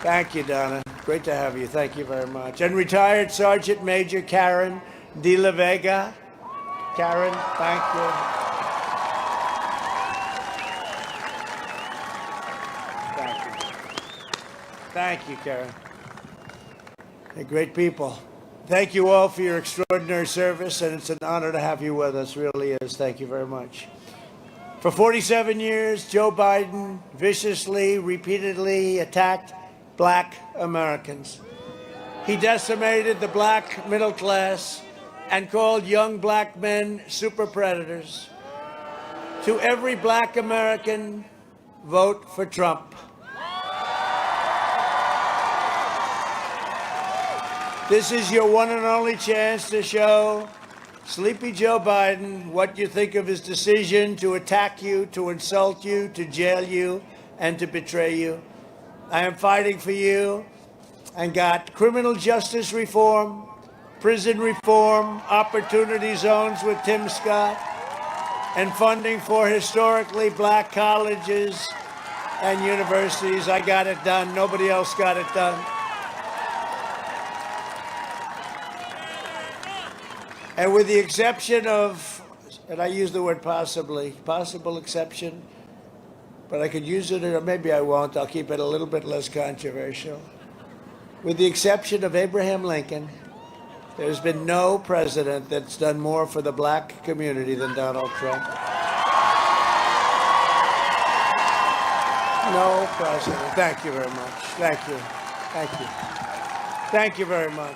F: Thank you, Donna. Great to have you. Thank you very much. And retired Sergeant Major Karen De La Vega. Karen, thank you. Thank you. Thank you, Karen. They're great people. Thank you all for your extraordinary service, and it's an honor to have you with us. Really is. Thank you very much. For 47 years, Joe Biden viciously, repeatedly attacked Black Americans. He decimated the black middle class and called young black men super predators. To every black American, vote for Trump. This is your one and only chance to show Sleepy Joe Biden what you think of his decision to attack you, to insult you, to jail you, and to betray you. I am fighting for you and got criminal justice reform, prison reform, opportunity zones with Tim Scott, and funding for historically black colleges and universities. I got it done. Nobody else got it done. And with the exception of, and I use the word possibly, possible exception, but I could use it, or maybe I won't. I'll keep it a little bit less controversial. With the exception of Abraham Lincoln, there's been no president that's done more for the black community than Donald Trump. No president. Thank you very much. Thank you. Thank you. Thank you very much.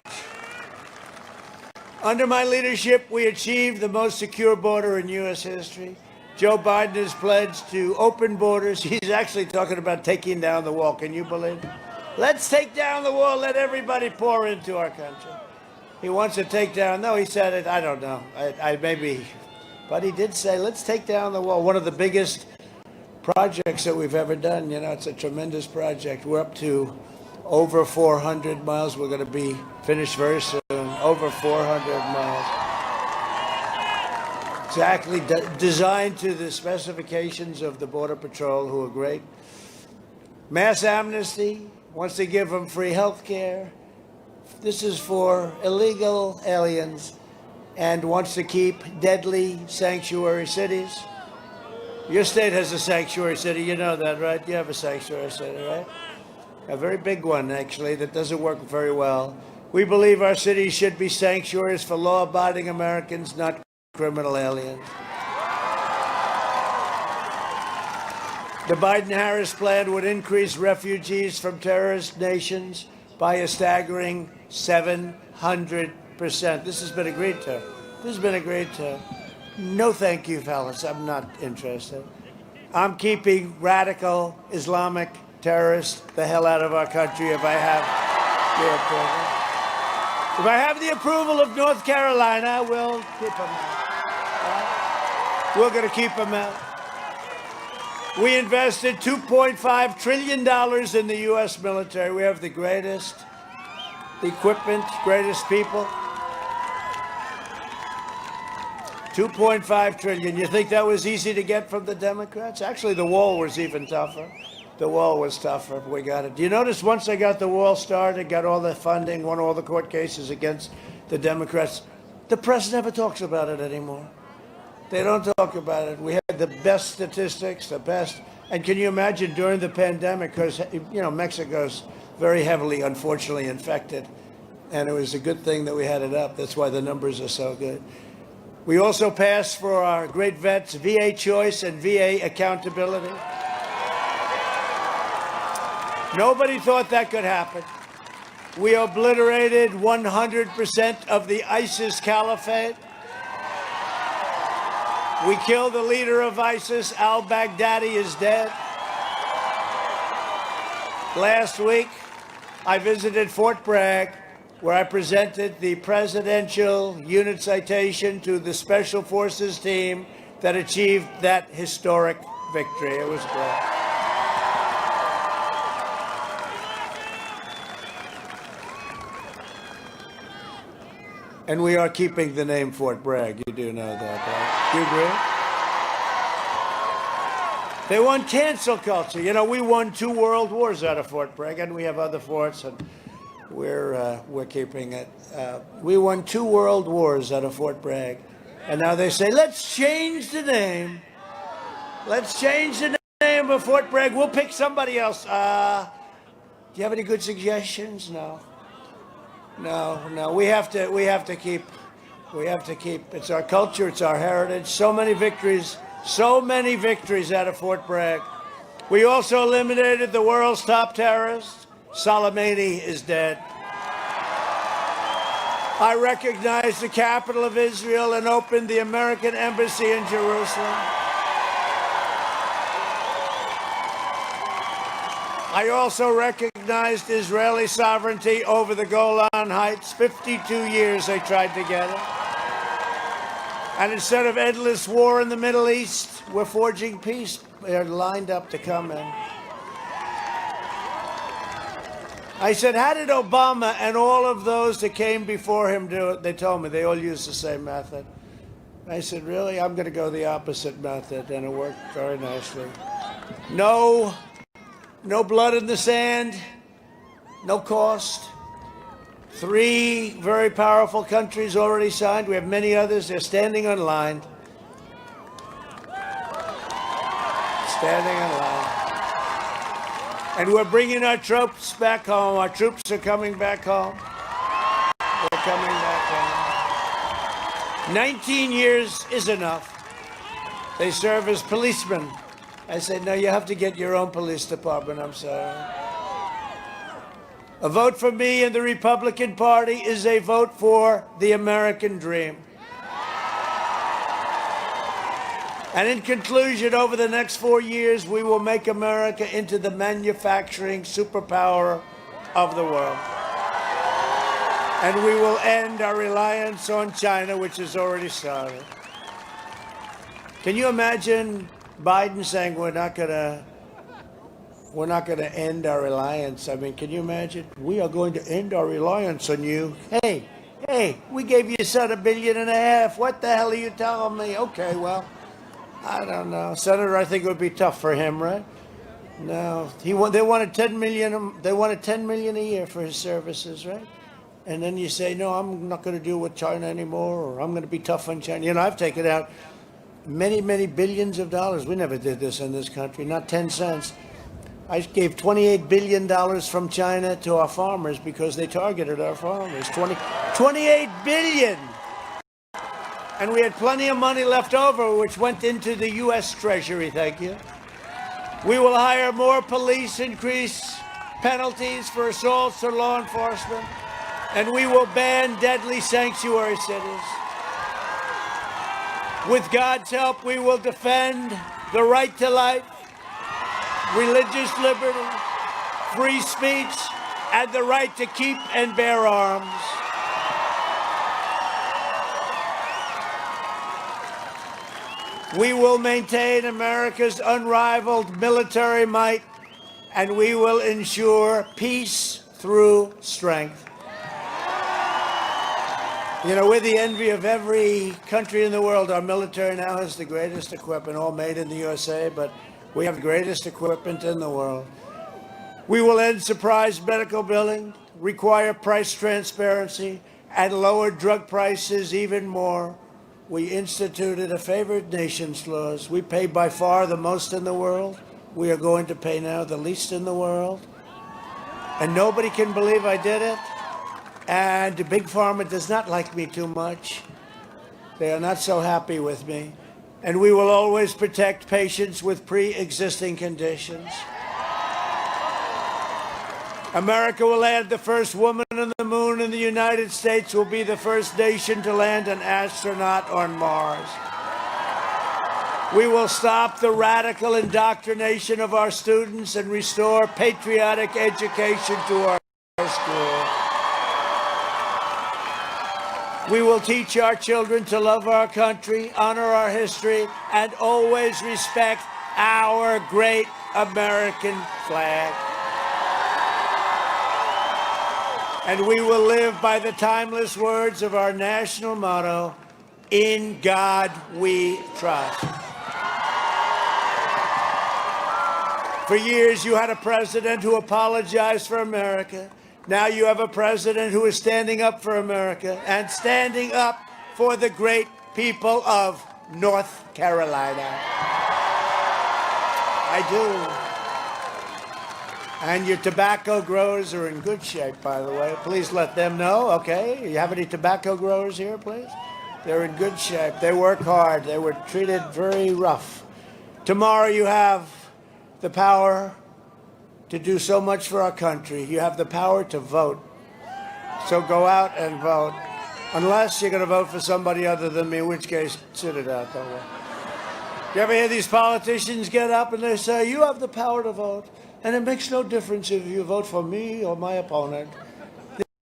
F: Under my leadership, we achieved the most secure border in U.S. history. Joe Biden has pledged to open borders. He's actually talking about taking down the wall. Can you believe it? Let's take down the wall. Let everybody pour into our country. He wants to take down, no, he said it, I don't know. Maybe, but he did say, let's take down the wall. One of the biggest projects that we've ever done. You know, it's a tremendous project. We're up to over 400 miles. We're going to be finished very soon. Over 400 miles. Exactly designed to the specifications of the Border Patrol, who are great. Mass amnesty, wants to give them free health care. This is for illegal aliens, and wants to keep deadly sanctuary cities. Your state has a sanctuary city, you know that, right? You have a sanctuary city, right? A very big one, actually, that doesn't work very well. We believe our cities should be sanctuaries for law-abiding Americans, not criminal aliens. The Biden-Harris plan would increase refugees from terrorist nations by a staggering 700%. This has been agreed to. This has been agreed to. No, thank you, fellas. I'm not interested. I'm keeping radical Islamic terrorists the hell out of our country if I have your approval. If I have the approval of North Carolina, we'll keep them out. We're going to keep them out. We invested $2.5 trillion in the U.S. military. We have the greatest equipment, greatest people. $2.5 trillion. You think that was easy to get from the Democrats? Actually, the wall was even tougher. The wall was tougher. We got it. Do you notice once I got the wall started, got all the funding, won all the court cases against the Democrats, the press never talks about it anymore. They don't talk about it. We had the best statistics, the best. And can you imagine during the pandemic, because, you know, Mexico's very heavily, unfortunately, infected. And it was a good thing that we had it up. That's why the numbers are so good. We also passed for our great vets VA choice and VA accountability. Nobody thought that could happen. We obliterated 100% of the ISIS caliphate. We killed the leader of ISIS. Al-Baghdadi is dead. Last week, I visited Fort Bragg, where I presented the Presidential Unit Citation to the Special Forces team that achieved that historic victory. It was great. And we are keeping the name Fort Bragg. You do know that, right? Do you agree? They want cancel culture. You know, we won 2 world wars out of Fort Bragg, and we have other forts, and we're keeping it. We won 2 world wars out of Fort Bragg, and now they say, let's change the name. Let's change the name of Fort Bragg. We'll pick somebody else. Do you have any good suggestions? No. No. We have to keep. It's our culture. It's our heritage. So many victories out of Fort Bragg. We also eliminated the world's top terrorist. Soleimani is dead. I recognized the capital of Israel and opened the American embassy in Jerusalem. I also recognized Israeli sovereignty over the Golan Heights. 52 years they tried to get it. And instead of endless war in the Middle East, we're forging peace. They're lined up to come in. I said, how did Obama and all of those that came before him do it? They told me they all used the same method. I said, really? I'm going to go the opposite method, and it worked very nicely. No blood in the sand, no cost. 3 very powerful countries already signed. We have many others. They're standing in line. Standing in line. And we're bringing our troops back home. Our troops are coming back home. They're coming back home. 19 years is enough. They serve as policemen. I said, no, you have to get your own police department. I'm sorry. A vote for me and the Republican Party is a vote for the American dream. And in conclusion, over the next 4 years, we will make America into the manufacturing superpower of the world. And we will end our reliance on China, which has already started. Can you imagine Biden saying we're not going to end our reliance? I mean, can you imagine? We are going to end our reliance on you. Hey, we gave you $1.5 billion. What the hell are you telling me? Okay, well, I don't know. Senator, I think it would be tough for him, right? No, they wanted $10 million. They wanted $10 million a year for his services, right? And then you say, no, I'm not going to deal with China anymore, or I'm going to be tough on China. You know, I've taken out many, many billions of dollars. We never did this in this country, not 10 cents. I gave $28 billion from China to our farmers because they targeted our farmers. $28 billion. And we had plenty of money left over, which went into the U.S. Treasury, thank you. We will hire more police, increase penalties for assaults or law enforcement, and we will ban deadly sanctuary cities. With God's help, we will defend the right to life, religious liberty, free speech, and the right to keep and bear arms. We will maintain America's unrivaled military might, and we will ensure peace through strength. You know, we're the envy of every country in the world. Our military now has the greatest equipment, all made in the USA, but we have the greatest equipment in the world. We will end surprise medical billing, require price transparency, and lower drug prices even more. We instituted a favored nations clause. We pay by far the most in the world. We are going to pay now the least in the world. And nobody can believe I did it. And Big Pharma does not like me too much. They are not so happy with me. And we will always protect patients with pre-existing conditions. America will land the first woman on the moon, and the United States will be the first nation to land an astronaut on Mars. We will stop the radical indoctrination of our students and restore patriotic education to our school. We will teach our children to love our country, honor our history, and always respect our great American flag. And we will live by the timeless words of our national motto, "In God we trust." For years, you had a president who apologized for America. Now you have a president who is standing up for America and standing up for the great people of North Carolina. I do. And your tobacco growers are in good shape, by the way. Please let them know, okay? You have any tobacco growers here, please? They're in good shape. They work hard. They were treated very rough. Tomorrow you have the power to do so much for our country. You have the power to vote. So go out and vote. Unless you're going to vote for somebody other than me, in which case, sit it out, don't worry. You ever hear these politicians get up and they say, you have the power to vote, and it makes no difference if you vote for me or my opponent.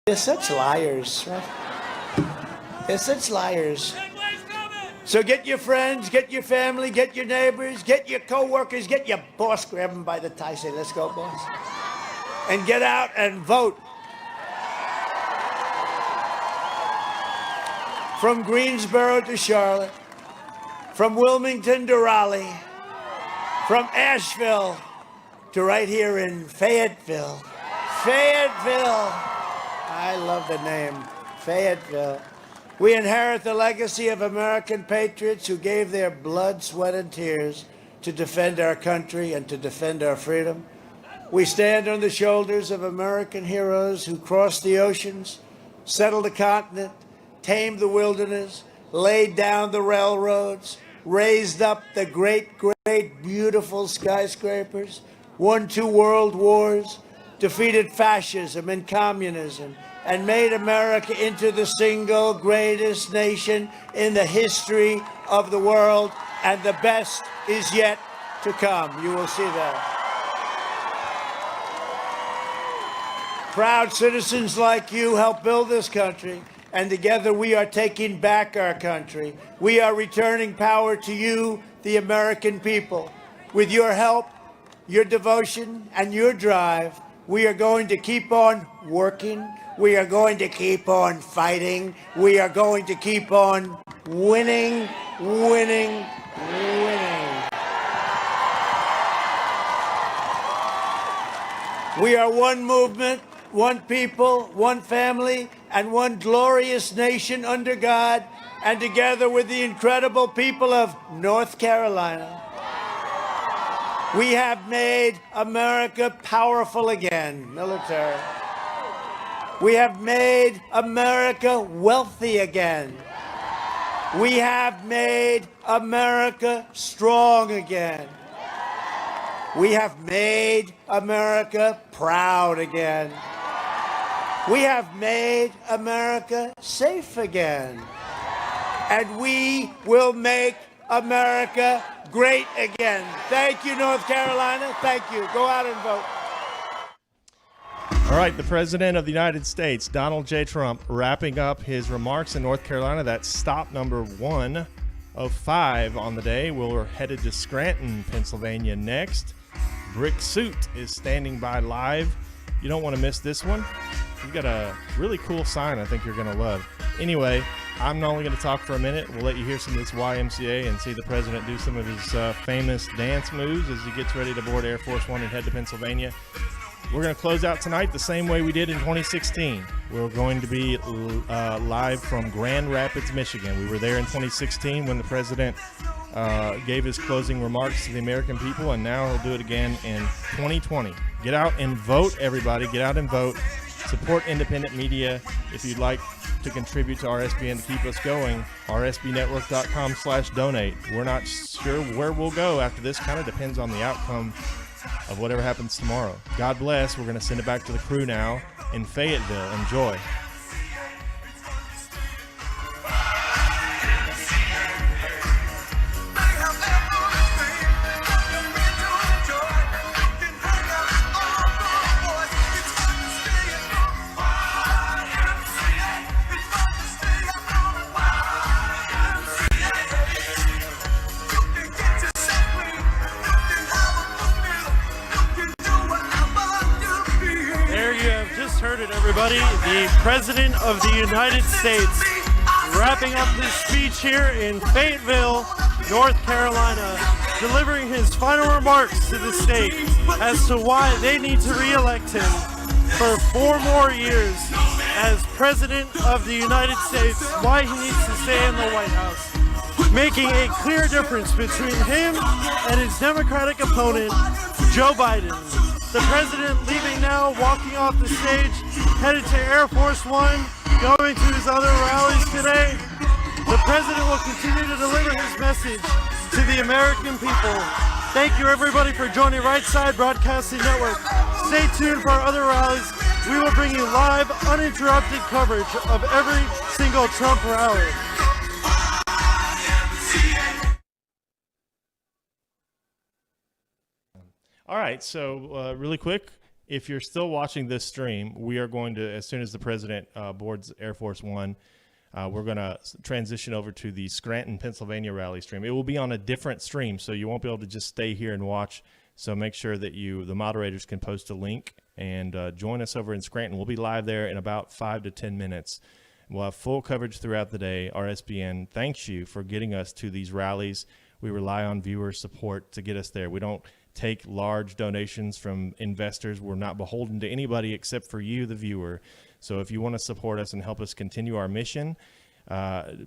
F: They're such liars, right? They're such liars. So get your friends, get your family, get your neighbors, get your co-workers, get your boss, grab them by the tie, say, let's go, boss. And get out and vote. From Greensboro to Charlotte, from Wilmington to Raleigh, from Asheville to right here in Fayetteville. Fayetteville. I love the name, Fayetteville. We inherit the legacy of American patriots who gave their blood, sweat, and tears to defend our country and to defend our freedom. We stand on the shoulders of American heroes who crossed the oceans, settled the continent, tamed the wilderness, laid down the railroads, raised up the great, beautiful skyscrapers, won 2 world wars, defeated fascism and communism, and made America into the single greatest nation in the history of the world, and the best is yet to come. You will see that. Proud citizens like you help build this country, and together we are taking back our country. We are returning power to you, the American people. With your help, your devotion, and your drive, we are going to keep on working. We are going to keep on fighting. We are going to keep on winning, winning, winning. We are one movement, one people, one family, and one glorious nation under God, and together with the incredible people of North Carolina, we have made America powerful again, military. We have made America wealthy again. We have made America strong again. We have made America proud again. We have made America safe again. And we will make America great again. Thank you, North Carolina. Thank you. Go out and vote.
A: All right, the President of the United States, Donald J. Trump, wrapping up his remarks in North Carolina. That's stop number 1 of 5 on the day. We're headed to Scranton, Pennsylvania next. Brick Suit is standing by live. You don't want to miss this one. We've got a really cool sign I think you're going to love. Anyway, I'm only going to talk for a minute. We'll let you hear some of this YMCA and see the president do some of his famous dance moves as he gets ready to board Air Force One and head to Pennsylvania. We're going to close out tonight the same way we did in 2016. We're going to be live from Grand Rapids, Michigan. We were there in 2016 when the president gave his closing remarks to the American people, and now he'll do it again in 2020. Get out and vote, everybody. Get out and vote. Support independent media. If you'd like to contribute to RSBN to keep us going, rsbnetwork.com/donate. We're not sure where we'll go after this. Kind of depends on the outcome of whatever happens tomorrow. God bless. We're going to send it back to the crew now in Fayetteville. Enjoy. Everybody, the President of the United States wrapping up his speech here in Fayetteville, North Carolina, delivering his final remarks to the state as to why they need to re-elect him for 4 more years as President of the United States, why he needs to stay in the White House, making a clear difference between him and his Democratic opponent, Joe Biden. The president leaving now, walking off the stage, headed to Air Force One, going to his other rallies today. The president will continue to deliver his message to the American people. Thank you, everybody, for joining Right Side Broadcasting Network. Stay tuned for our other rallies. We will bring you live, uninterrupted coverage of every single Trump rally. All right, so really quick, if you're still watching this stream, we are going to, as soon as the president boards Air Force One, we're going to transition over to the Scranton, Pennsylvania rally stream. It will be on a different stream, so you won't be able to just stay here and watch. So make sure that the moderators can post a link and join us over in Scranton. We'll be live there in about 5 to 10 minutes. We'll have full coverage throughout the day. RSBN thanks you for getting us to these rallies. We rely on viewer support to get us there. We don't take large donations from investors. We're not beholden to anybody except for you, the viewer.
L: So if you want to support us and help us continue our mission,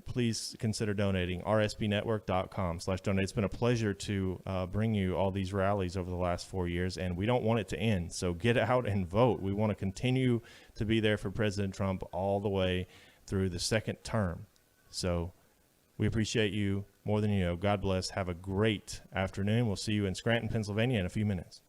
L: please consider donating. rsbnetwork.com/donate. It's been a pleasure to bring you all these rallies over the last 4 years, and we don't want it to end. So get out and vote. We want to continue to be there for President Trump all the way through the second term. So we appreciate you more than you know. God bless. Have a great afternoon. We'll see you in Scranton, Pennsylvania in a few minutes.